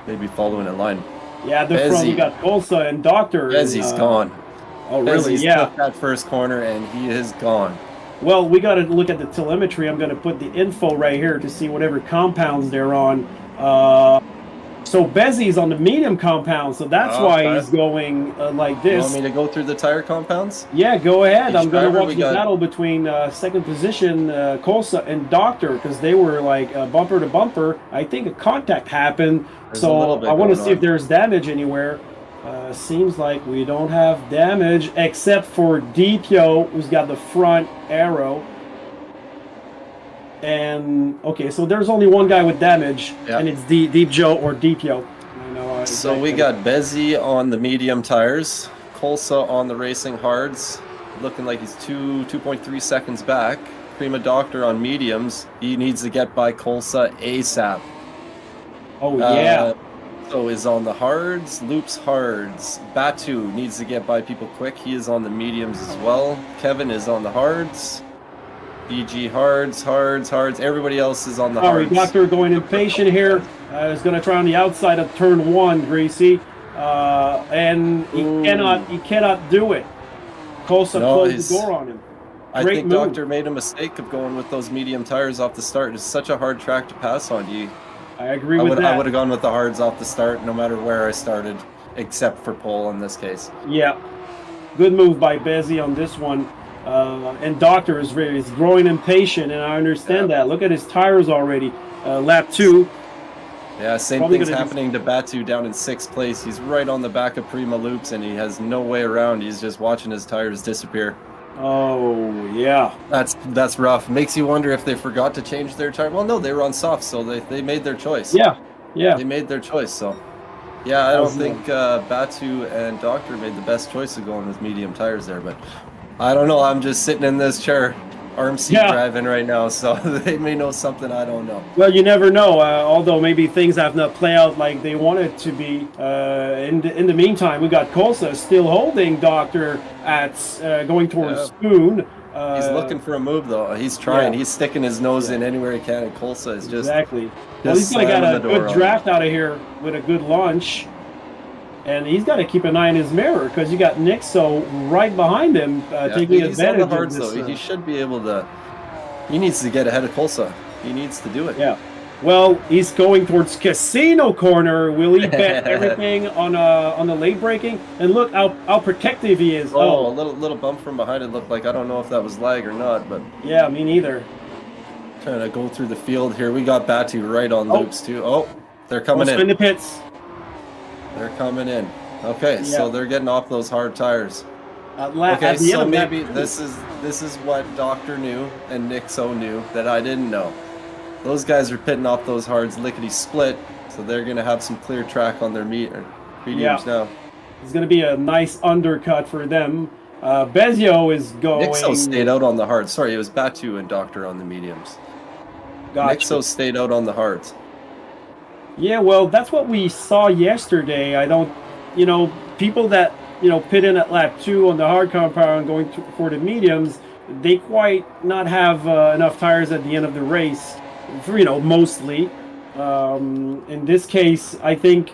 Speaker 1: maybe following in line.
Speaker 2: Yeah, the front we got Kolsa and Doctor.
Speaker 1: Bezzy's gone.
Speaker 2: Oh, really?
Speaker 1: Bezzy's took that first corner and he is gone.
Speaker 2: Well, we got to look at the telemetry. I'm going to put the info right here to see whatever compounds they're on. So Bezzy's on the medium compound, so that's why he's going like this.
Speaker 1: You want me to go through the tire compounds?
Speaker 2: Yeah, go ahead. I'm going to watch the battle between second position Kolsa and Doctor, because they were like bumper to bumper. I think a contact happened, so I want to see if there's damage anywhere. Seems like we don't have damage except for DPO, who's got the front arrow. And okay, so there's only one guy with damage, and it's Deep Joe or DPO.
Speaker 1: So we got Bezzy on the medium tires, Kolsa on the racing hards, looking like he's 2.3 seconds back. Prima Doctor on mediums, he needs to get by Kolsa ASAP.
Speaker 2: Oh yeah.
Speaker 1: So is on the hards, Loops hards. Batu needs to get by people quick. He is on the mediums as well. Kevin is on the hards. DG hards. Everybody else is on the
Speaker 2: Sorry,
Speaker 1: hards.
Speaker 2: Doctor going impatient here. Is going to try on the outside of turn 1, Greasy. And he cannot do it. Kosa closed the door on him.
Speaker 1: I
Speaker 2: Great
Speaker 1: think
Speaker 2: move.
Speaker 1: Doctor made a mistake of going with those medium tires off the start. It's such a hard track to pass on.
Speaker 2: I agree with that.
Speaker 1: I would have gone with the hards off the start, no matter where I started, except for pole in this case.
Speaker 2: Yeah, good move by Bezzy on this one. And Doctor is growing impatient, and I understand that. Look at his tires already. Lap 2.
Speaker 1: Yeah, same thing's happening to Batu down in 6th place. He's right on the back of Prima Loops, and he has no way around. He's just watching his tires disappear.
Speaker 2: Oh, yeah.
Speaker 1: That's rough. Makes you wonder if they forgot to change their tire. Well, no, they were on soft, so they made their choice.
Speaker 2: Yeah.
Speaker 1: They made their choice, so. Yeah, I don't think Batu and Doctor made the best choice of going with medium tires there, but I don't know. I'm just sitting in this chair, arm seat driving right now, so they may know something I don't know.
Speaker 2: Well, you never know, although maybe things have not played out like they wanted to be. In the meantime, we got Kosa still holding Doctor at going towards Spoon.
Speaker 1: He's looking for a move, though. He's trying. He's sticking his nose in anywhere he can, and Kolsa is just...
Speaker 2: Exactly. Well, he's going to get a good draft out of here with a good launch. And he's got to keep an eye on his mirror, because you got Nixo right behind him taking advantage
Speaker 1: on the hards,
Speaker 2: of this.
Speaker 1: Though. He should be able to... He needs to get ahead of Kolsa. He needs to do it.
Speaker 2: Yeah. Well, he's going towards Casino Corner. Will he bet everything on the late braking? And look how protective he is.
Speaker 1: Oh, a little bump from behind. It looked like, I don't know if that was lag or not, but...
Speaker 2: Yeah, me neither.
Speaker 1: Trying to go through the field here. We got Batu right on loops, too. Oh, they're coming in.
Speaker 2: In the pits.
Speaker 1: They're coming in. Okay, so they're getting off those hard tires.
Speaker 2: Okay,
Speaker 1: so maybe this is what Doctor knew and Nixo knew that I didn't know. Those guys are pitting off those hards lickety split, so they're going to have some clear track on their mediums now.
Speaker 2: It's going to be a nice undercut for them. Bezio is going...
Speaker 1: Nixo stayed out on the hards. Sorry, it was Batu and Doctor on the mediums.
Speaker 2: Gotcha.
Speaker 1: Nixo stayed out on the hards.
Speaker 2: Yeah, well, that's what we saw yesterday. I don't... people that, pit in at lap 2 on the hard compound going for the mediums, they quite not have enough tires at the end of the race. Mostly. In this case, I think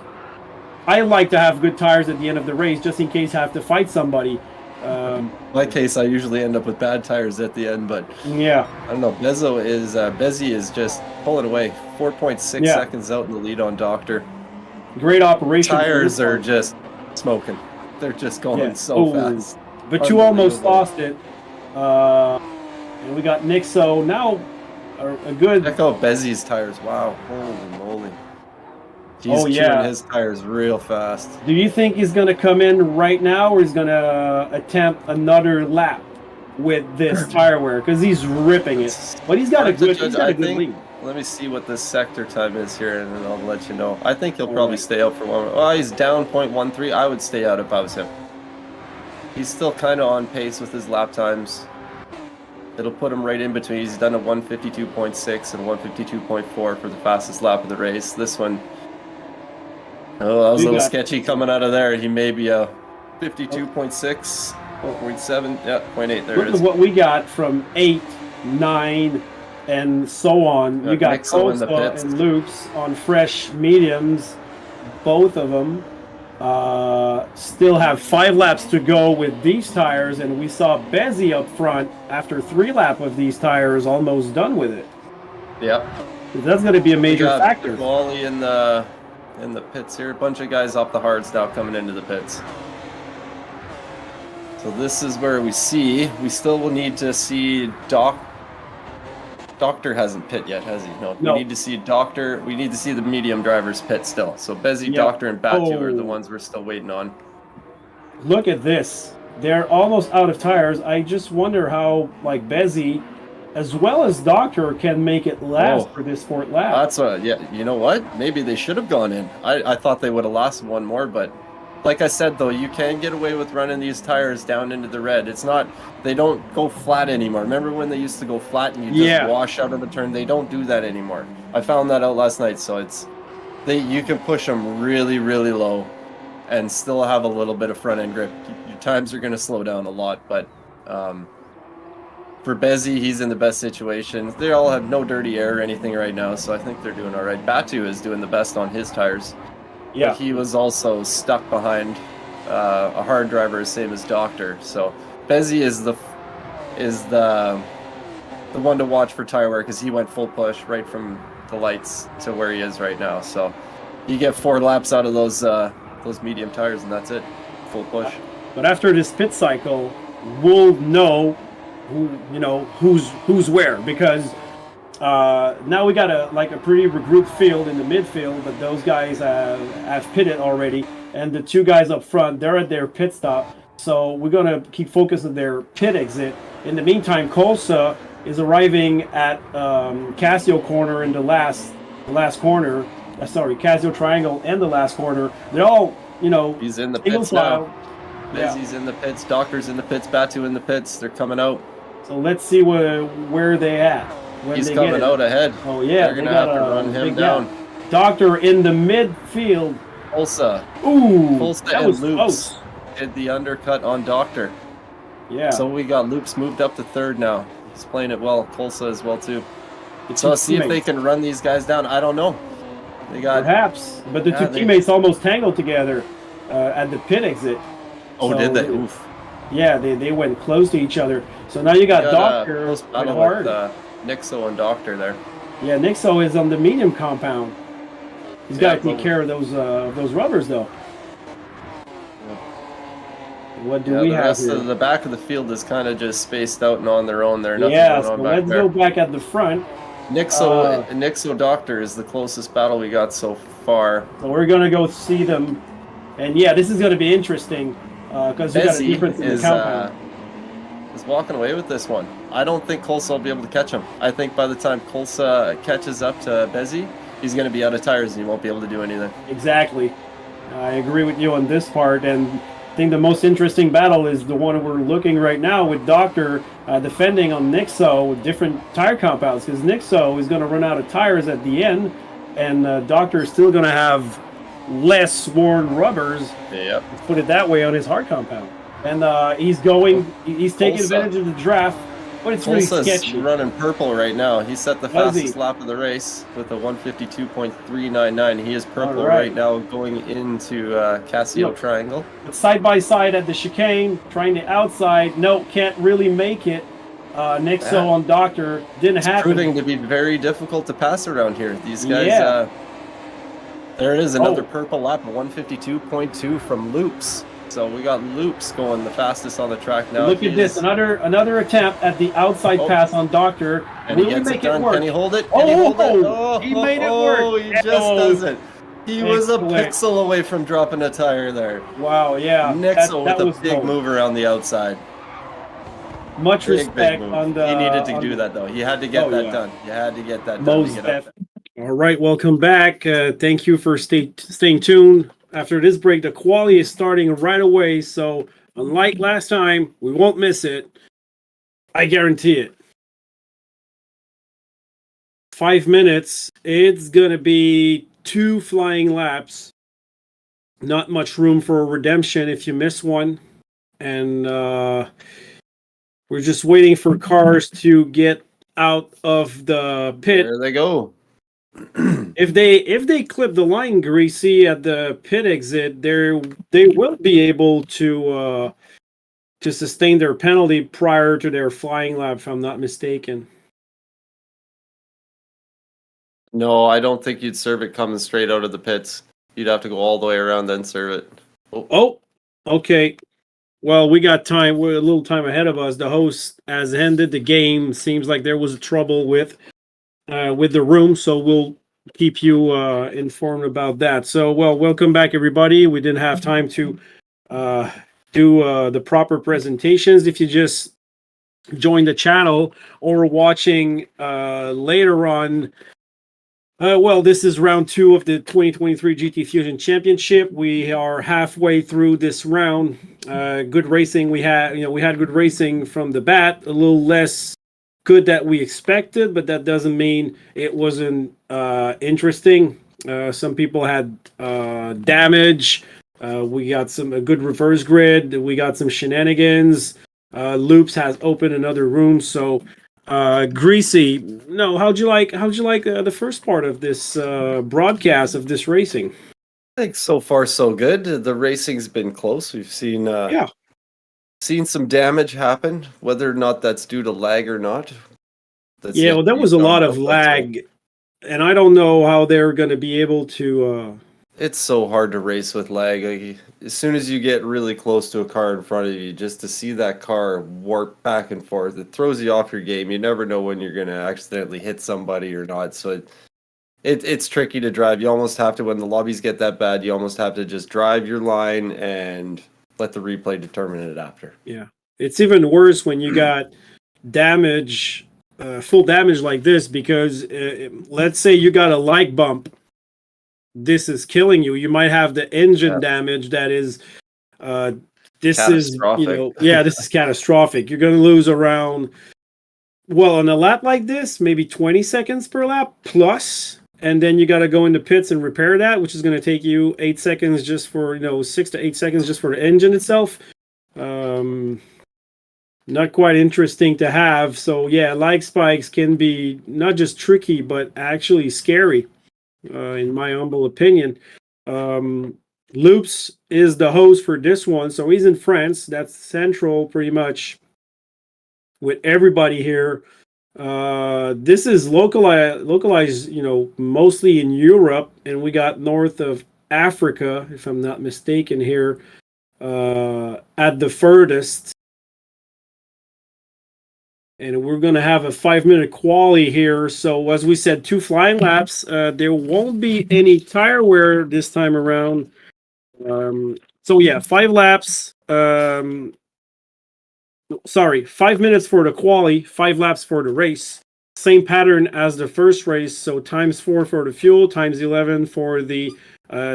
Speaker 2: I like to have good tires at the end of the race, just in case I have to fight somebody.
Speaker 1: In my case, I usually end up with bad tires at the end, but
Speaker 2: yeah,
Speaker 1: I don't know. Bezzy is just pulling away, 4.6 seconds out in the lead on Doctor.
Speaker 2: Great operation.
Speaker 1: Tires are just smoking. They're just going so fast.
Speaker 2: But you almost lost it. And we got Nixo now. A good.
Speaker 1: Check out Bezzy's tires. Wow, holy moly! He's chewing his tires real fast.
Speaker 2: Do you think he's going to come in right now, or he's going to attempt another lap with this tire wear? Because he's ripping it. But he's got a good lead.
Speaker 1: Let me see what this sector time is here, and then I'll let you know. I think he'll probably stay out for one. Oh, he's down 0.13. I would stay out if I was him. He's still kind of on pace with his lap times. It'll put him right in between. He's done a 152.6 and 152.4 for the fastest lap of the race. This one, that was a little sketchy coming out of there. He may be a 52.6, 0.7, 0.8. There it is.
Speaker 2: Look at what we got from 8, 9, and so on. We got Kosa and Loops on fresh mediums, both of them. Still have 5 laps to go with these tires, and we saw Bezzy up front after 3 laps of these tires, almost done with it.
Speaker 1: Yep.
Speaker 2: That's going to be a major factor.
Speaker 1: Wally in the pits here. A bunch of guys off the hards now coming into the pits. So this is where we still will need to see Doctor hasn't pit yet, has he? No. We need to see Doctor. We need to see the medium drivers pit still. So Bezzy, Doctor, and Batu are the ones we're still waiting on.
Speaker 2: Look at this. They're almost out of tires. I just wonder how, Bezzy, as well as Doctor, can make it last for this 4th lap.
Speaker 1: That's you know what? Maybe they should have gone in. I thought they would have lasted one more, but like I said, though, you can get away with running these tires down into the red. It's not, they don't go flat anymore. Remember when they used to go flat and you just wash out of the turn? They don't do that anymore. I found that out last night, so you can push them really, really low and still have a little bit of front end grip. Your times are going to slow down a lot, but For Bezzy, he's in the best situation. They all have no dirty air or anything right now, so I think they're doing all right. Batu is doing the best on his tires.
Speaker 2: Yeah.
Speaker 1: But he was also stuck behind a hard driver, same as Doctor. So Bezzy is the one to watch for tire wear because he went full push right from the lights to where he is right now. So you get 4 laps out of those medium tires, and that's it, full push.
Speaker 2: But after this pit cycle, we'll know who's where, because now we got a pretty regrouped field in the midfield, but those guys have pitted already, and the 2 guys up front, they're at their pit stop. So we're gonna keep focus on their pit exit. In the meantime, Kolsa is arriving at Casio corner in the last corner. Casio triangle and the last corner. They're all
Speaker 1: He's in the pits now. Bezzy's in the pits. Doctor's in the pits. Batu in the pits. They're coming out.
Speaker 2: So let's see where they at.
Speaker 1: He's coming out ahead.
Speaker 2: Oh yeah,
Speaker 1: they're gonna have to run him down.
Speaker 2: Doctor in the midfield.
Speaker 1: Kolsa.
Speaker 2: Ooh,
Speaker 1: Kolsa
Speaker 2: that
Speaker 1: and
Speaker 2: was
Speaker 1: Loops
Speaker 2: close.
Speaker 1: did the undercut on Doctor.
Speaker 2: Yeah.
Speaker 1: So we got Loops moved up to 3rd now. He's playing it well. Kolsa as well too.
Speaker 2: The
Speaker 1: So
Speaker 2: two
Speaker 1: see if they
Speaker 2: teammates.
Speaker 1: can run these guys down. I don't know. They got
Speaker 2: Perhaps, but the 2 teammates almost tangled together at the pit exit.
Speaker 1: Oh,
Speaker 2: So,
Speaker 1: did they? Oof.
Speaker 2: Yeah, they went close to each other. So now you got Doctor
Speaker 1: close
Speaker 2: with
Speaker 1: battle
Speaker 2: hard.
Speaker 1: with Nixo and Doctor there.
Speaker 2: Yeah, Nixo is on the medium compound. He's got to
Speaker 1: Yeah,
Speaker 2: take care of those rubbers, though. What do we
Speaker 1: the
Speaker 2: have
Speaker 1: rest
Speaker 2: here?
Speaker 1: of the back of the field is kind of just spaced out and on their own. There, nothing
Speaker 2: Yeah,
Speaker 1: going
Speaker 2: so
Speaker 1: on back
Speaker 2: let's
Speaker 1: there.
Speaker 2: go back at the front.
Speaker 1: Nixo Doctor is the closest battle we got so far.
Speaker 2: So we're gonna go see them, and yeah, this is gonna be interesting because you got a
Speaker 1: Bezzy
Speaker 2: difference in the compound.
Speaker 1: is walking away with this one. I don't think Kolsa will be able to catch him. I think by the time Kolsa catches up to Bezzy, he's going to be out of tires and he won't be able to do anything.
Speaker 2: Exactly, I agree with you on this part, and I think the most interesting battle is the one we're looking right now with Doctor defending on Nixo with different tire compounds, because Nixo is going to run out of tires at the end, and Doctor is still going to have less worn rubbers.
Speaker 1: Yep.
Speaker 2: Let's put it that way on his hard compound. And he's taking advantage of the draft, but it's really
Speaker 1: Kolsa's
Speaker 2: sketchy.
Speaker 1: running purple right now. He set the
Speaker 2: Does he?
Speaker 1: fastest lap of the race with a 152.399. He is purple
Speaker 2: All right.
Speaker 1: right now going into Casio Triangle.
Speaker 2: But side by side at the chicane, trying the outside. No, can't really make it. Nixo on Doctor didn't happen.
Speaker 1: Proving to be very difficult to pass around here. These guys,
Speaker 2: Yeah.
Speaker 1: there it is, another purple lap, a 152.2 from Loops. So we got Loops going the fastest on the track now.
Speaker 2: Look at this, another attempt at the outside pass on Doctor.
Speaker 1: And he gets it done. Can he hold it?
Speaker 2: He
Speaker 1: Made it work. Oh, he just doesn't. He was a pixel away from dropping a tire there.
Speaker 2: Wow, yeah.
Speaker 1: Nixo with a big move around the outside.
Speaker 2: Much respect on the...
Speaker 1: He needed to do that, though. He had to get that done. You had to get that done.
Speaker 2: Most definitely. All right, welcome back. Thank you for staying tuned. After this break, the quali is starting right away, so unlike last time, we won't miss it. I guarantee it. 5 minutes. It's going to be 2 flying laps. Not much room for a redemption if you miss one. And we're just waiting for cars to get out of the pit.
Speaker 1: There they go.
Speaker 2: If they clip the line, Greasy, at the pit exit, they will be able to sustain their penalty prior to their flying lap, if I'm not mistaken.
Speaker 1: No, I don't think you'd serve it coming straight out of the pits. You'd have to go all the way around then serve it.
Speaker 2: Oh, okay. Well, we got time. We're a little time ahead of us. The host has ended the game. Seems like there was trouble with the room, so we'll keep you informed about that. So, well, welcome back, everybody. We didn't have time to do the proper presentations. If you just joined the channel or watching later on, well, this is round 2 of the 2023 GT Fusion Championship. We are halfway through this round. Good racing. We had good racing from the bat. A little less good that we expected, but that doesn't mean it wasn't interesting. Some people had damage. We got a good reverse grid. We got some shenanigans. Loops has opened another room. So, Greasy, no, how'd you like the first part of this broadcast of this racing?
Speaker 1: I think so far so good. The racing's been close. We've
Speaker 2: Yeah,
Speaker 1: seen some damage happen, whether or not that's due to lag or not. That's
Speaker 2: yeah.
Speaker 1: yet
Speaker 2: Well,
Speaker 1: to
Speaker 2: that
Speaker 1: be
Speaker 2: was a
Speaker 1: found
Speaker 2: lot of
Speaker 1: out. But
Speaker 2: lag, and I don't know how they're going to be able to.
Speaker 1: it's so hard to race with lag. Like, as soon as you get really close to a car in front of you, just to see that car warp back and forth, it throws you off your game. You never know when you're going to accidentally hit somebody or not. So it's tricky to drive. You almost have to, when the lobbies get that bad, you almost have to just drive your line and let the replay determine it after.
Speaker 2: Yeah, it's even worse when you got damage, full damage like this, because let's say you got a lag bump. This is killing you. You might have the engine damage that is, uh, this is,
Speaker 1: Catastrophic.
Speaker 2: yeah, this is catastrophic. You're going to lose around, well, on a lap like this, maybe 20 seconds per lap plus. And then you got to go into pits and repair that, which is going to take you 8 seconds just for, 6 to 8 seconds just for the engine itself. Not quite interesting to have. So yeah, lag spikes can be not just tricky, but actually scary, in my humble opinion. Loops is the host for this one, so he's in France. That's central, pretty much, with everybody here. This is localized, mostly in Europe, and we got north of Africa, if I'm not mistaken here, at the furthest. And we're going to have a 5-minute quali here. So as we said, 2 flying laps. There won't be any tire wear this time around. So yeah, 5 laps. 5 minutes for the quali, 5 laps for the race. Same pattern as the first race. So times 4 for the fuel, times 11 for the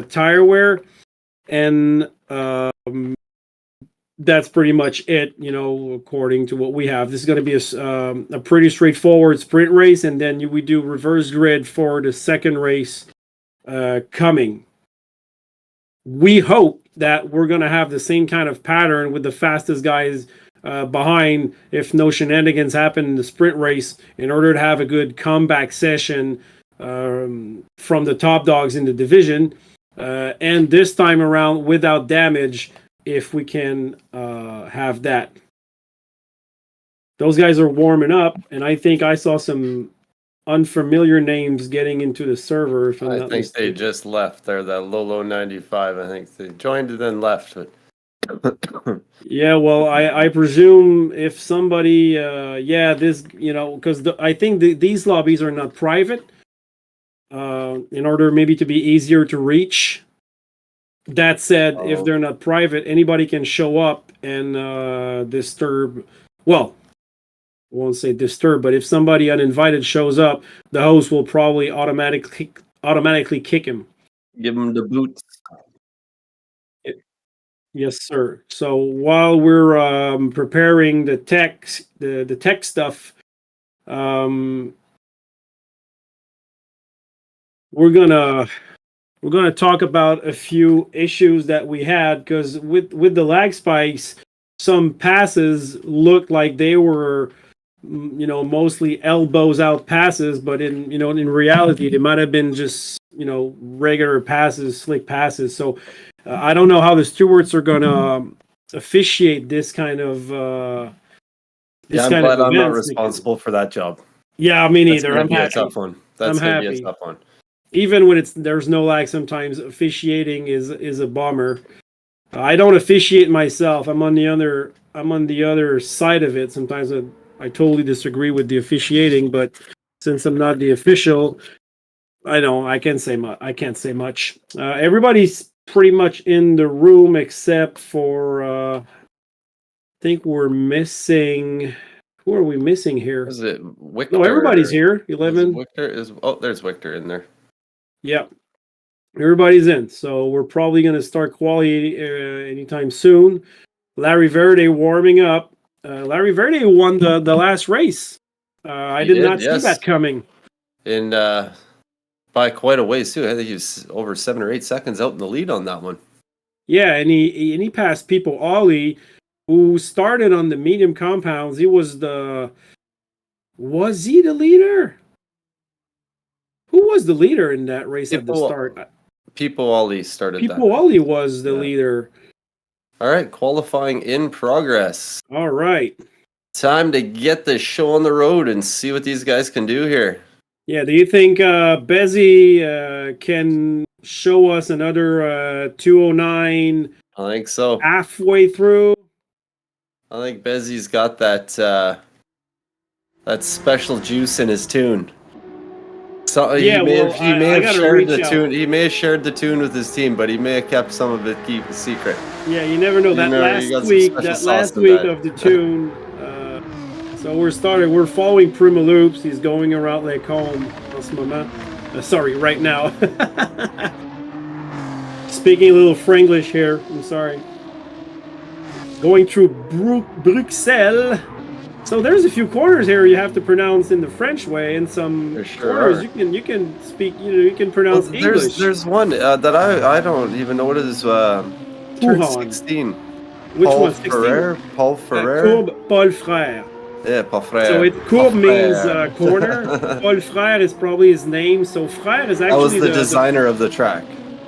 Speaker 2: tire wear. And that's pretty much it, according to what we have. This is going to be a pretty straightforward sprint race, and then we do reverse grid for the second race coming. We hope that we're going to have the same kind of pattern with the fastest guys behind, if no shenanigans happen in the sprint race, in order to have a good comeback session from the top dogs in the division. And this time around, without damage, if we can have that. Those guys are warming up, and I think I saw some unfamiliar names getting into the server, if I'm
Speaker 1: I
Speaker 2: not
Speaker 1: think
Speaker 2: mistaken.
Speaker 1: they just left. They're that Lolo 95. I think they joined and then left. But
Speaker 2: Yeah, well, I presume if somebody, this, because I think these lobbies are not private, in order maybe to be easier to reach. That said, if they're not private, anybody can show up and disturb. Well, I won't say disturb, but if somebody uninvited shows up, the host will probably automatically kick him.
Speaker 1: give them the boots.
Speaker 2: Yes, sir. So while we're preparing the tech stuff, we're gonna talk about a few issues that we had, because with the lag spikes, some passes looked like they were, mostly elbows out passes, but in reality, they might have been just, regular passes, slick passes. So I don't know how the stewards are gonna officiate this kind of
Speaker 1: Yeah, I'm glad I'm not
Speaker 2: events.
Speaker 1: responsible for that job.
Speaker 2: Yeah, me
Speaker 1: That's
Speaker 2: neither.
Speaker 1: gonna
Speaker 2: I'm
Speaker 1: be a
Speaker 2: happy.
Speaker 1: tough one. That's
Speaker 2: I'm
Speaker 1: gonna be a
Speaker 2: happy.
Speaker 1: tough one.
Speaker 2: Even when there's no lag, sometimes officiating is a bummer. I don't officiate myself. I'm on the other side of it. Sometimes I totally disagree with the officiating, but since I'm not the official, I can't say much. Everybody's pretty much in the room except for I think we're missing. Who are we missing here?
Speaker 1: Is it Victor?
Speaker 2: No, everybody's here.
Speaker 1: Is
Speaker 2: 11.
Speaker 1: Victor there's Victor in there.
Speaker 2: Yeah, everybody's in. So we're probably going to start quality anytime soon. Larry Verde warming up. Larry Verde won the last race. I did not see that coming.
Speaker 1: And by quite a ways too. I think he was over 7 or 8 seconds out in the lead on that one.
Speaker 2: Yeah, and he passed People Ollie. who started on the medium compounds. Was he the leader? Who was the leader in that race at the start?
Speaker 1: People Ollie started
Speaker 2: People
Speaker 1: that.
Speaker 2: Ollie was the leader.
Speaker 1: All right, qualifying in progress.
Speaker 2: All right.
Speaker 1: Time to get this show on the road and see what these guys can do here.
Speaker 2: Yeah, do you think Bezzy can show us another 209?
Speaker 1: I think so.
Speaker 2: Halfway through?
Speaker 1: I think Bezzy's got that special juice in his tune. So
Speaker 2: Yeah,
Speaker 1: he may have shared the tune. He may have shared the tune with his team, but he may have kept some of it keep a secret.
Speaker 2: Yeah, you never know. That last week of the tune. So we're following Prima Loops. He's going around Les Combes en ce moment. Sorry, right now. Speaking a little Franglish here. I'm sorry. Going through Bruxelles. So there's a few corners here you have to pronounce in the French way, and some corners you can speak. You can pronounce English.
Speaker 1: There's one that I don't even know what it is. Turn 16.
Speaker 2: Which one? 16?
Speaker 1: Paul Ferrer.
Speaker 2: Courbe Paul Frère.
Speaker 1: Yeah, Paul Frère.
Speaker 2: So Courbe means corner. Paul Frère is probably his name. So Frère is actually
Speaker 1: that was the designer of the track,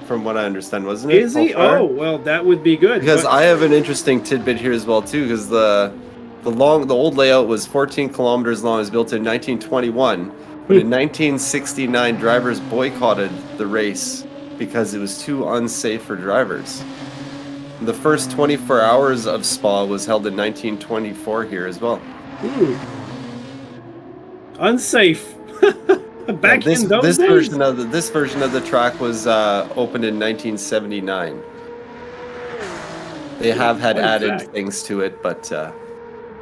Speaker 1: from what I understand, wasn't it?
Speaker 2: Is he? Oh, well, that would be good.
Speaker 1: Because I have an interesting tidbit here as well too. Because the old layout was 14 kilometers long. It was built in 1921, but in 1969, drivers boycotted the race because it was too unsafe for drivers. The first 24 hours of Spa was held in 1924 here as well.
Speaker 2: Unsafe. Back in those days.
Speaker 1: This version of the track was opened in 1979. They have had added things to it, but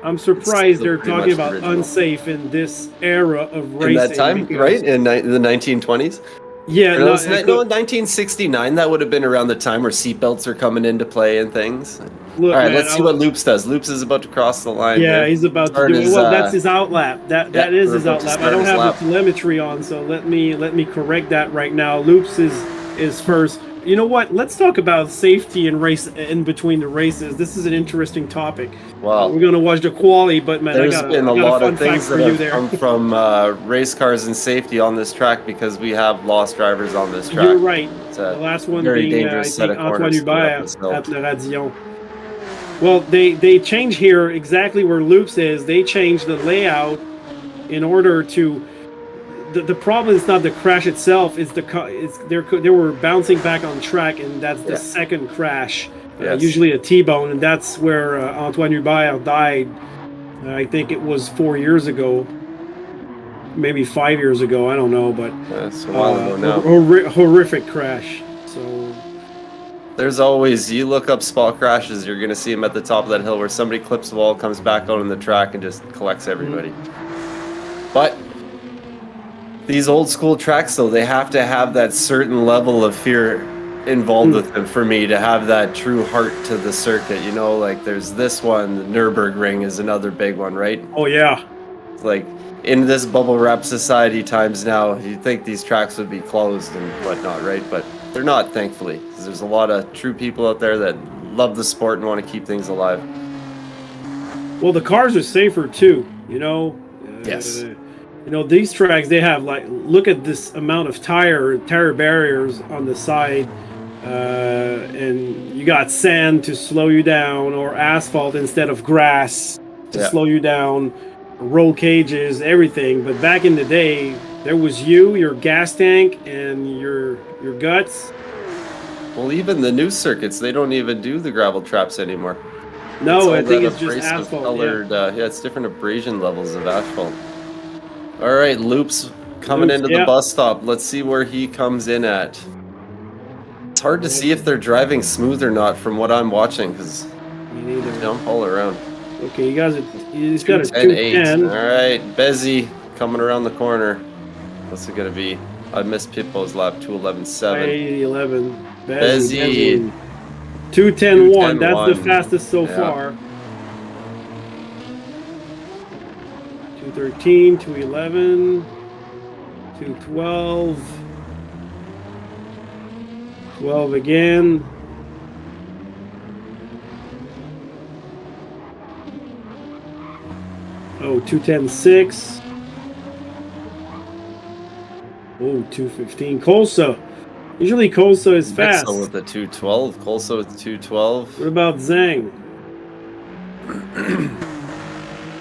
Speaker 2: I'm surprised they're talking about unsafe in this era of racing.
Speaker 1: In that time, right? In the 1920s?
Speaker 2: Yeah,
Speaker 1: no, 1969, that would have been around the time where seatbelts are coming into play and things.
Speaker 2: Look,
Speaker 1: all right, let's see what Loops does. Loops is about to cross the line.
Speaker 2: Yeah, he's about to do it. Well, that's his outlap. That is his outlap. I don't have the telemetry on, so let me correct that right now. Loops is first. You know what? Let's talk about safety and race in between the races. This is an interesting topic.
Speaker 1: Wow.
Speaker 2: We're going to watch the quali, but man,
Speaker 1: there's been a lot of things that have come from race cars and safety on this track because we have lost drivers on this track.
Speaker 2: You're right. The last one being I think Antoine Hubert at Le Radillon. Well, they change here exactly where Loops is. They changed the layout in order to. The problem is not the crash itself. It's they were bouncing back on track, and that's the second crash. Usually a T-bone, and that's where Antoine Hubert died. I think it was 4 years ago, maybe 5 years ago. I don't know, but
Speaker 1: that's a while ago now.
Speaker 2: Horrific crash. So
Speaker 1: there's always, you look up Spa crashes, you're gonna see them at the top of that hill where somebody clips the wall, comes back out on the track, and just collects everybody. But these old school tracks, though, they have to have that certain level of fear involved with them for me to have that true heart to the circuit. You know, like there's this one, the Nürburgring is another big one, right?
Speaker 2: Oh, yeah.
Speaker 1: It's like in this bubble wrap society times now, you'd think these tracks would be closed and whatnot, right? But they're not, thankfully. There's a lot of true people out there that love the sport and want to keep things alive.
Speaker 2: Well, the cars are safer too, you know?
Speaker 1: Yes.
Speaker 2: You know, these tracks, they have, like, look at this amount of tire barriers on the side, and you got sand to slow you down, or asphalt instead of grass to slow you down, roll cages, everything. But back in the day, there was your gas tank, and your guts.
Speaker 1: Well, even the new circuits, they don't even do the gravel traps anymore.
Speaker 2: No, I think it's just asphalt.
Speaker 1: Colored, it's different abrasion levels of asphalt. All right, Loops coming into the bus stop. Let's see where he comes in at. It's hard to see if they're driving smooth or not from what I'm watching because they jump all around.
Speaker 2: Okay, he's got a 210.
Speaker 1: All right, Bezzy coming around the corner. What's it going to be? I missed Pitbo's lap, 2:11.7.
Speaker 2: 11.
Speaker 1: Bezzy.
Speaker 2: 2:10.1. That's the fastest so far. 2:13, 2:11, 2:12, 12 again. Oh, 2:10.6. Oh, 2:15. Colsa. Usually Colsa is fast.
Speaker 1: Vixel with the 212. Colso with 212.
Speaker 2: What about Zhang?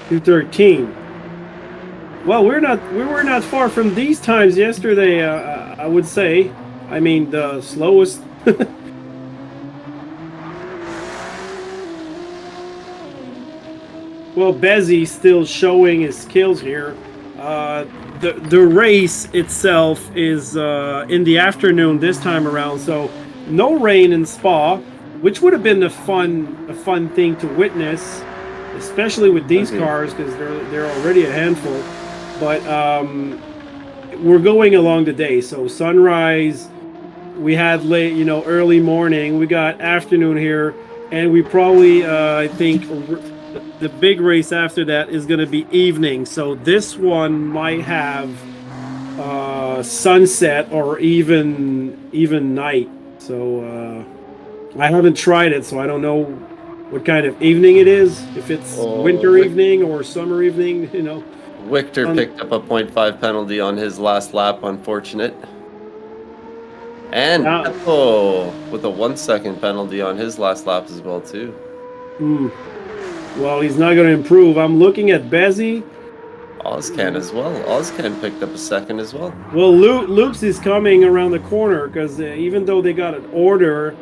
Speaker 2: 2:13. Well, we were not far from these times yesterday. I would say. I mean, the slowest. Well, Bezzy still showing his skills here. The race itself is in the afternoon this time around, so no rain in Spa, which would have been a fun thing to witness, especially with these cars because they're already a handful. But we're going along the day, so sunrise. We had late, early morning. We got afternoon here, and we probably, I think, the big race after that is going to be evening. So this one might have sunset or even night. So I haven't tried it, so I don't know what kind of evening it is. If it's winter evening or summer evening,
Speaker 1: Victor picked up a 0.5 penalty on his last lap. Unfortunate. And Peppo with a 1 second penalty on his last lap as well too.
Speaker 2: Well, he's not going to improve. I'm looking at Bezzy.
Speaker 1: Ozcan as well. Ozcan picked up a second as well.
Speaker 2: Well, Loops is coming around the corner because even though they got an order,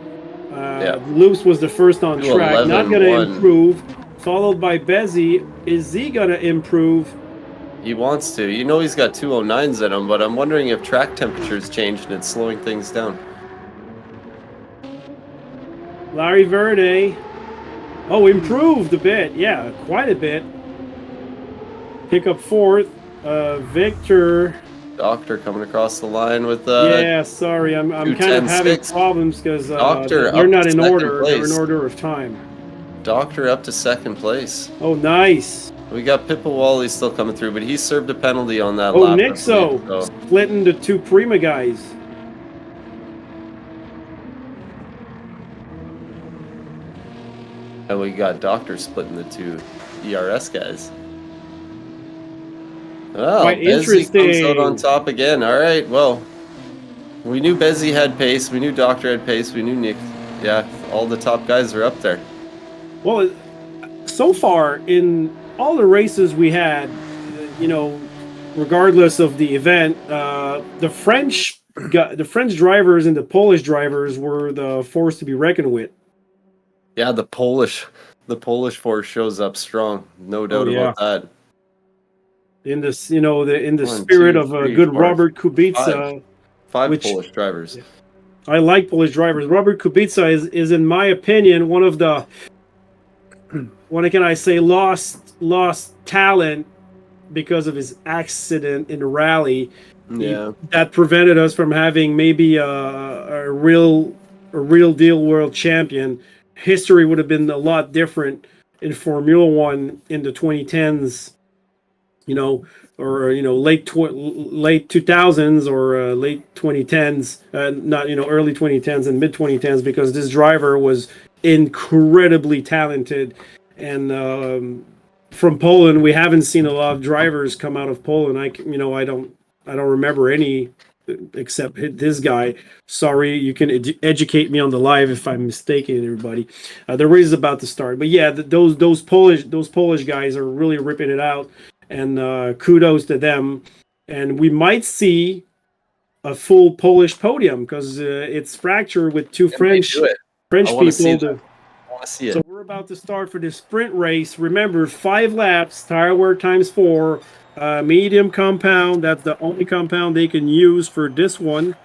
Speaker 2: Loops was the first on track. Not going to improve. Followed by Bezzy. Is he going to improve?
Speaker 1: He wants to. He's got 209s in him, but I'm wondering if track temperature's changed and it's slowing things down.
Speaker 2: Larry Verde. Oh, improved a bit. Yeah, quite a bit. Pick up fourth. Victor.
Speaker 1: Doctor coming across the line with
Speaker 2: yeah, sorry. I'm kind of having problems because they're not in order. They're in order of time.
Speaker 1: Doctor up to second place.
Speaker 2: Oh, nice.
Speaker 1: We got Pippa still coming through, but he served a penalty on that
Speaker 2: lap.
Speaker 1: Oh,
Speaker 2: Nixo splitting the two Prima guys.
Speaker 1: And we got Doctor splitting the two ERS guys. Oh,
Speaker 2: quite interesting.
Speaker 1: Comes out on top again. All right, well, we knew Bezzy had pace. We knew Doctor had pace. We knew Nick. Yeah, all the top guys are up there.
Speaker 2: Well, so far in all the races we had, regardless of the event, the French drivers and the Polish drivers were the force to be reckoned with.
Speaker 1: Yeah, the Polish force shows up strong, no doubt about that.
Speaker 2: In this, in the spirit of a good Robert Kubica,
Speaker 1: five Polish drivers.
Speaker 2: Yeah, I like Polish drivers. Robert Kubica is in my opinion one of the, what can I say, lost talent because of his accident in the rally.
Speaker 1: Yeah,
Speaker 2: that prevented us from having maybe a real deal world champion. History would have been a lot different in Formula One in the 2010s, or late 2000s or late 2010s, not early 2010s and mid 2010s, because this driver was incredibly talented. And from Poland, we haven't seen a lot of drivers come out of Poland. I don't remember any except this guy. Sorry, you can educate me on the live if I'm mistaken, everybody. The race is about to start, but yeah, those Polish guys are really ripping it out, and kudos to them. And we might see a full Polish podium because it's fractured with two French people.
Speaker 1: I want to see it.
Speaker 2: So we're about to start for this sprint race. Remember, 5 laps, tire wear times 4. Medium compound, that's the only compound they can use for this one.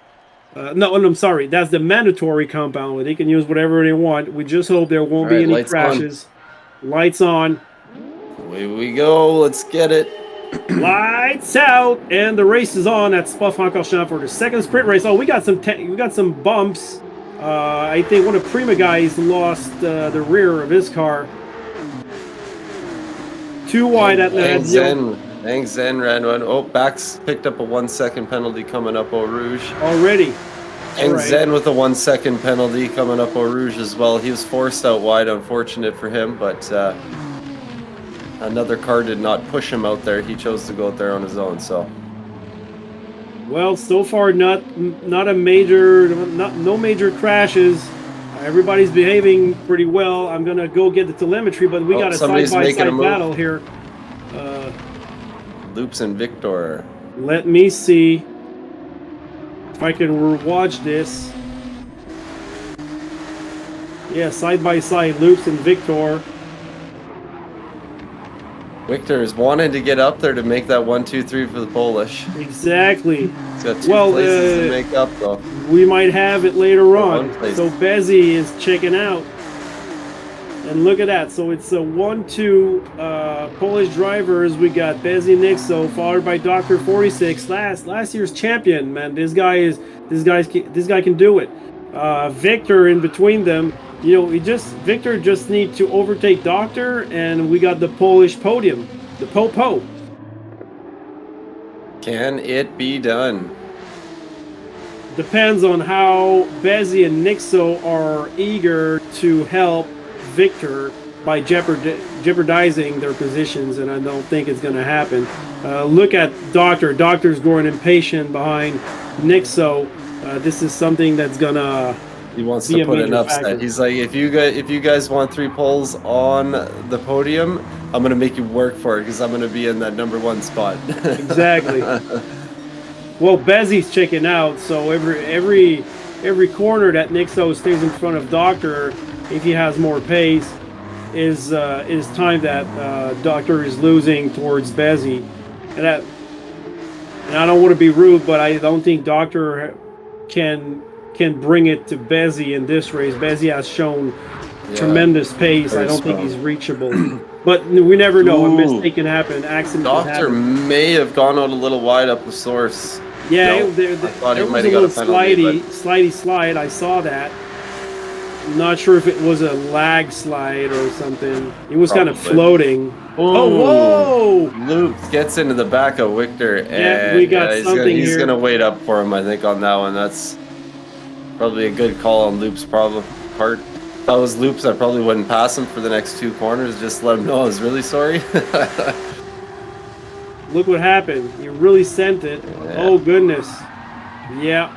Speaker 2: No, I'm sorry, that's the mandatory compound where they can use whatever they want. We just hope there won't be any crashes. Lights on.
Speaker 1: Away we go, let's get it.
Speaker 2: Lights out, and the race is on at Spa-Francorchamps for the second sprint race. Oh, we got some bumps. I think one of Prima guys lost the rear of his car. Too wide at the
Speaker 1: Ang Zen ran one. Oh, Bax picked up a 1 second penalty coming up Eau Rouge.
Speaker 2: Already.
Speaker 1: Ang Zen with a 1 second penalty coming up Eau Rouge as well. He was forced out wide, unfortunate for him, but Another car did not push him out there. He chose to go out there on his own. So
Speaker 2: Well, so far not a major, no major crashes. Everybody's behaving pretty well. I'm gonna go get the telemetry, but we got a side-by-side battle here.
Speaker 1: Loops and Victor.
Speaker 2: Let me see if I can watch this. Yeah, side-by-side Loops and Victor.
Speaker 1: Victor is wanting to get up there to make that 1, 2, 3 for the Polish.
Speaker 2: Exactly.
Speaker 1: He's got 2 places to make up, though.
Speaker 2: We might have it later on. So Bezzy is checking out. And look at that. So it's a 1-2 Polish drivers. We got Bezzy Nixo, followed by Dr. 46, last year's champion. Man, this guy can do it. Victor in between them. You know, Victor just needs to overtake Doctor, and we got the Polish podium, the Po-Po.
Speaker 1: Can it be done?
Speaker 2: Depends on how Bezzy and Nixo are eager to help Victor by jeopardizing their positions, and I don't think it's going to happen. Look at Doctor. Doctor's growing impatient behind Nixo. This is something that's going to...
Speaker 1: He wants to put an upset. He's like, if you guys want 3 poles on the podium, I'm gonna make you work for it because I'm gonna be in that #1 spot.
Speaker 2: Exactly. Well, Bezzy's checking out, so every corner that Nixo stays in front of Doctor, if he has more pace, is time that Doctor is losing towards Bezzy, and I don't want to be rude, but I don't think Doctor can bring it to Bezzy in this race. Bezzy has shown tremendous pace. I don't think he's reachable. But we never know. A mistake can happen. Accident can happen.
Speaker 1: Doctor may have gone out a little wide up the source.
Speaker 2: Yeah,
Speaker 1: I thought he might have got a penalty.
Speaker 2: Slidey slide. I saw that. Not sure if it was a lag slide or something. It was kind of floating. Oh, whoa!
Speaker 1: Luke gets into the back of Victor, and
Speaker 2: we got something
Speaker 1: he's going to wait up for him, I think, on that one. That's probably a good call on Loop's part. If I was Loops, I probably wouldn't pass him for the next 2 corners. Just let him know I was really sorry.
Speaker 2: Look what happened. You really sent it. Yeah. Oh, goodness. Yeah.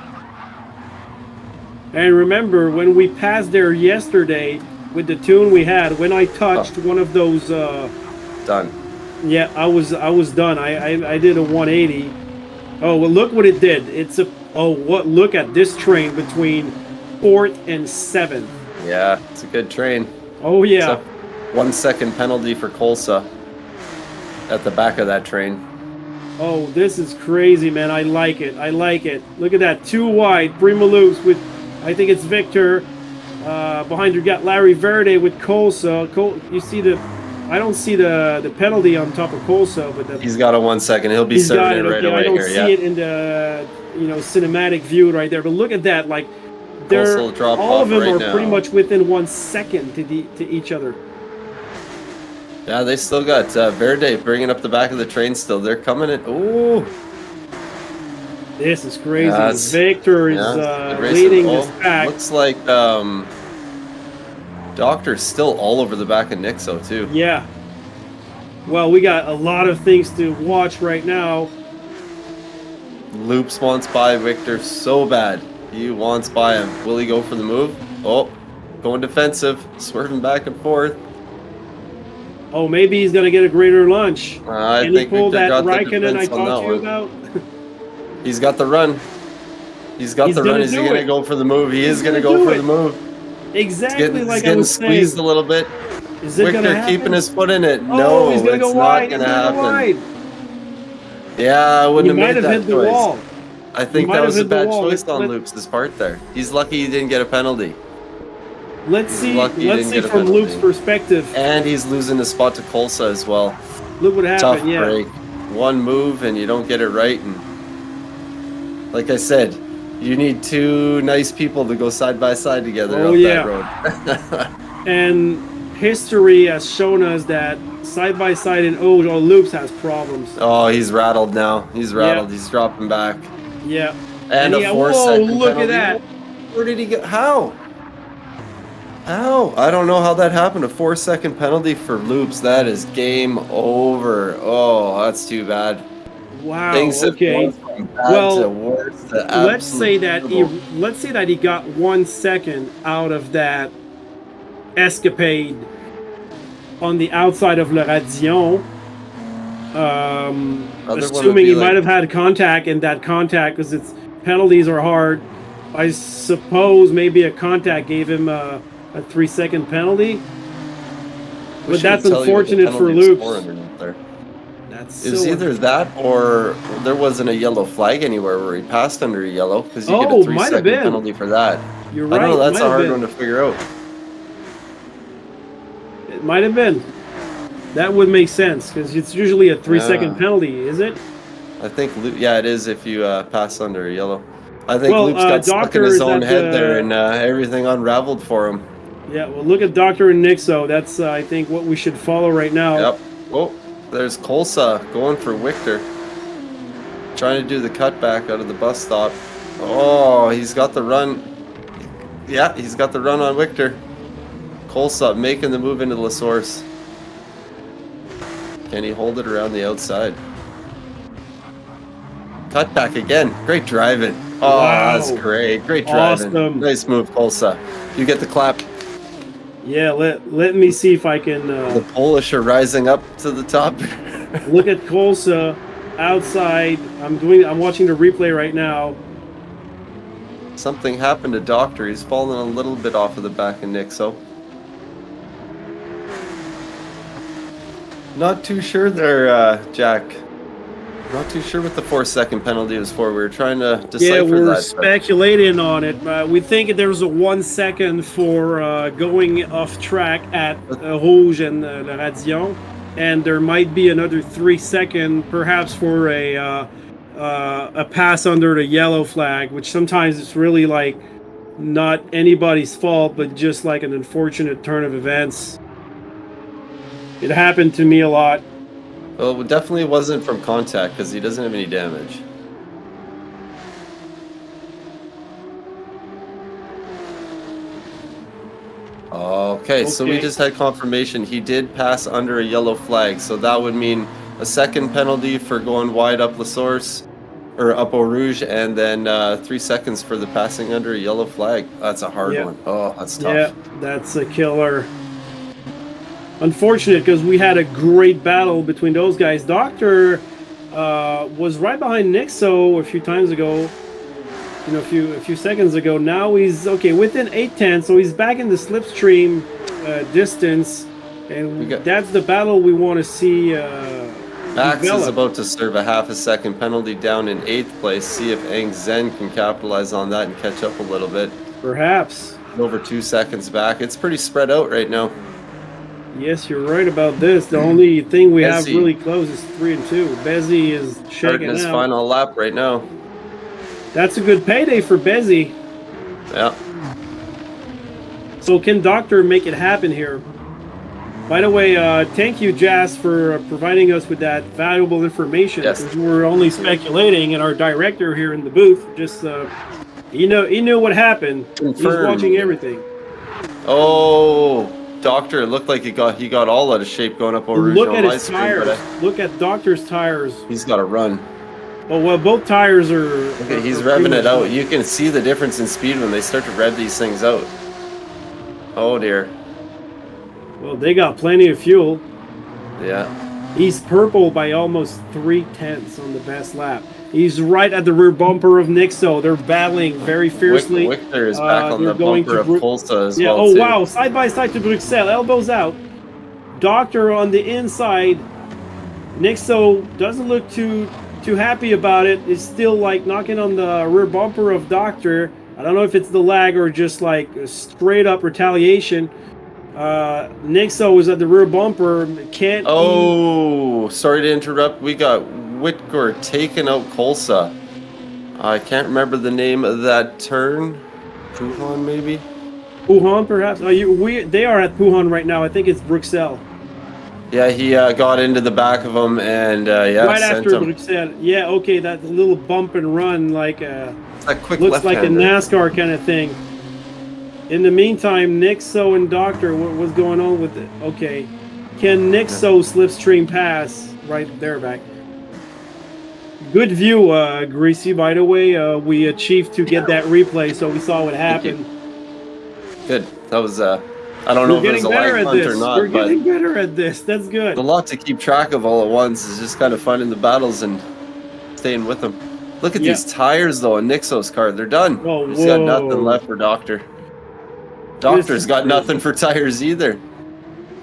Speaker 2: And remember, when we passed there yesterday with the tune we had, when I touched one of those...
Speaker 1: Done.
Speaker 2: Yeah, I was done. I did a 180. Oh, well, look what it did. It's a... Oh, look at this train between 4th and 7th.
Speaker 1: Yeah, it's a good train.
Speaker 2: Oh, yeah.
Speaker 1: It's a 1 second penalty for Kolsa at the back of that train.
Speaker 2: Oh, this is crazy, man. I like it. I like it. Look at that. 2 wide. Prima Loops with, I think it's Victor. Behind you got Larry Verde with Kolsa. You see the... I don't see the penalty on top of Kolsa, but
Speaker 1: he's got a 1 second. He'll be serving it right away.
Speaker 2: I don't see it in the cinematic view right there. But look at that, like all of them are pretty much within 1 second to each other.
Speaker 1: Yeah, they still got Verde bringing up the back of the train. Still, they're coming in. Ooh,
Speaker 2: this is crazy. Victor is leading this pack.
Speaker 1: Looks like Doctor's still all over the back of Nixo too.
Speaker 2: Yeah. Well, we got a lot of things to watch right now.
Speaker 1: Loops wants by Victor so bad. He wants by him. Will he go for the move? Oh, going defensive, swerving back and forth.
Speaker 2: Oh, maybe he's gonna get a greater lunch.
Speaker 1: I
Speaker 2: Can
Speaker 1: think
Speaker 2: he pull
Speaker 1: Victor
Speaker 2: that Raikkonen I talked to you about?
Speaker 1: He's got the run. He's got the run. Is he gonna go for the move? He is gonna go for the move.
Speaker 2: Exactly like I was saying.
Speaker 1: Squeezed a little bit.
Speaker 2: Is it
Speaker 1: Victor keeping his foot in it.
Speaker 2: Oh,
Speaker 1: no,
Speaker 2: he's gonna go wide. He's gonna go wide.
Speaker 1: Yeah, I wouldn't have made that
Speaker 2: hit the wall.
Speaker 1: I think that was a bad choice on Loops' part there. He's lucky he didn't get a penalty.
Speaker 2: Let's see from Luke's perspective.
Speaker 1: And he's losing his spot to Kolsa as well.
Speaker 2: Look what happened.
Speaker 1: Tough break. One move and you don't get it right. And like I said, you need 2 nice people to go side by side together up that road.
Speaker 2: And history has shown us that side by side in Loops has problems.
Speaker 1: Oh, he's rattled now. He's rattled. He's dropping back.
Speaker 2: Yeah.
Speaker 1: And a 4-second
Speaker 2: look
Speaker 1: penalty.
Speaker 2: at that.
Speaker 1: Where did he go? How? Ow, I don't know how that happened. A 4-second penalty for loops. That is game over. Oh, that's too bad.
Speaker 2: Wow.
Speaker 1: Things have
Speaker 2: Okay.
Speaker 1: gone from bad to
Speaker 2: Well,
Speaker 1: worse to
Speaker 2: let's
Speaker 1: absolute
Speaker 2: say that he
Speaker 1: terrible.
Speaker 2: got 1 second out of that escapade on the outside of Le Radillon.
Speaker 1: Other one would
Speaker 2: Assuming
Speaker 1: be
Speaker 2: he might
Speaker 1: like,
Speaker 2: have had contact, and that contact, because its penalties are hard. I suppose maybe a contact gave him a 3-second penalty, but
Speaker 1: wish it would
Speaker 2: that's
Speaker 1: tell you what the
Speaker 2: unfortunate for
Speaker 1: penalty of score
Speaker 2: Loops.
Speaker 1: underneath there.
Speaker 2: That's
Speaker 1: It was
Speaker 2: so.
Speaker 1: either that or there wasn't a yellow flag anywhere where he passed under a yellow because you get a
Speaker 2: Oh, might have
Speaker 1: 3-second
Speaker 2: been.
Speaker 1: penalty for that.
Speaker 2: You're
Speaker 1: I don't know.
Speaker 2: right.
Speaker 1: That's
Speaker 2: Might
Speaker 1: a
Speaker 2: have
Speaker 1: hard
Speaker 2: been.
Speaker 1: one to figure out.
Speaker 2: It might have been. That would make sense because it's usually a 3-second
Speaker 1: Yeah.
Speaker 2: penalty, is it?
Speaker 1: I think, yeah, it is if you pass under a yellow. I think
Speaker 2: Well,
Speaker 1: Loop's got stuck in
Speaker 2: Doctor
Speaker 1: his
Speaker 2: is
Speaker 1: own
Speaker 2: at
Speaker 1: head there,
Speaker 2: the.
Speaker 1: and everything unraveled for him.
Speaker 2: Yeah, well, look at Doctor and Nixo. That's I think what we should follow right now.
Speaker 1: Yep. Oh, there's Kolsa going for Victor, trying to do the cutback out of the bus stop. Oh, he's got the run. Yeah, he's got the run on Victor. Kolsa making the move into La Source. Can he hold it around the outside? Cutback again. Great driving. Oh,
Speaker 2: Wow.
Speaker 1: that's great. Great driving.
Speaker 2: Awesome.
Speaker 1: Nice move, Kolsa. You get the clap.
Speaker 2: Yeah, let me see if I can
Speaker 1: The Polish are rising up to the top.
Speaker 2: look at Kolsa outside. I'm watching the replay right now.
Speaker 1: Something happened to Doctor. He's fallen a little bit off of the back of Nixo. Not too sure there, Jack. Not too sure what the 4-second penalty was for. We were trying to decipher
Speaker 2: Yeah, we're
Speaker 1: that.
Speaker 2: speculating on it. We think there was a 1 second for going off track at Rouge and Le Radillon, and there might be another 3 second, perhaps for a pass under the yellow flag, which sometimes it's really like not anybody's fault, but just like an unfortunate turn of events. It happened to me a lot.
Speaker 1: Well, it definitely wasn't from contact because he doesn't have any damage. Okay, so we
Speaker 2: Okay.
Speaker 1: just had confirmation he did pass under a yellow flag, so that would mean a second penalty for going wide up La Source, or up Eau Rouge, and then 3 seconds for the passing under a yellow flag. That's a hard
Speaker 2: Yeah.
Speaker 1: one. Oh, that's tough.
Speaker 2: Yeah, that's a killer. Unfortunate because we had a great battle between those guys. Doctor was right behind Nixo a few times ago, a few seconds ago. Now he's okay within 8 tenths, so he's back in the slipstream distance, and that's the battle we want to see.
Speaker 1: Max
Speaker 2: develop.
Speaker 1: is about to serve a half a second penalty down in 8th place. See if Eng Zen can capitalize on that and catch up a little bit.
Speaker 2: Perhaps.
Speaker 1: Over 2 seconds back. It's pretty spread out right now.
Speaker 2: Yes, you're right about this. The only thing we have
Speaker 1: Bezzy.
Speaker 2: really close is 3 and 2. Bezzy is
Speaker 1: Starting
Speaker 2: shaking
Speaker 1: his
Speaker 2: out.
Speaker 1: final lap right now.
Speaker 2: That's a good payday for Bezzy.
Speaker 1: Yeah.
Speaker 2: So can Doctor make it happen here? By the way, thank you, Jazz, for providing us with that valuable information.
Speaker 1: Yes.
Speaker 2: Because we're only speculating, and our director here in the booth just, he knew what happened. He's
Speaker 1: Confirmed.
Speaker 2: watching everything.
Speaker 1: Oh, Doctor, it looked like he got all out of shape going up over
Speaker 2: Look
Speaker 1: on
Speaker 2: at
Speaker 1: my
Speaker 2: his
Speaker 1: screen,
Speaker 2: tires.
Speaker 1: but
Speaker 2: Look at Doctor's tires.
Speaker 1: he's got to run.
Speaker 2: Oh well, both tires are.
Speaker 1: Okay, he's
Speaker 2: are
Speaker 1: revving
Speaker 2: pretty
Speaker 1: it
Speaker 2: much-
Speaker 1: out. You can see the difference in speed when they start to rev these things out. Oh dear.
Speaker 2: Well, they got plenty of fuel.
Speaker 1: Yeah.
Speaker 2: He's purple by almost 3 tenths on the best lap. He's right at the rear bumper of Nixo. They're battling very fiercely.
Speaker 1: Wichter is back on
Speaker 2: they're
Speaker 1: the
Speaker 2: going
Speaker 1: bumper
Speaker 2: to
Speaker 1: of Polsa as
Speaker 2: Yeah.
Speaker 1: well,
Speaker 2: Oh
Speaker 1: too.
Speaker 2: wow! Side by side to Bruxelles. Elbows out. Doctor on the inside. Nixo doesn't look too happy about it. Is still like knocking on the rear bumper of Doctor. I don't know if it's the lag or just like a straight up retaliation. Nixo is at the rear bumper. Can't.
Speaker 1: Oh, sorry to interrupt. We got Whitgore taking out Kolsa. I can't remember the name of that turn. Pujon, maybe?
Speaker 2: Pujon, perhaps. They are at Pujon right now. I think it's Bruxelles.
Speaker 1: Yeah, he got into the back of him and
Speaker 2: Right
Speaker 1: sent
Speaker 2: after
Speaker 1: him.
Speaker 2: Bruxelles. Yeah, okay, that little bump and run, like
Speaker 1: It's that quick
Speaker 2: looks like a
Speaker 1: left-hander.
Speaker 2: NASCAR kind of thing. In the meantime, Nixo and Doctor, what's going on with it? Okay. Can Nixo slipstream pass? Right there, back. Good view, Greasy, by the way. We achieved to get that replay, so we saw what happened.
Speaker 1: Good. That was, I don't know if it was a lag punt or not,
Speaker 2: We're
Speaker 1: but
Speaker 2: getting better at this. That's good.
Speaker 1: a lot to keep track of all at once. Is just kind of finding the battles and staying with them. Look at these tires, though, in Nixo's car. They're done.
Speaker 2: Oh,
Speaker 1: He's got nothing left for Doctor. Doctor's got nothing for tires either.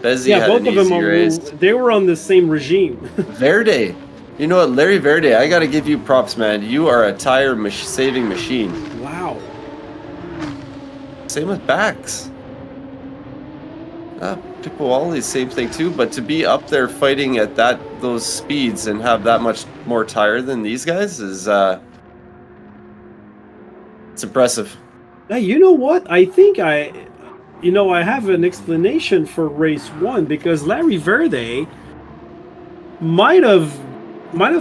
Speaker 1: Bezzy had
Speaker 2: both
Speaker 1: an
Speaker 2: of
Speaker 1: easy
Speaker 2: them
Speaker 1: race.
Speaker 2: they were on the same regime.
Speaker 1: Verde. You know what, Larry Verde, I got to give you props, man. You are a tire saving machine.
Speaker 2: Wow.
Speaker 1: Same with Bax. Pipawali, same thing too. But to be up there fighting at those speeds and have that much more tire than these guys is it's impressive.
Speaker 2: Hey, you know what? I think I have an explanation for race 1 because Larry Verde might have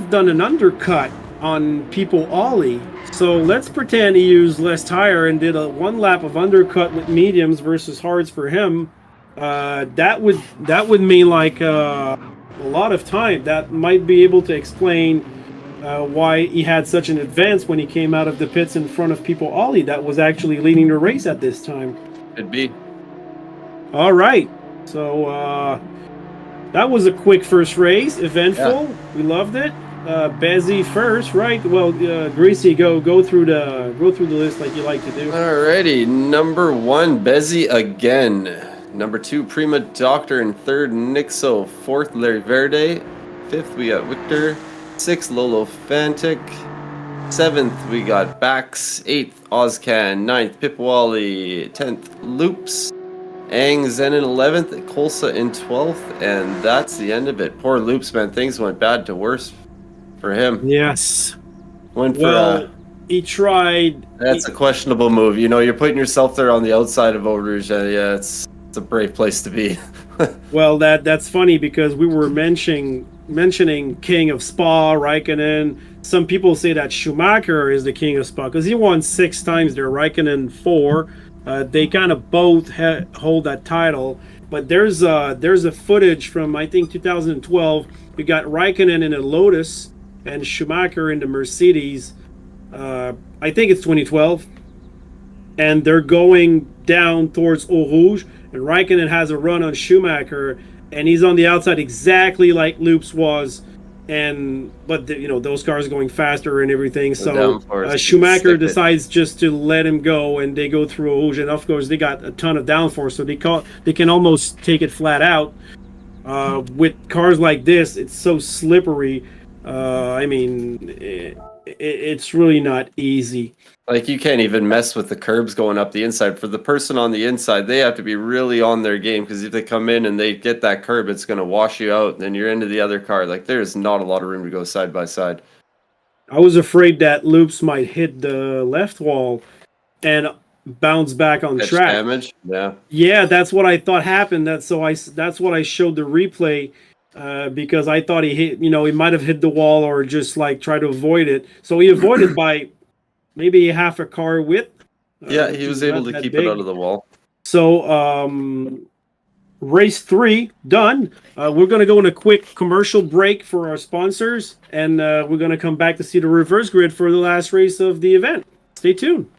Speaker 2: done an undercut on People Ollie. So let's pretend he used less tire and did a 1 lap of undercut with mediums versus hards for him. That would mean like a lot of time. That might be able to explain why he had such an advance when he came out of the pits in front of People Ollie that was actually leading the race at this time.
Speaker 1: Could be.
Speaker 2: All right. So that was a quick first race, eventful. Yeah. We loved it. Bezzy first, right? Well, Greasy, go through the list like you like to do.
Speaker 1: Alrighty, number 1, Bezzy again. Number 2, Prima Doctor, and 3rd, Nixo. 4th, Larry Verde. 5th, we got Victor. 6th, Lolo Fantic. 7th, we got Bax. 8th, Ozcan. 9th, Pipwally. 10th, Loops. Ang Zen in 11th, Kolsa in 12th, and that's the end of it. Poor Loops, man. Things went bad to worse for him.
Speaker 2: Yes.
Speaker 1: Went for
Speaker 2: he tried.
Speaker 1: That's a questionable move. You know, you're putting yourself there on the outside of Eau Rouge. Yeah, it's a brave place to be.
Speaker 2: Well, that's funny because we were mentioning King of Spa, Raikkonen. Some people say that Schumacher is the King of Spa because he won 6 times there, Raikkonen 4. They kind of both hold that title, but there's a footage from I think 2012. We got Raikkonen in a Lotus and Schumacher in the Mercedes. I think it's 2012, and they're going down towards Eau Rouge, and Raikkonen has a run on Schumacher, and he's on the outside exactly like Loops was. But those cars are going faster and everything, so Schumacher decides just to let him go, and they go through Rouge, and of course they got a ton of downforce, so they can almost take it flat out. With cars like this, it's so slippery. I mean, it's really not easy.
Speaker 1: Like, you can't even mess with the curbs going up the inside. For the person on the inside, they have to be really on their game, because if they come in and they get that curb, it's going to wash you out, and then you're into the other car. Like, there's not a lot of room to go side by side.
Speaker 2: I was afraid that Loops might hit the left wall and bounce back on track.
Speaker 1: Damage?
Speaker 2: Yeah, that's what I thought happened. That's what I showed the replay, because I thought he hit, he might have hit the wall or just like try to avoid it. So he avoided by maybe half a car width.
Speaker 1: Yeah, he was able to keep it out of the wall.
Speaker 2: So race 3 done. We're going to go in a quick commercial break for our sponsors, and we're going to come back to see the reverse grid for the last race of the event. Stay tuned.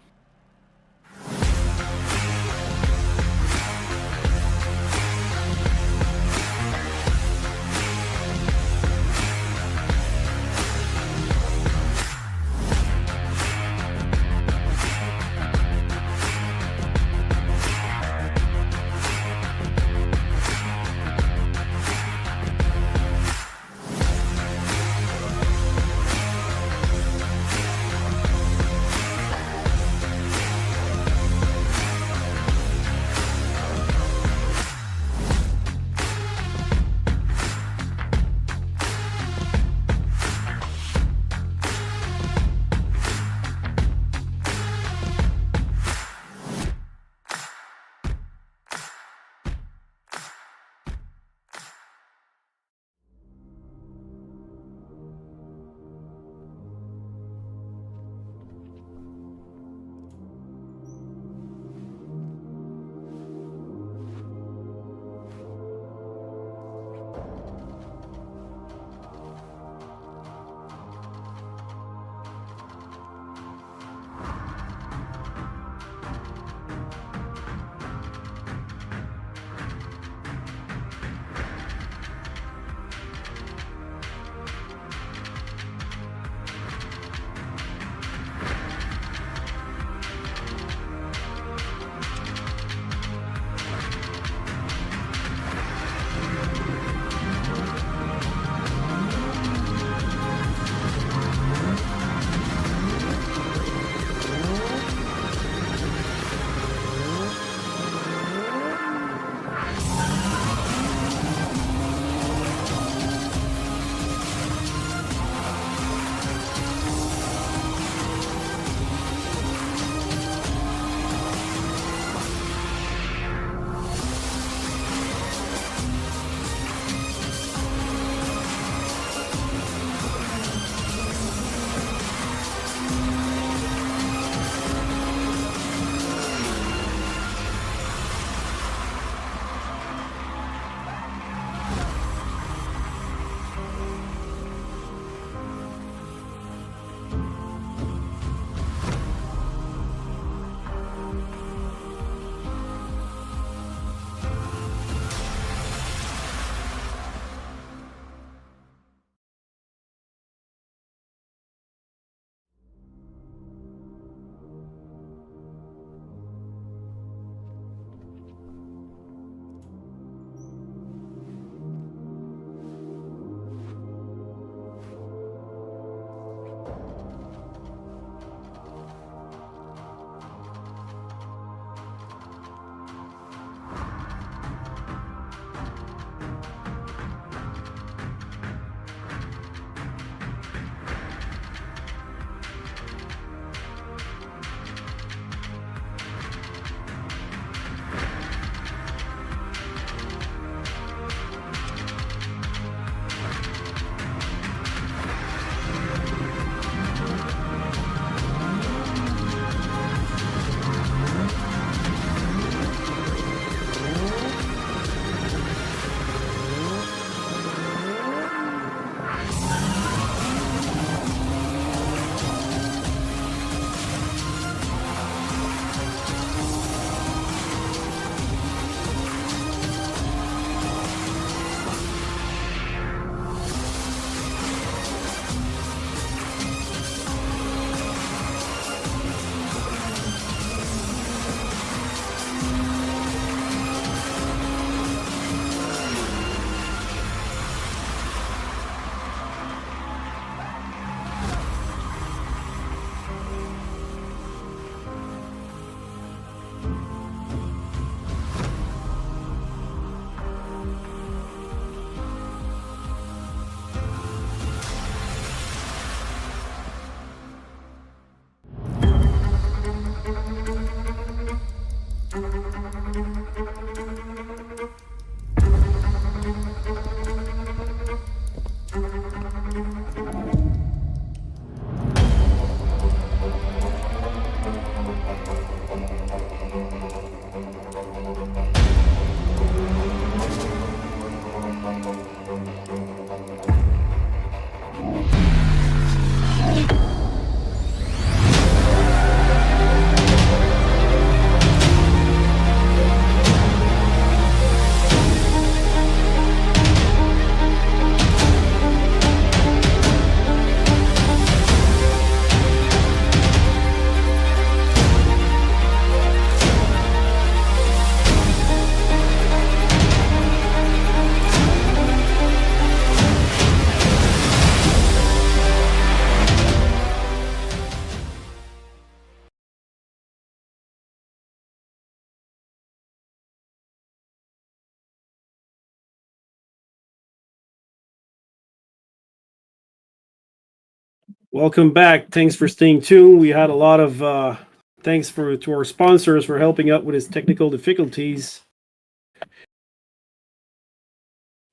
Speaker 2: Welcome back. Thanks for staying tuned. We had a lot of thanks to our sponsors for helping out with his technical difficulties.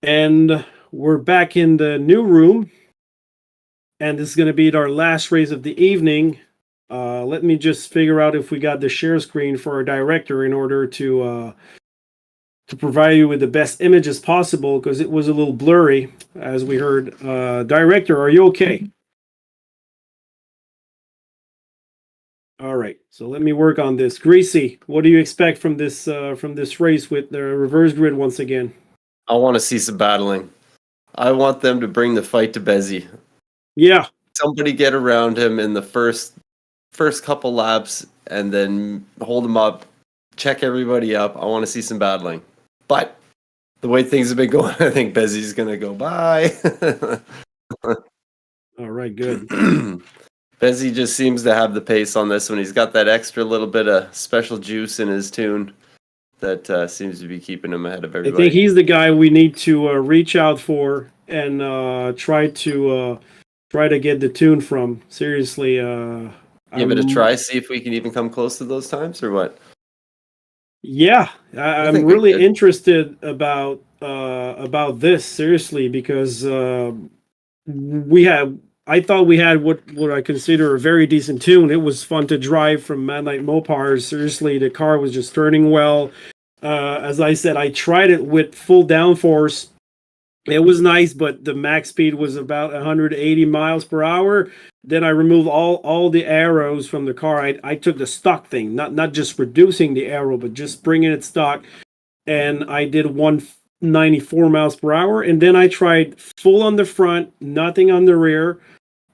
Speaker 2: And we're back in the new room. And this is going to be our last race of the evening. Let me just figure out if we got the share screen for our director in order to provide you with the best images possible, because it was a little blurry, as we heard. Director, are you okay? All right, so let me work on this. Greasy, what do you expect from this race with the reverse grid once again?
Speaker 1: I want to see some battling. I want them to bring the fight to Bezzy.
Speaker 2: Yeah.
Speaker 1: Somebody get around him in the first couple laps and then hold him up, check everybody up. I want to see some battling. But the way things have been going, I think Bezzy's going to go bye.
Speaker 2: All right, good.
Speaker 1: Bezzy just seems to have the pace on this one. He's got that extra little bit of special juice in his tune that seems to be keeping him ahead of everybody.
Speaker 2: I think he's the guy we need to reach out for and try to get the tune from. Seriously.
Speaker 1: Give it a try, see if we can even come close to those times, or what?
Speaker 2: Yeah, I'm really interested about this, seriously, because I thought we had what I consider a very decent tune. It was fun to drive from Midnight Mopars. Seriously, the car was just turning well. As I said, I tried it with full downforce. It was nice, but the max speed was about 180 miles per hour. Then I removed all the arrows from the car. I took the stock thing, not just reducing the arrow, but just bringing it stock. And I did 194 miles per hour. And then I tried full on the front, nothing on the rear.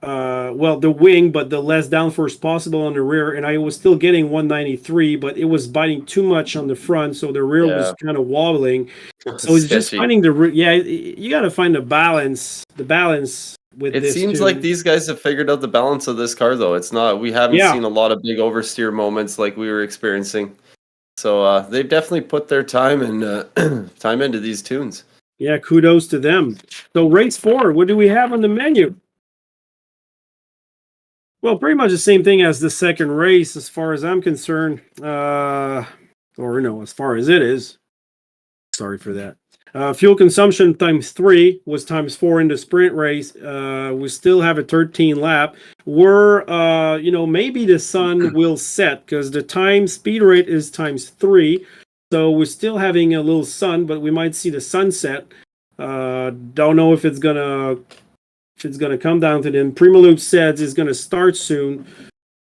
Speaker 2: Well, the wing, but the less downforce possible on the rear. And I was still getting 193, but it was biting too much on the front. So the rear was kind of wobbling. So it's just finding you got to find the balance with this. It
Speaker 1: seems like these guys have figured out the balance of this car, though. It's not, we haven't seen a lot of big oversteer moments like we were experiencing. So they've definitely put their time and time into these tunes.
Speaker 2: Yeah, kudos to them. So race 4, what do we have on the menu? Well, pretty much the same thing as the second race, as far as I'm concerned. As far as it is. Sorry for that. Fuel consumption times 3 was times 4 in the sprint race. We still have a 13 lap. We're, maybe the sun will set because the time speed rate is times 3. So we're still having a little sun, but we might see the sunset. Don't know if it's gonna come down to them. Primaloop says it's gonna start soon.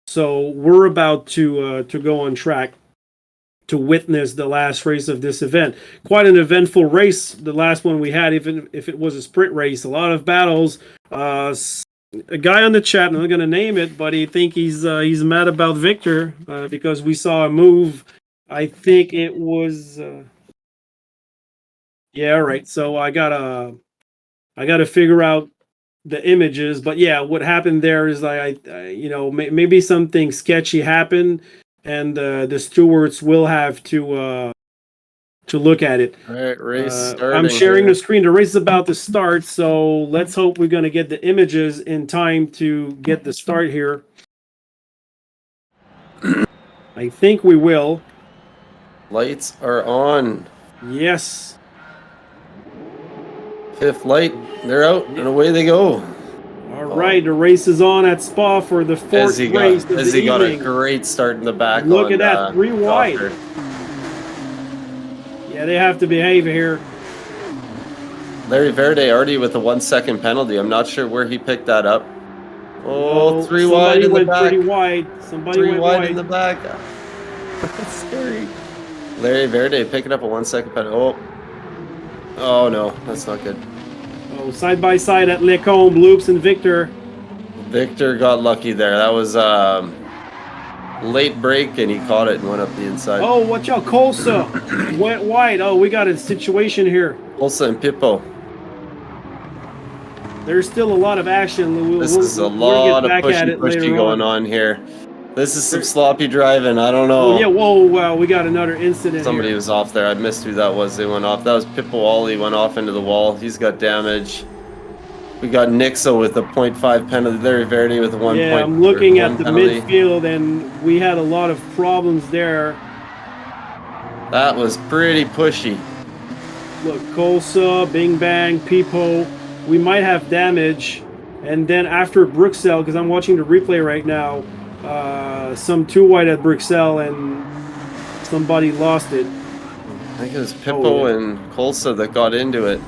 Speaker 2: So we're about to go on track to witness the last race of this event. Quite an eventful race, the last one we had, even if it was a sprint race. A lot of battles. A guy on the chat, I'm not going to name it, but he think he's mad about Victor because we saw a move. I think it was... right. So I gotta figure out the images. But yeah, what happened there is maybe something sketchy happened. And the stewards will have to look at it.
Speaker 1: All right, race starting.
Speaker 2: I'm sharing the screen. The race is about to start, so let's hope we're going to get the images in time to get the start here. I think we will.
Speaker 1: Lights are on.
Speaker 2: Yes.
Speaker 1: 5th light. They're out, and away they go.
Speaker 2: All right, the race is on at Spa for the 4th race of the evening.
Speaker 1: Got a great start in the back.
Speaker 2: Look at that, 3 wide. Yeah, they have to behave here.
Speaker 1: Larry Verde already with a 1 second penalty. I'm not sure where he picked that up. Oh, 3 wide in the back.
Speaker 2: Pretty wide. Somebody
Speaker 1: 3
Speaker 2: went
Speaker 1: wide in the back. That's scary. Larry Verde picking up a 1 second penalty. Oh no, that's not good.
Speaker 2: Oh, side by side at Lecombe, Loops and Victor.
Speaker 1: Victor got lucky there. That was late break and he caught it and went up the inside.
Speaker 2: Oh, watch out, Colsa went wide. Oh, we got a situation here.
Speaker 1: Colsa and Pippo.
Speaker 2: There's still a lot of action.
Speaker 1: This is a lot of pushy going on here. This is some sloppy driving. I don't know.
Speaker 2: Oh, yeah, whoa, wow, we got another incident.
Speaker 1: Somebody was off there. I missed who that was. They went off. That was Pippo Ollie went off into the wall. He's got damage. We got Nixo with a 0.5 penalty. Larry Verdi with a 1
Speaker 2: Yeah,
Speaker 1: point.
Speaker 2: I'm looking at the
Speaker 1: penalty.
Speaker 2: midfield, and we had a lot of problems there.
Speaker 1: That was pretty pushy.
Speaker 2: Look, Colsa, Bing Bang, Peepo. We might have damage. And then after Bruxelles, because I'm watching the replay right now, some 2 wide at Bruxelles, and somebody lost it.
Speaker 1: I think it was Pippo and Colsa that got into it.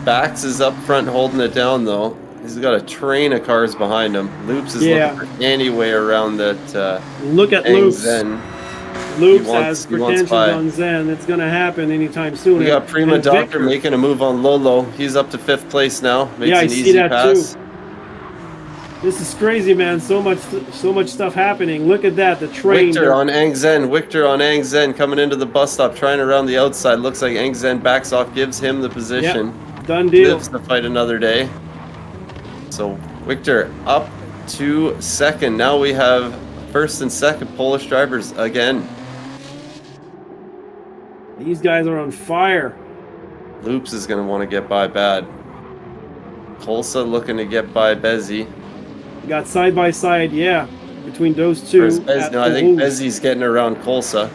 Speaker 1: Bax is up front holding it down, though. He's got a train of cars behind him. Loops is looking for any way around that.
Speaker 2: Look at Loops.
Speaker 1: Zen.
Speaker 2: Loops has pretensions on Zen. It's going to happen anytime soon.
Speaker 1: We got Prima Doctor making a move on Lolo. He's up to 5th place now. Makes an easy pass.
Speaker 2: Too. This is crazy, man. So much stuff happening. Look at that. The train.
Speaker 1: Victor on Ang Zen coming into the bus stop, trying around the outside. Looks like Ang Zen backs off, gives him the position.
Speaker 2: Yep. Done deal.
Speaker 1: Lives to fight another day. So Victor up to 2nd. Now we have 1st and 2nd Polish drivers again.
Speaker 2: These guys are on fire.
Speaker 1: Loops is going to want to get by bad. Colsa looking to get by Bezzy.
Speaker 2: Got side by side, between those two.
Speaker 1: No, I think Bezzy's getting around Colsa.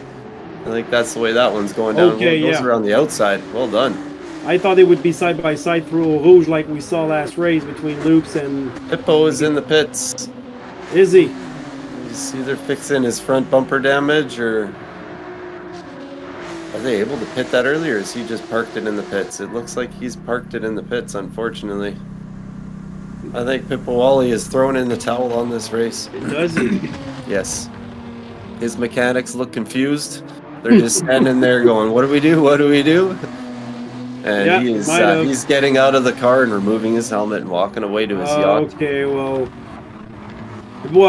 Speaker 1: I think that's the way that one's going down.
Speaker 2: Okay,
Speaker 1: goes around the outside. Well done.
Speaker 2: I thought they would be side by side through Eau Rouge like we saw last race between Loops and...
Speaker 1: Pippo is in the pits.
Speaker 2: Is he?
Speaker 1: He's either fixing his front bumper damage or... Are they able to pit that early, or is he just parked it in the pits? It looks like he's parked it in the pits, unfortunately. I think Pippo Wally is throwing in the towel on this race.
Speaker 2: Does he?
Speaker 1: Yes. His mechanics look confused. They're just standing there going, what do we do? What do we do? And he's getting out of the car and removing his helmet and walking away to his yacht.
Speaker 2: Okay, well,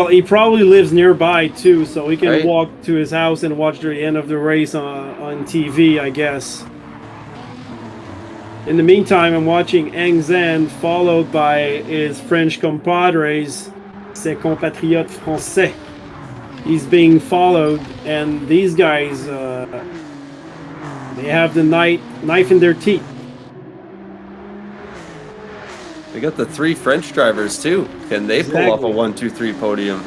Speaker 2: he probably lives nearby too, so he can walk to his house and watch the end of the race on TV, I guess. In the meantime, I'm watching Ang Zen, followed by his French compadres, ses compatriotes français. He's being followed, and these guys, they have the knife in their teeth.
Speaker 1: They got the 3 French drivers too. Can they pull off a 1-2-3 podium?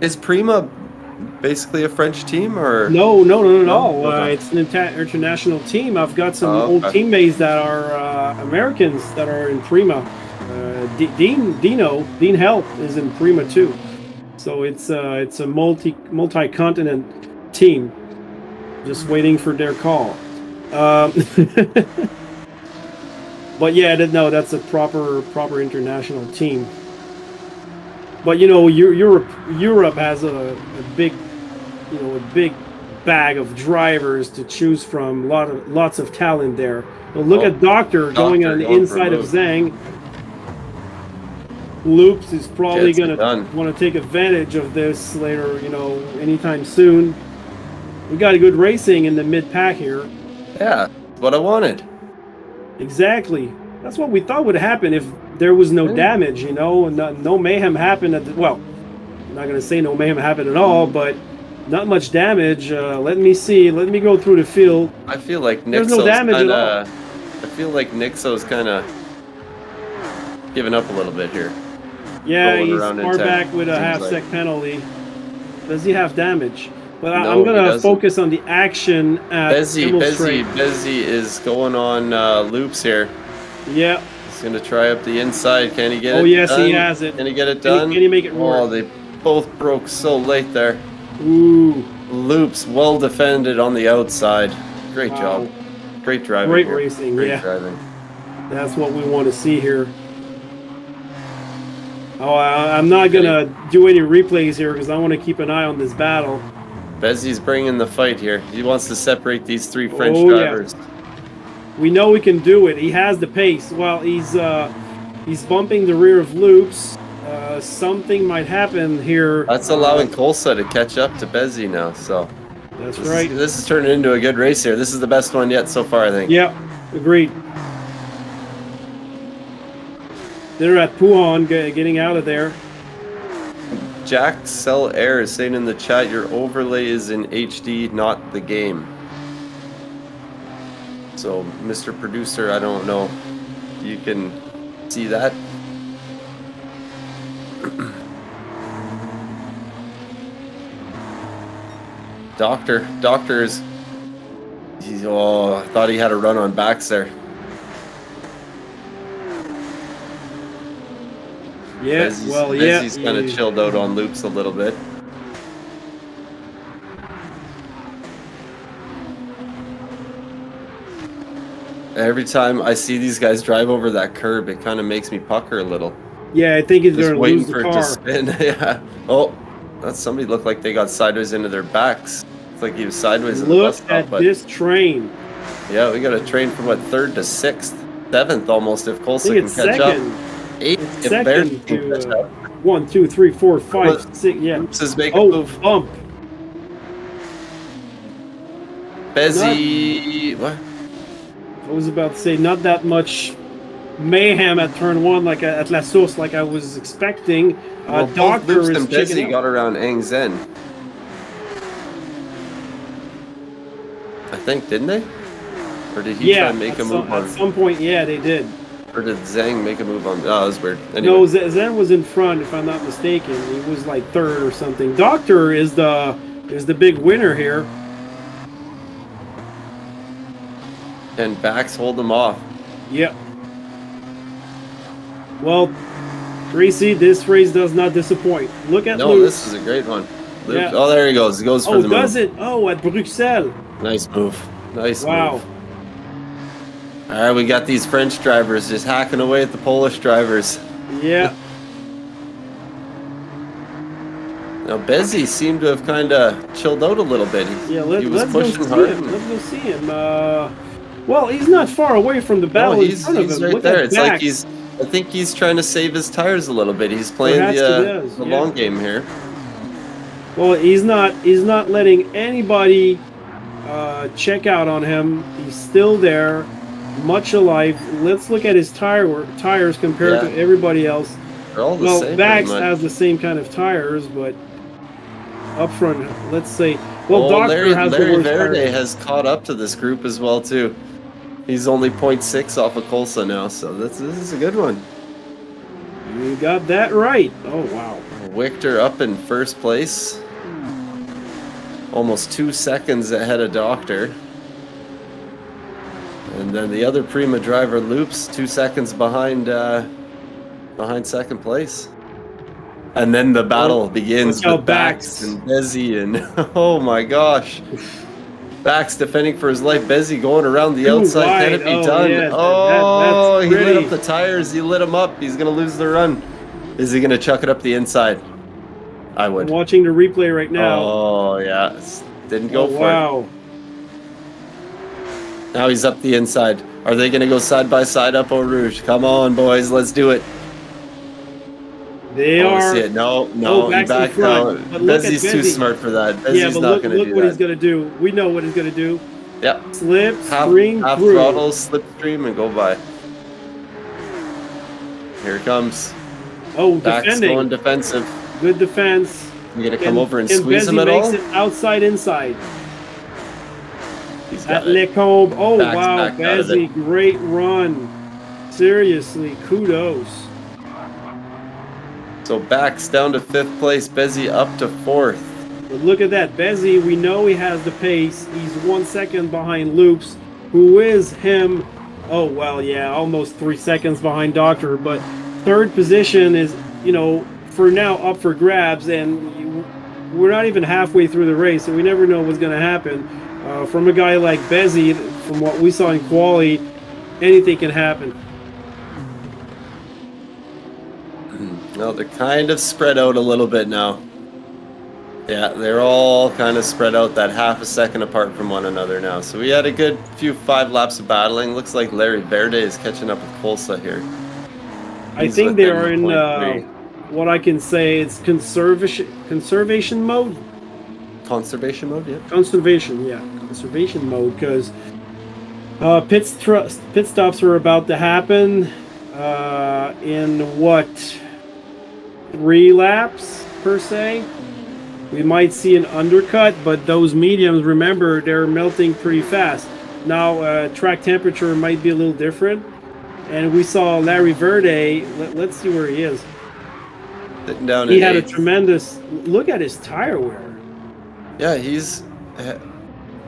Speaker 1: Is Prima basically a French team, or
Speaker 2: no? It's an international team. I've got some old teammates that are Americans that are in Prima. Dean Help is in Prima too. So it's a multi-continent team, just waiting for their call. But that's a proper international team. But Europe has a big bag of drivers to choose from. Lots of talent there. But look at Doctor going on the inside of Zhang. Loops is probably going to want to take advantage of this later, anytime soon. We got a good racing in the mid-pack here.
Speaker 1: Yeah, what I wanted.
Speaker 2: Exactly. That's what we thought would happen if there was no damage, and no mayhem happened I'm not going to say no mayhem happened at all, but not much damage. Let me see. Let me go through the field.
Speaker 1: I feel like
Speaker 2: there's no damage at all.
Speaker 1: I feel like Nixo's kind of giving up a little bit here.
Speaker 2: Yeah, he's far back with a half-sec penalty. Does he have damage? But I'm going to focus on the action at
Speaker 1: Bezzy is going on Loops here.
Speaker 2: Yeah.
Speaker 1: He's going to try up the inside. Can he get it done?
Speaker 2: Oh, yes, he has it.
Speaker 1: Can he get it done?
Speaker 2: Can he make it work?
Speaker 1: Oh, they both broke so late there.
Speaker 2: Ooh.
Speaker 1: Loops well defended on the outside. Great job. Great driving.
Speaker 2: Great racing,
Speaker 1: Great driving.
Speaker 2: That's what we want to see here. Oh, I'm not going to do any replays here because I want to keep an eye on this battle.
Speaker 1: Bezzy's bringing the fight here. He wants to separate these 3 French drivers.
Speaker 2: Yeah. We know we can do it. He has the pace. Well, he's bumping the rear of Loops. Something might happen here.
Speaker 1: That's allowing Colsa to catch up to Bezzy now. So
Speaker 2: that's right.
Speaker 1: This is turning into a good race here. This is the best one yet so far, I think.
Speaker 2: Yeah, agreed. They're at Pouhon, getting out of there.
Speaker 1: Jack Sell Air is saying in the chat, your overlay is in HD, not the game. So, Mr. Producer, I don't know. you can see that. Doctor is. Oh, I thought he had a run on backs there.
Speaker 2: Yeah,
Speaker 1: Bezzy's kind of chilled out on loops a little bit. Every time I see these guys drive over that curb, it kind of makes me pucker a little.
Speaker 2: Yeah, I think he's going to lose the
Speaker 1: waiting for it to spin. Yeah. Oh, that's somebody looked like they got sideways into their backs. It's like he was sideways in the bus stop.
Speaker 2: Look at this train.
Speaker 1: Yeah, we got a train from what, 3rd to 6th, 7th almost if Colsa can catch up. 8th if Bear can catch up.
Speaker 2: 1, 2, 3, 4, 5, 6. Yeah.
Speaker 1: Oops is making a move.
Speaker 2: Bump.
Speaker 1: Bezzy. What?
Speaker 2: I was about to say, not that much mayhem at turn 1 like at La Source like I was expecting.
Speaker 1: Well,
Speaker 2: Doctor
Speaker 1: Loops
Speaker 2: is
Speaker 1: and Bezzy got around Ang Zen. I think, didn't they? Or did he try and make a move on?
Speaker 2: At some point, yeah, they did.
Speaker 1: Or did Zhang make a move on? Oh, that was weird. Anyway.
Speaker 2: No, Zen was in front, if I'm not mistaken. He was like 3rd or something. Doctor is the big winner here.
Speaker 1: And backs hold them off.
Speaker 2: Yep. Well, Gracie, this race does not disappoint. Look at Luke.
Speaker 1: This is a great one. Luke, yeah. Oh, there he goes. He goes for the move. Oh,
Speaker 2: does it? Oh, at Bruxelles.
Speaker 1: Nice move. Nice
Speaker 2: wow.
Speaker 1: move. All right, we got these French drivers just hacking away at the Polish drivers.
Speaker 2: Yeah.
Speaker 1: Now, Bezzy seemed to have kind of chilled out a little bit. He was pushing hard.
Speaker 2: Let's go see him. Well, he's not far away from the battle in front of him.
Speaker 1: He's right there. It's like I think he's trying to save his tires a little bit. He's playing the long game here.
Speaker 2: Well, he's not letting anybody check out on him. He's still there, much alive. Let's look at his tires compared to everybody else.
Speaker 1: They're all the same.
Speaker 2: Bax has the same kind of tires, but up front, let's say. Well, Doctor has the worst
Speaker 1: Verde
Speaker 2: tires.
Speaker 1: has caught up to this group as well too. He's only 0.6 off of Colsa now, so this is a good one.
Speaker 2: You got that right. Oh, wow.
Speaker 1: Wichter up in first place. Almost 2 seconds ahead of Doctor. And then the other Prima driver, Loops, 2 seconds behind second place. And then the battle begins with Bax and Bezzy and oh my gosh. Bax defending for his life. Bezzy going around the outside. Can it be done? Yeah, he lit up the tires. He lit them up. He's going to lose the run. Is he going to chuck it up the inside? I would.
Speaker 2: I'm watching the replay right now.
Speaker 1: Oh, yeah. Didn't go for it.
Speaker 2: Wow.
Speaker 1: Now he's up the inside. Are they going to go side by side up Eau Rouge? Come on, boys. Let's do it.
Speaker 2: They are.
Speaker 1: See it. No, he backed out. Bezzy's too smart for that. Bezzy's not going to do that.
Speaker 2: Look what he's going to do. We know what he's going to do.
Speaker 1: Yep.
Speaker 2: Slip,
Speaker 1: half throttle, slipstream, and go by. Here it comes.
Speaker 2: Oh,
Speaker 1: Bax
Speaker 2: defending.
Speaker 1: Going defensive.
Speaker 2: Good defense.
Speaker 1: You going to come over and squeeze him at all?
Speaker 2: Bezzy makes it outside, inside. He's got Lecombe. Oh, wow. Bezzy, great run. Seriously, kudos.
Speaker 1: So Bax down to 5th place, Bezzy up to 4th.
Speaker 2: But look at that. Bezzy, we know he has the pace. He's 1 second behind Loops, who is him. Oh, well, yeah, almost 3 seconds behind Doctor. But 3rd position is, for now up for grabs. And we're not even halfway through the race, so we never know what's going to happen. From a guy like Bezzy, from what we saw in quali, anything can happen.
Speaker 1: No, they're kind of spread out a little bit now. Yeah, they're all kind of spread out that half a second apart from one another now. So we had a good few 5 laps of battling. Looks like Larry Verde is catching up with Colsa here.
Speaker 2: I think they are in what I can say it's conservation mode.
Speaker 1: Conservation mode, yeah.
Speaker 2: Conservation mode, because pit stops are about to happen in what, 3 laps per se. We might see an undercut, but those mediums, remember, they're melting pretty fast. Now track temperature might be a little different, And we saw Larry Verde. Let's see where he is.
Speaker 1: Sitting down
Speaker 2: He
Speaker 1: in
Speaker 2: had a
Speaker 1: eighth.
Speaker 2: tremendous look at his tire wear.
Speaker 1: Yeah, he's.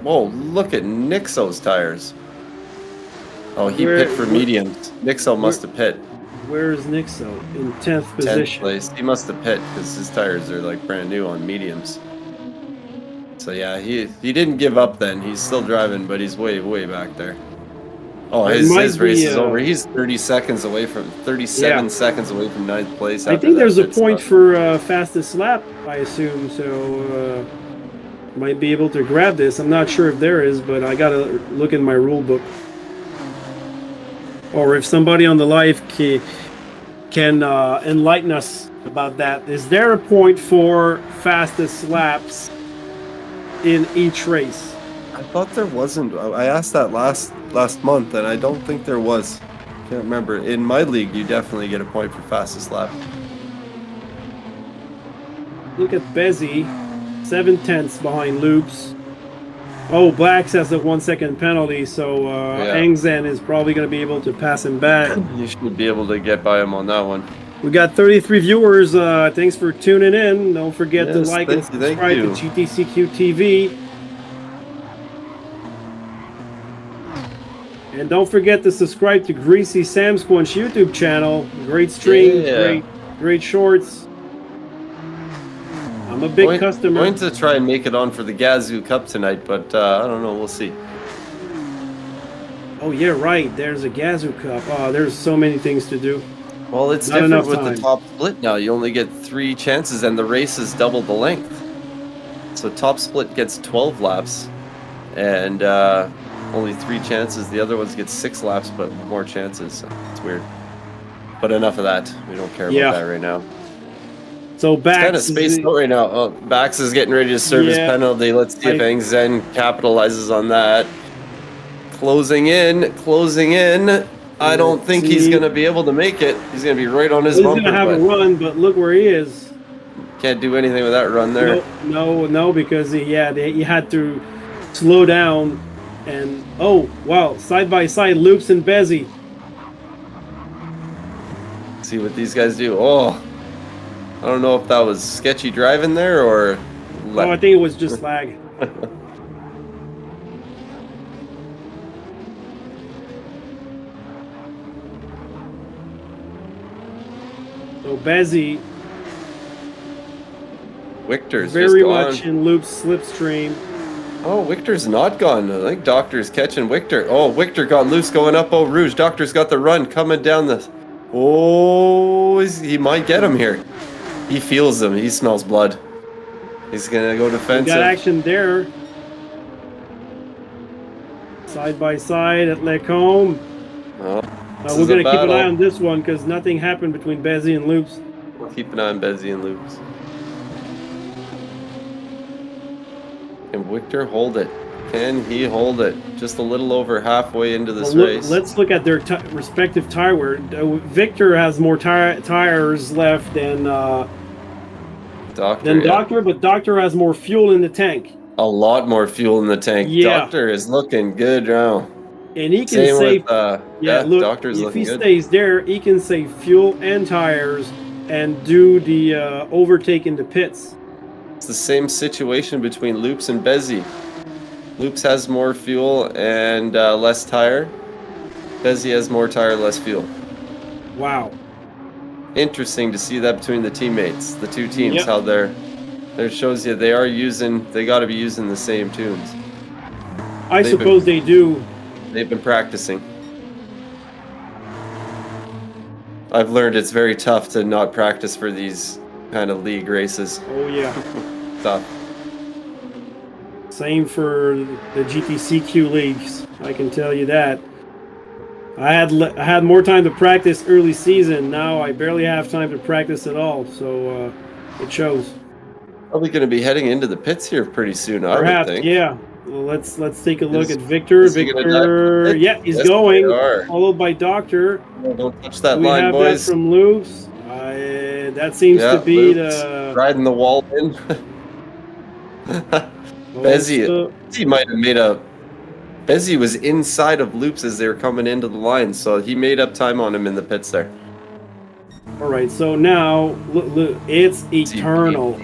Speaker 1: Whoa! Look at Nixo's tires. Oh, he pit for mediums. Nixo must have pit.
Speaker 2: Where is Nixo? In 10th position.
Speaker 1: 10th place. He must have pit because his tires are like brand new on mediums. So yeah, he didn't give up then. He's still driving, but he's way back there. Oh, his race is over. He's 37 seconds away from 9th place.
Speaker 2: I think there's a point for fastest lap, I assume. So might be able to grab this. I'm not sure if there is, but I gotta look in my rule book. Or if somebody on the live can enlighten us about that. Is there a point for fastest laps in each race?
Speaker 1: I thought there wasn't. I asked that last month, and I don't think there was. Can't remember. In my league, you definitely get a point for fastest lap.
Speaker 2: Look at Bezzy, 7/10 behind Loops. Oh, Blacks has a 1 second penalty, so Engzen is probably going to be able to pass him back.
Speaker 1: You should be able to get by him on that one.
Speaker 2: We got 33 viewers. Thanks for tuning in. Don't forget to like and subscribe to GTCQ TV. And don't forget to subscribe to Greasy Sam Squanch YouTube channel. Great stream, great shorts. I'm a big customer.
Speaker 1: I'm going to try and make it on for the Gazoo Cup tonight, but I don't know. We'll see.
Speaker 2: Oh, yeah, right. There's a Gazoo Cup. Oh, there's so many things to do.
Speaker 1: Well, it's different with the top split now. You only get 3 chances, and the race is double the length. So top split gets 12 laps, and only 3 chances. The other ones get 6 laps, but more chances. So it's weird. But enough of that. We don't care about that right now.
Speaker 2: So Bax
Speaker 1: kind of spaced out right now. Oh, Bax is getting ready to serve his penalty. Let's see if Engzen capitalizes on that. Closing in. I don't think he's going to be able to make it. He's going to be right on his bumper.
Speaker 2: He's going to have a run, but look where he is.
Speaker 1: Can't do anything with that run there.
Speaker 2: No, because he had to slow down. And, oh, wow, side by side, Loops and Bezzy.
Speaker 1: See what these guys do. Oh, I don't know if that was sketchy driving there or...
Speaker 2: Oh, I think it was just lag. So Bezzy...
Speaker 1: Victor's
Speaker 2: very much in Loop's slipstream.
Speaker 1: Oh, Victor's not gone. I think Doctor's catching Victor. Oh, Victor got loose going up Eau Rouge. Doctor's got the run coming down the... Oh, he might get him here. He feels them. He smells blood. He's going to go defensive.
Speaker 2: We got action there. Side by side at Lecombe.
Speaker 1: Oh,
Speaker 2: we're going to keep an eye on this one because nothing happened between Bezzy and Loops.
Speaker 1: We'll keep an eye on Bezzy and Loops. Can Victor hold it? Can he hold it? Just a little over halfway into this race.
Speaker 2: Let's look at their respective tire wear. Victor has more tires left than Doctor, but Doctor has more fuel in the tank.
Speaker 1: A lot more fuel in the tank.
Speaker 2: Yeah.
Speaker 1: Doctor is looking good now.
Speaker 2: And he can save. Look,
Speaker 1: Doctor's
Speaker 2: if
Speaker 1: looking
Speaker 2: he
Speaker 1: good.
Speaker 2: stays there, he can save fuel and tires and do the overtake in the pits.
Speaker 1: It's the same situation between Loops and Bezzy. Loops has more fuel and less tire. Bezzy has more tire, less fuel.
Speaker 2: Wow.
Speaker 1: Interesting to see that between the teammates, the two teams, how they're... There shows you they got to be using the same tunes.
Speaker 2: I suppose they do.
Speaker 1: They've been practicing. I've learned it's very tough to not practice for these kind of league races.
Speaker 2: Oh yeah.
Speaker 1: Tough.
Speaker 2: Same for the GTCQ leagues. I can tell you that. I had more time to practice early season. Now I barely have time to practice at all. So it shows.
Speaker 1: Probably going to be heading into the pits here pretty soon.
Speaker 2: Perhaps,
Speaker 1: I would think.
Speaker 2: Yeah. Well, let's take a look at Victor. Victor, yeah, he's going. Followed by Doctor.
Speaker 1: Don't touch that line, boys.
Speaker 2: We have that from Loops. That seems to be the
Speaker 1: riding the wall in. Bezzy, he might have made a Bezzi was inside of Loops as they were coming into the line, so he made up time on him in the pits there.
Speaker 2: All right, so now look, it's eternal.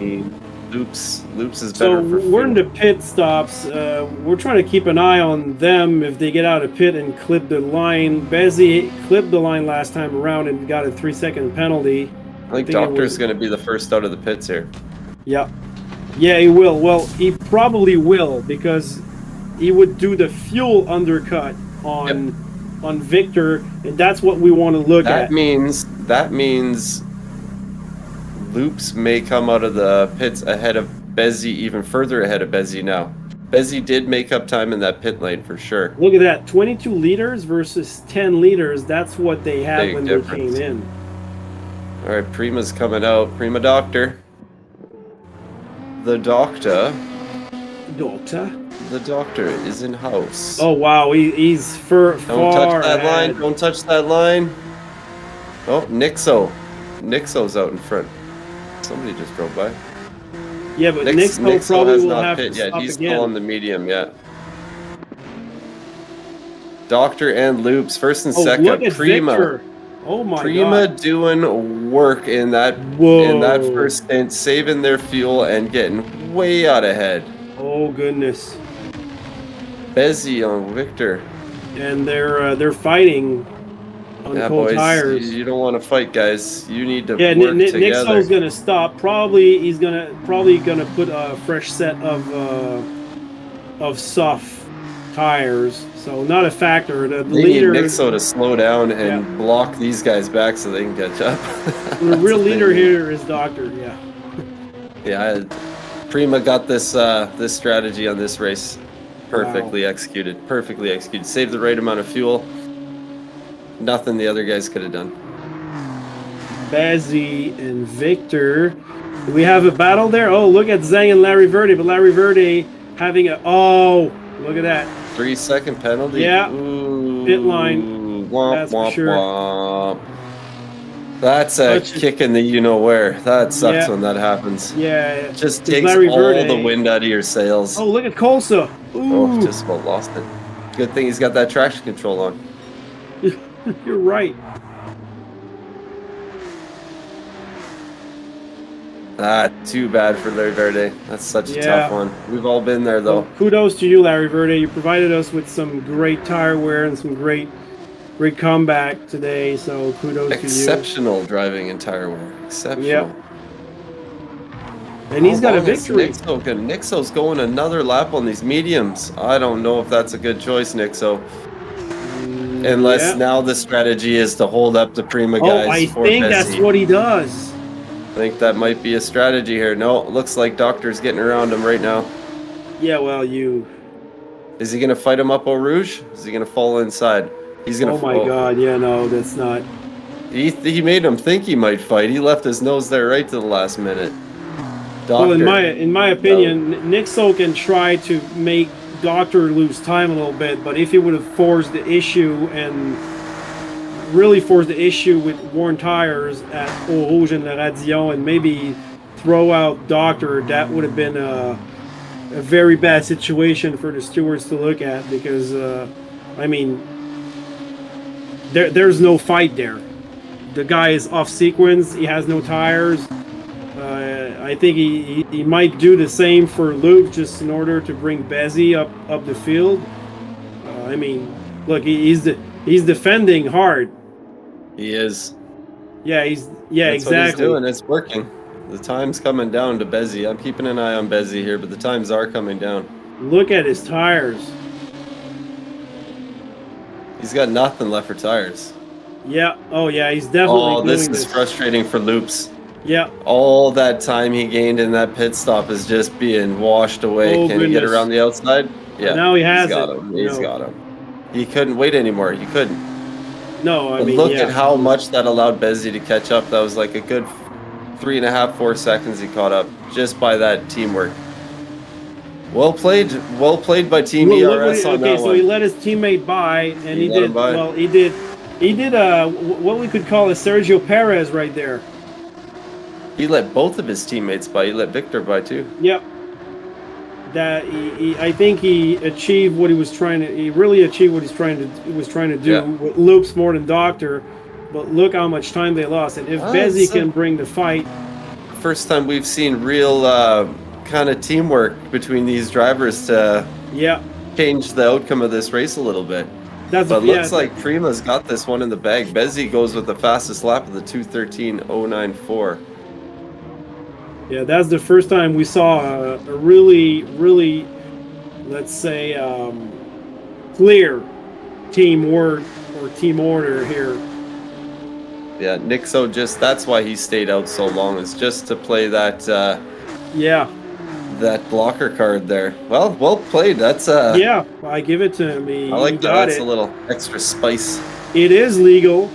Speaker 1: Loops is
Speaker 2: So
Speaker 1: better for
Speaker 2: we're in
Speaker 1: fuel.
Speaker 2: the pit stops. We're trying to keep an eye on them if they get out of pit and clip the line. Bezzi clipped the line last time around and got a 3-second penalty.
Speaker 1: I think Doctor's going to be the first out of the pits here.
Speaker 2: Yeah. Yeah, he will. Well, he probably will because he would do the fuel undercut on Victor, and that's what we want to look at.
Speaker 1: That means Loops may come out of the pits ahead of Bezzi, even further ahead of Bezzi now. Bezzi did make up time in that pit lane for sure.
Speaker 2: Look at that, 22 liters versus 10 liters. That's what they had
Speaker 1: Big
Speaker 2: when
Speaker 1: difference.
Speaker 2: they came in.
Speaker 1: All right, Prima's coming out. Prima Doctor. The doctor is in house.
Speaker 2: Oh wow, he's far
Speaker 1: Don't touch that
Speaker 2: ahead.
Speaker 1: line. Don't touch that line. Oh, Nixo's out in front. Somebody just drove by.
Speaker 2: Yeah, but Nixo probably
Speaker 1: has
Speaker 2: will
Speaker 1: not
Speaker 2: have
Speaker 1: pit
Speaker 2: to
Speaker 1: yet.
Speaker 2: stop
Speaker 1: He's
Speaker 2: again.
Speaker 1: still on the medium yet. Doctor and Loops, first and second.
Speaker 2: Look at
Speaker 1: Prima.
Speaker 2: Victor. Oh my
Speaker 1: Prima
Speaker 2: God.
Speaker 1: doing work in that first stint, saving their fuel and getting way out ahead.
Speaker 2: Oh goodness.
Speaker 1: Bezzi on Victor.
Speaker 2: And they're fighting on cold
Speaker 1: boys,
Speaker 2: tires.
Speaker 1: you don't want to fight, guys. You need to work together.
Speaker 2: Nixo's gonna stop. He's gonna put a fresh set of soft tires. So not a factor. The leader
Speaker 1: need Nixo to slow down and block these guys back so they can catch up.
Speaker 2: The real leader here is Doctor. Yeah.
Speaker 1: Yeah, Prima got this this strategy on this race perfectly executed. Perfectly executed. Saved the right amount of fuel. Nothing the other guys could have done.
Speaker 2: Bezzi and Victor. Do we have a battle there? Oh, look at Zhang and Larry Verde. But Larry Verde having a... Oh, look at that.
Speaker 1: 3-second penalty?
Speaker 2: Yeah.
Speaker 1: Ooh,
Speaker 2: Pit line.
Speaker 1: Womp,
Speaker 2: That's for
Speaker 1: womp,
Speaker 2: sure.
Speaker 1: womp. That's a kick in the you-know-where. That sucks when that happens.
Speaker 2: Yeah.
Speaker 1: It just takes
Speaker 2: Larry
Speaker 1: all
Speaker 2: Verde.
Speaker 1: the wind out of your sails.
Speaker 2: Oh, look at Colsa. Ooh.
Speaker 1: Oh, just about lost it. Good thing he's got that traction control on.
Speaker 2: You're right.
Speaker 1: Too bad for Larry Verde. That's such a tough one. We've all been there, though.
Speaker 2: Well, kudos to you, Larry Verde. You provided us with some great tire wear and some great comeback today. So kudos to you.
Speaker 1: Exceptional driving and tire wear. Exceptional.
Speaker 2: Yep. And he's got a victory.
Speaker 1: Nixo's going another lap on these mediums. I don't know if that's a good choice, Nixo. Unless now the strategy is to hold up the Prima guys.
Speaker 2: I think that's what he does.
Speaker 1: I think that might be a strategy here. No, it looks like Doctor's getting around him right now.
Speaker 2: Yeah, well,
Speaker 1: Is he going to fight him up Eau Rouge? Is he going to fall inside? He's going to
Speaker 2: Oh my God, yeah, no, that's not.
Speaker 1: He made him think he might fight. He left his nose there right to the last minute. Doctor,
Speaker 2: well, in my opinion, Nixo can try to make Doctor lose time a little bit, but if he would have forced the issue and really forced the issue with worn tires at Eau Rouge and La Radio and maybe throw out Doctor, that would have been a very bad situation for the stewards to look at because, I mean, there's no fight there. The guy is off sequence. He has no tires. I think he might do the same for Luke just in order to bring Bezzi up the field. I mean, look, he's defending hard.
Speaker 1: He is.
Speaker 2: Yeah,
Speaker 1: That's
Speaker 2: exactly.
Speaker 1: what he's doing. It's working. The time's coming down to Bezzi. I'm keeping an eye on Bezzi here, but the times are coming down.
Speaker 2: Look at his tires.
Speaker 1: He's got nothing left for tires.
Speaker 2: Yeah. Oh, yeah. He's definitely doing
Speaker 1: this is frustrating for Loops.
Speaker 2: Yeah.
Speaker 1: All that time he gained in that pit stop is just being washed away. Can he get around the outside? Yeah.
Speaker 2: Now he has
Speaker 1: He's got him. He's got him. He couldn't wait anymore. He couldn't.
Speaker 2: No, I mean,
Speaker 1: look at how much that allowed Bezzi to catch up. That was like a good 3.5, 4 seconds he caught up just by that teamwork. Well played by Team ERS on that one.
Speaker 2: Okay, so he let his teammate by, and he did well. He did what we could call a Sergio Perez right there.
Speaker 1: He let both of his teammates by. He let Victor by too.
Speaker 2: Yep. that I think he achieved what he was trying to. He really achieved what he was trying to do
Speaker 1: Yeah.
Speaker 2: with loops more than Doctor. But look how much time they lost. And if Bezzy
Speaker 1: It's
Speaker 2: can bring the fight,
Speaker 1: first time we've seen real kind of teamwork between these drivers to
Speaker 2: yeah,
Speaker 1: change the outcome of this race a little bit. But
Speaker 2: yeah,
Speaker 1: looks like Prima's got this one in the bag. Bezzy goes with the fastest lap of the 2:13.094.
Speaker 2: yeah. That's the first time we saw a really, really, let's say, clear teamwork or team order here.
Speaker 1: Yeah, Nixo that's why he stayed out so long, is just to play that
Speaker 2: Yeah,
Speaker 1: that blocker card there. Well played. That's
Speaker 2: yeah. I give it to him.
Speaker 1: I like
Speaker 2: He
Speaker 1: that.
Speaker 2: got
Speaker 1: That's
Speaker 2: it.
Speaker 1: a little extra spice.
Speaker 2: It is legal.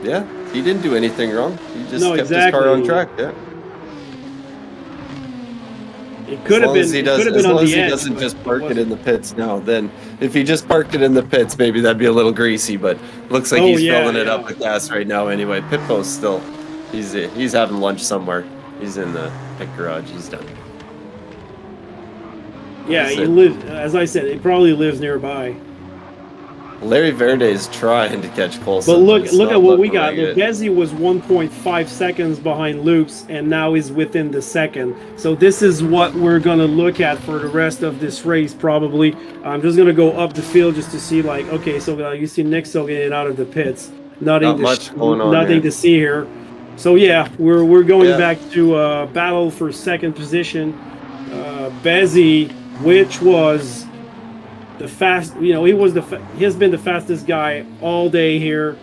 Speaker 1: Yeah, he didn't do anything wrong. He just
Speaker 2: No,
Speaker 1: kept his car on
Speaker 2: exactly.
Speaker 1: track. Yeah.
Speaker 2: It could have been. It could have been
Speaker 1: As
Speaker 2: on
Speaker 1: long as
Speaker 2: the
Speaker 1: he
Speaker 2: edge.
Speaker 1: doesn't
Speaker 2: but
Speaker 1: just
Speaker 2: it
Speaker 1: park it
Speaker 2: wasn't.
Speaker 1: in the pits now, then if he just parked it in the pits, maybe that'd be a little greasy. But looks like
Speaker 2: Oh,
Speaker 1: he's
Speaker 2: yeah,
Speaker 1: filling it
Speaker 2: yeah.
Speaker 1: up with gas right now. Anyway, Pitbo's still, he's having lunch somewhere. He's in the pit garage. He's done.
Speaker 2: Yeah,
Speaker 1: That's
Speaker 2: he
Speaker 1: it.
Speaker 2: lives. As I said, he probably lives nearby.
Speaker 1: Larry Verde's trying to catch Colson.
Speaker 2: But look
Speaker 1: it's
Speaker 2: at
Speaker 1: not
Speaker 2: what we
Speaker 1: looking
Speaker 2: got.
Speaker 1: like it.
Speaker 2: Bezzy was 1.5 seconds behind Luke's, and now he's within the second. So this is what we're gonna look at for the rest of this race. Probably, I'm just gonna go up the field just to see. Like, okay, so you see Nixo getting out of the pits.
Speaker 1: Not much going on
Speaker 2: Nothing
Speaker 1: here.
Speaker 2: to see here. So yeah, we're going
Speaker 1: Yeah.
Speaker 2: back to battle for second position. Bezzy, which was the fast, he has been the fastest guy all day here.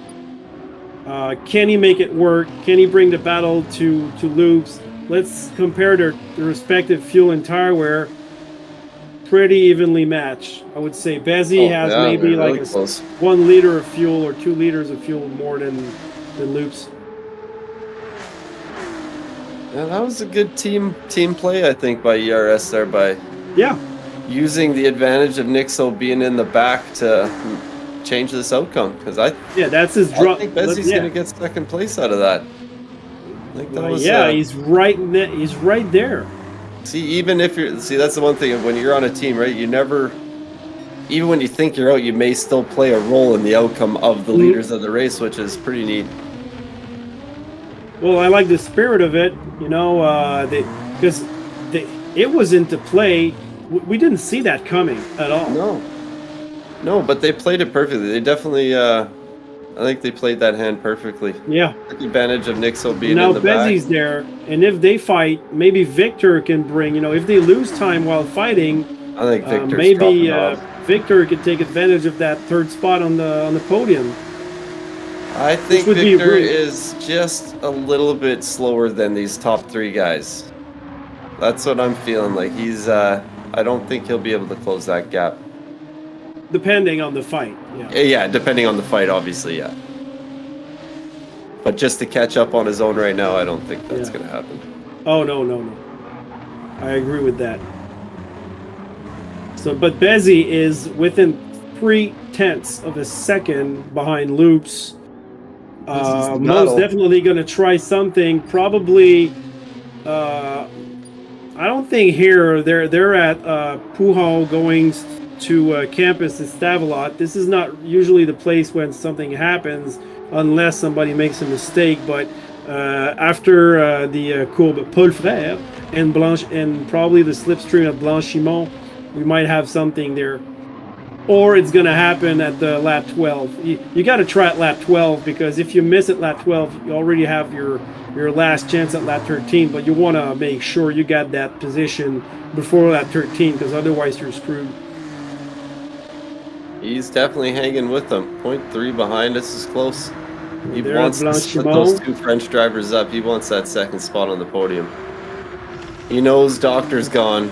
Speaker 2: Can he make it work? Can he bring the battle to Luke's? Let's compare their respective fuel and tire wear. Pretty evenly matched, I would say. Bezzy has maybe
Speaker 1: they're
Speaker 2: like
Speaker 1: really close.
Speaker 2: 1 liter of fuel or 2 liters of fuel more than Luke's.
Speaker 1: Yeah, that was a good team play, I think, by ERS there, by
Speaker 2: Yeah,
Speaker 1: using the advantage of Nixo being in the back to change this outcome. Because I
Speaker 2: that's his
Speaker 1: I
Speaker 2: drop.
Speaker 1: think Bezzy's going to get second place out of that. I think that was,
Speaker 2: He's right. He's right there.
Speaker 1: see, even if you're, that's the one thing, when you're on a team, right, you never, even when you think you're out, you may still play a role in the outcome of the leaders of the race, which is pretty neat.
Speaker 2: Well, I like the spirit of it, because it was into play. We didn't see that coming at all.
Speaker 1: No, but they played it perfectly. They definitely, I think they played that hand perfectly.
Speaker 2: Yeah.
Speaker 1: Took advantage of Nixo being
Speaker 2: Now
Speaker 1: in the back.
Speaker 2: Bezzy's there, and if they fight, maybe Victor can bring. If they lose time while fighting,
Speaker 1: I think Victor's
Speaker 2: maybe
Speaker 1: dropping off.
Speaker 2: Victor could take advantage of that third spot on the podium.
Speaker 1: I think
Speaker 2: would be
Speaker 1: Victor
Speaker 2: really-
Speaker 1: is just a little bit slower than these top 3 guys. That's what I'm feeling like. He's, I don't think he'll be able to close that gap.
Speaker 2: Depending on the fight. Yeah.
Speaker 1: Yeah, depending on the fight, obviously, yeah. But just to catch up on his own right now, I don't think that's going to happen.
Speaker 2: Oh, no. I agree with that. So, but Bezzy is within 0.3 of a second behind Loops. Most definitely going to try something. Probably, I don't think here they're at Pujol going to campus in Stavelot. This is not usually the place when something happens unless somebody makes a mistake. But after the Courbe Paul Frère and probably the slipstream at Blanchimont, we might have something there. Or it's going to happen at the lap 12. You got to try at lap 12, because if you miss at lap 12, you already have your last chance at lap 13. But you want to make sure you got that position before lap 13, because otherwise you're screwed.
Speaker 1: He's definitely hanging with them. 0.3 behind us is close. He
Speaker 2: There
Speaker 1: wants
Speaker 2: at
Speaker 1: to split
Speaker 2: Blanchimont.
Speaker 1: those 2 French drivers up. He wants that second spot on the podium. He knows Doctor's gone,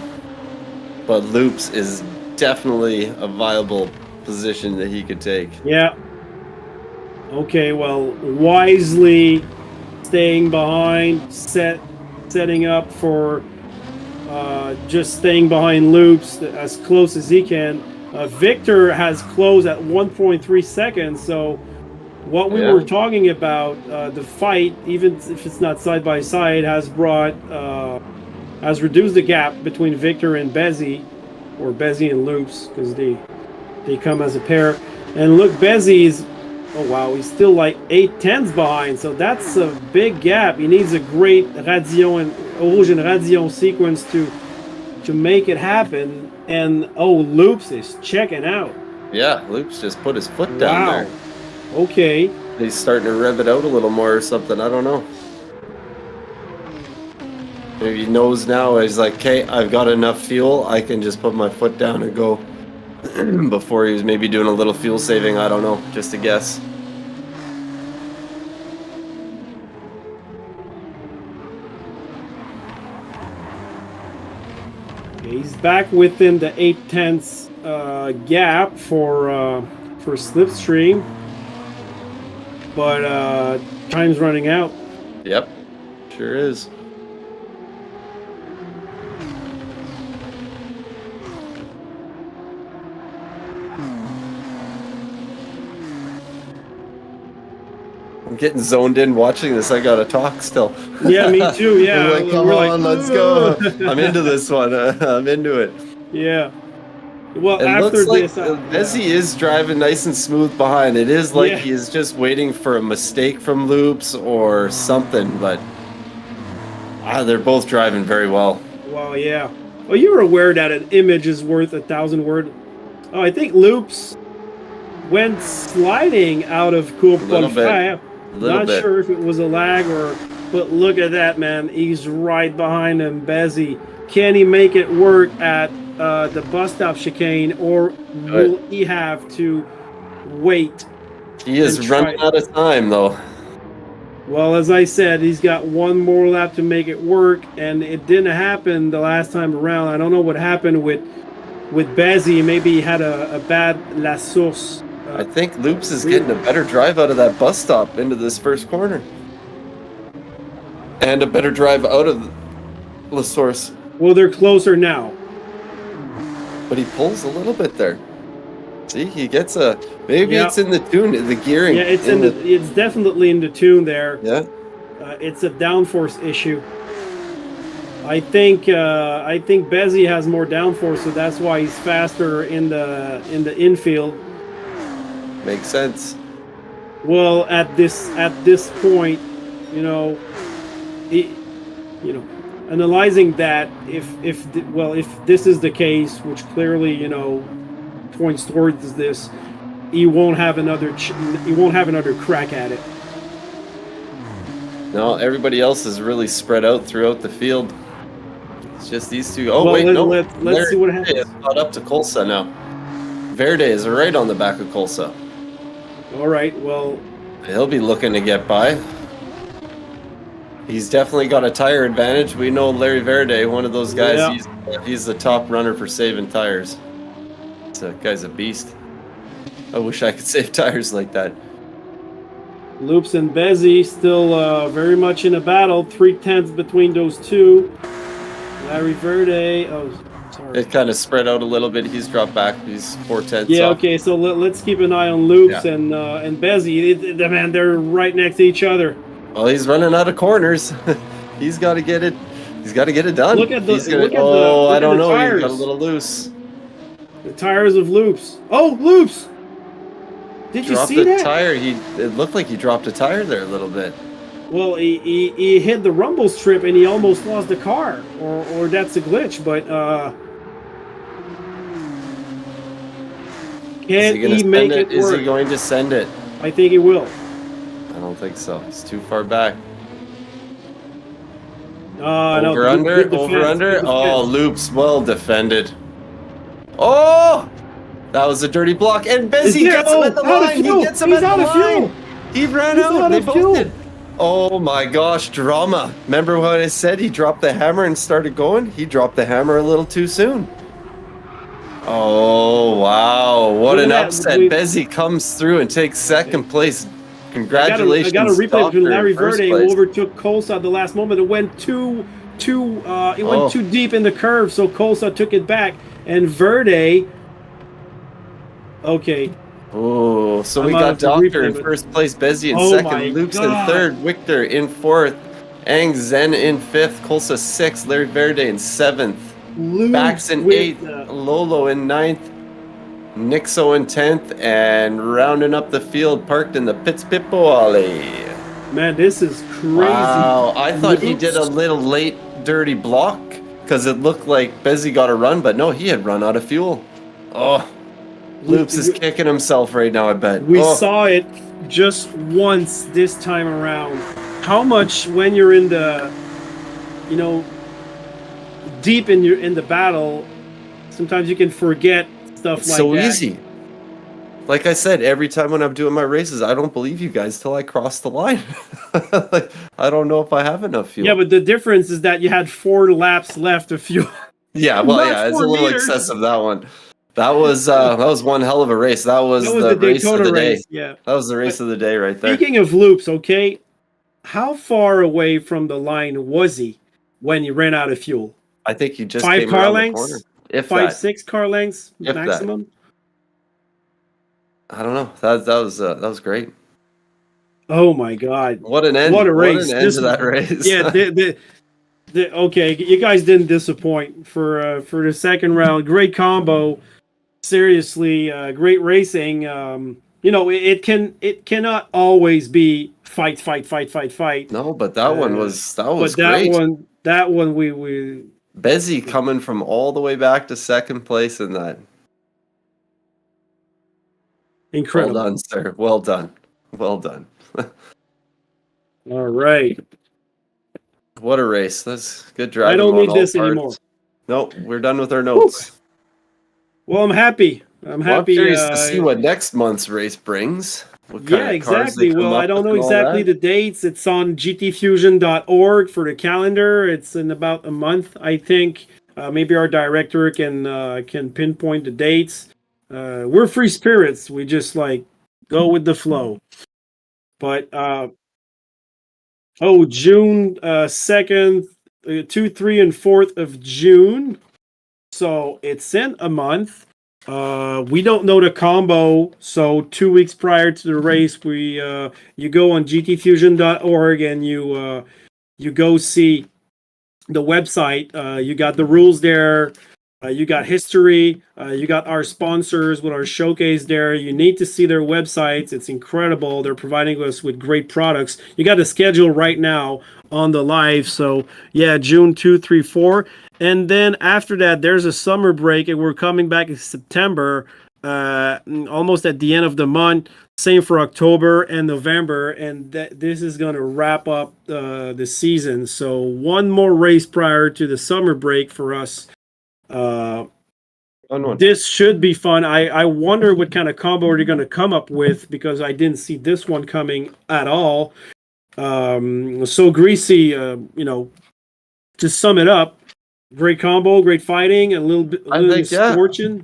Speaker 1: but Loops is definitely a viable position that he could take.
Speaker 2: Yeah. Okay, well, wisely staying behind, setting up for just staying behind Loops as close as he can. Victor has closed at 1.3 seconds, so what we were talking about, the fight, even if it's not side by side, has brought has reduced the gap between Victor and Bezzy, or Bezzy and Loops, because they come as a pair. And look, Bezzy is, oh wow, he's still like 8/10 behind, so that's a big gap. He needs a great Radion and Rouge and Radion sequence to make it happen. And oh, Loops is checking out.
Speaker 1: Yeah, Loops just put his foot down there.
Speaker 2: Okay.
Speaker 1: He's starting to rev it out a little more or something. I don't know. Maybe he knows now. He's like, okay, I've got enough fuel. I can just put my foot down and go. Before he was maybe doing a little fuel saving. I don't know. Just a guess.
Speaker 2: He's back within the 8/10 gap for Slipstream, but time's running out.
Speaker 1: Yep, sure is. I'm getting zoned in watching this. I gotta talk still.
Speaker 2: Yeah, me too. Yeah,
Speaker 1: I'm like, come on, let's go. I'm into this one. I'm into it.
Speaker 2: Yeah. Well,
Speaker 1: it
Speaker 2: after
Speaker 1: looks
Speaker 2: this,
Speaker 1: like Bezzy is driving nice and smooth behind. It is like he is just waiting for a mistake from Loops or something, but they're both driving very well.
Speaker 2: Well, yeah. Well, you're aware that an image is worth 1,000 words. Oh, I think Loops went sliding out of Course Qualifier. Not sure if it was a lag or, but look at that, man. He's right behind him, Bezzy. Can he make it work at the bus stop chicane, or will he have to wait?
Speaker 1: He is running out of time, though.
Speaker 2: Well, as I said, he's got one more lap to make it work, and it didn't happen the last time around. I don't know what happened with Bezzy. Maybe he had a bad La Source.
Speaker 1: I think Loops is getting a better drive out of that bus stop into this first corner. And a better drive out of La Source.
Speaker 2: Well, they're closer now.
Speaker 1: But he pulls a little bit there. See, he gets a... Maybe it's in the tune, the gearing.
Speaker 2: Yeah, it's definitely in the tune there.
Speaker 1: Yeah.
Speaker 2: It's a downforce issue. I think Bezzy has more downforce, so that's why he's faster in the infield.
Speaker 1: Makes sense.
Speaker 2: Well, at this point, analyzing that, if this is the case, which clearly points towards this, he won't have another crack at it.
Speaker 1: No, everybody else is really spread out throughout the field. It's just these two. Oh,
Speaker 2: well,
Speaker 1: wait, no.
Speaker 2: Let's see what happens.
Speaker 1: Caught up to Colsa now. Verde is right on the back of Colsa.
Speaker 2: All right, well...
Speaker 1: He'll be looking to get by. He's definitely got a tire advantage. We know Larry Verde, one of those guys, he's the top runner for saving tires. That guy's a beast. I wish I could save tires like that.
Speaker 2: Loops and Bezzy still very much in a battle. 3/10 between those two. Larry Verde... Oh, sorry.
Speaker 1: It kind of spread out a little bit. He's dropped back. He's 4/10.
Speaker 2: Yeah, okay, so let's keep an eye on Loops and Bezzy. Man, they're right next to each other.
Speaker 1: Well, he's running out of corners. He's got to get it. He's got to get it done.
Speaker 2: Look at the.
Speaker 1: I don't know. He got a little loose.
Speaker 2: The tires of Loops. Oh, Loops! Did you see that?
Speaker 1: Dropped a tire. It looked like he dropped a tire there a little bit.
Speaker 2: Well, he hit the rumble strip and he almost lost the car, or that's a glitch. But can he make it work?
Speaker 1: Is he going to send it?
Speaker 2: I think he will.
Speaker 1: I don't think so. It's too far back.
Speaker 2: Over
Speaker 1: under. Oh, Loops, well defended. Oh, that was a dirty block, and Bezzy gets him at the line. He gets him at the line. He ran out. They both did. Oh my gosh, drama. Remember what I said? He dropped the hammer and started going? He dropped the hammer a little too soon. Oh, wow. What an upset. Bezzy comes through and takes second place. Congratulations.
Speaker 2: I got a replay between Larry Verde, who overtook Colsa at the last moment. It went too deep in the curve, so Colsa took it back. And Verde... Okay.
Speaker 1: Oh, so we got Doctor in first place, Bezzy in second, Loops in third, Victor in fourth, Ang Zen in 5th, Colsa 6th, Larry Verde in 7th, Bax in 8th, Lolo in 9th, Nixo in 10th, and rounding up the field, parked in the pits, Pippo Ollie.
Speaker 2: Man, this is crazy.
Speaker 1: Wow, I thought he did a little late dirty block because it looked like Bezzy got a run, but no, he had run out of fuel. Oh, Loops is kicking himself right now, I bet.
Speaker 2: We saw it just once this time around. How much when you're in the, you know, deep in the battle, sometimes you can forget stuff
Speaker 1: it's
Speaker 2: like
Speaker 1: so
Speaker 2: that.
Speaker 1: Easy. Like I said, every time when I'm doing my races, I don't believe you guys till I cross the line. Like, I don't know if I have enough fuel.
Speaker 2: Yeah, but the difference is that you had 4 laps left of fuel.
Speaker 1: Yeah, well, yeah, it's a little excessive, that one. That was one hell of a race. That was the race of the day.
Speaker 2: Yeah,
Speaker 1: that was the race of the day right there.
Speaker 2: Speaking of Loops, okay, how far away from the line was he when he ran out of fuel?
Speaker 1: I think he just
Speaker 2: 5
Speaker 1: came
Speaker 2: car
Speaker 1: around
Speaker 2: lengths,
Speaker 1: the corner. If
Speaker 2: 5-6 car lengths
Speaker 1: If
Speaker 2: maximum.
Speaker 1: I don't know. That was great.
Speaker 2: Oh my God!
Speaker 1: What an end!
Speaker 2: What a race!
Speaker 1: What an end to that race!
Speaker 2: Yeah, okay, you guys didn't disappoint for the second round. Great combo. Seriously, great racing. You know, it cannot always be fight.
Speaker 1: No, but that one was
Speaker 2: but
Speaker 1: great.
Speaker 2: That one we
Speaker 1: Bezzy coming from all the way back to second place in that.
Speaker 2: Incredible.
Speaker 1: Well done, sir. Well done. Well done.
Speaker 2: All right.
Speaker 1: What a race. That's good driving.
Speaker 2: I don't need this anymore.
Speaker 1: Nope, we're done with our notes.
Speaker 2: Whew. Well, I'm happy. I'm happy.
Speaker 1: I'm curious to see what next month's race brings.
Speaker 2: Yeah, exactly. Well, I don't know exactly the dates. It's on gtfusion.org for the calendar. It's in about a month, I think. Maybe our director can pinpoint the dates. We're free spirits. We just like go with the flow. But June 2nd, 2, 3, and 4th of June. So it's in a month. We don't know the combo, so 2 weeks prior to the race, you go on gtfusion.org and you go see the website. You got the rules there. You got history. You got our sponsors with our showcase there. You need to see their websites. It's incredible. They're providing us with great products. You got the schedule right now on the live. So yeah, June 2, 3, 4. And then after that, there's a summer break, and we're coming back in September, almost at the end of the month. Same for October and November, and this is going to wrap up the season. So one more race prior to the summer break for us. This should be fun. I wonder what kind of combo they're going to come up with, because I didn't see this one coming at all. So greasy, to sum it up, great combo, great fighting, a little bit misfortune.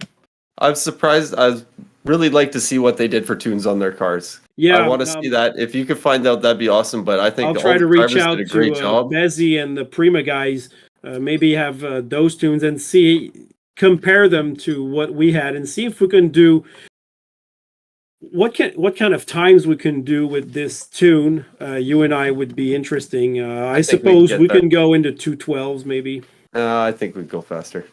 Speaker 1: I'm surprised. I really like to see what they did for tunes on their cars.
Speaker 2: Yeah,
Speaker 1: I want to see that. If you could find out, that'd be awesome. But I think
Speaker 2: I'll try to reach out to Bezzy and the Prima guys. Maybe have those tunes and compare them to what we had, and see if we can do what kind of times we can do with this tune. You and I would be interesting. I suppose we can go into 212s maybe.
Speaker 1: I think we'd go faster.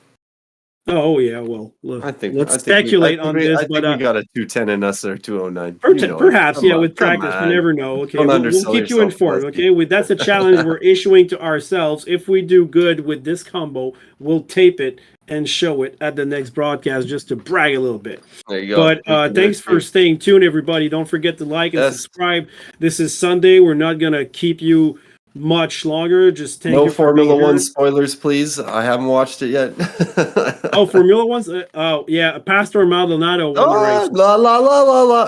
Speaker 2: Oh yeah, well, look, let's
Speaker 1: speculate
Speaker 2: on this.
Speaker 1: I think we got a 210 in us or 209.
Speaker 2: Perhaps, yeah, with practice, we never know. Okay, we'll keep you informed. Okay, that's a challenge we're issuing to ourselves. If we do good with this combo, we'll tape it and show it at the next broadcast just to brag a little bit.
Speaker 1: There you go.
Speaker 2: But thanks for staying tuned, everybody. Don't forget to like and subscribe. This is Sunday. We're not gonna keep you much longer. Just thank you for
Speaker 1: Formula One spoilers, please. I haven't watched it yet.
Speaker 2: Oh, Formula One's. Oh yeah, Pastor Maldonado won the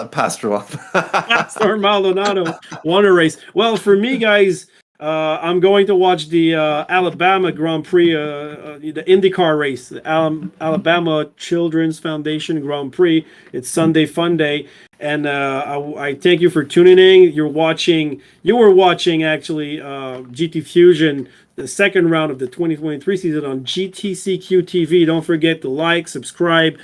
Speaker 2: race.
Speaker 1: Pastor
Speaker 2: Maldonado won a race. Well, for me, guys, I'm going to watch the Alabama Grand Prix, the IndyCar race, the Alabama Children's Foundation Grand Prix. It's Sunday Fun Day, and I thank you for tuning in. You were watching actually GT Fusion, the second round of the 2023 season on GTCQ TV. Don't forget to like, subscribe,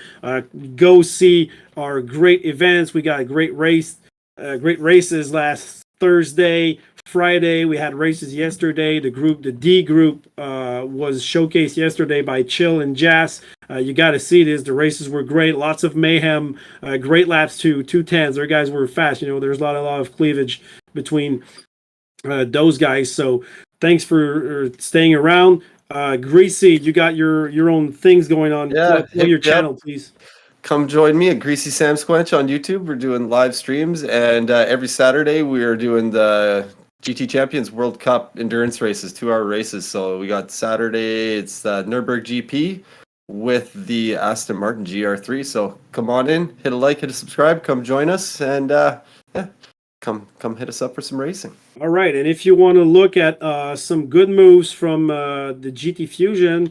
Speaker 2: go see our great events. We got great races last Thursday. Friday, we had races yesterday. The D group, was showcased yesterday by Chill and Jazz. You got to see this. The races were great. Lots of mayhem. Great laps too. 210s. Their guys were fast. There's a lot of cleavage between those guys. So thanks for staying around. Greasy, you got your own things going on.
Speaker 1: Yeah,
Speaker 2: Plug your
Speaker 1: hit me up.
Speaker 2: channel, please.
Speaker 1: Come join me at Greasy Sam Squench on YouTube. We're doing live streams, and every Saturday we are doing the GT Champions World Cup endurance races, 2-hour races. So we got Saturday, it's the Nürburgring GP with the Aston Martin GR3. So come on in, hit a like, hit a subscribe, come join us, and yeah, come hit us up for some racing.
Speaker 2: All right, and if you want to look at some good moves from the GT Fusion,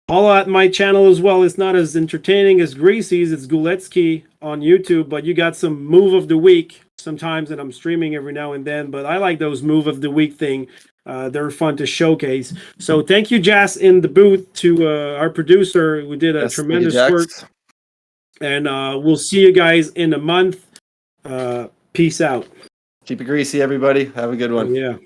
Speaker 2: holla at my channel as well. It's not as entertaining as Greasy's. It's Guletsky on YouTube, but you got some move of the week sometimes, and I'm streaming every now and then. But I like those move of the week thing. They're fun to showcase. So thank you, Jas, in the booth, to our producer who did a tremendous work. And we'll see you guys in a month. Peace out.
Speaker 1: Keep it greasy, everybody. Have a good one.
Speaker 2: Yeah.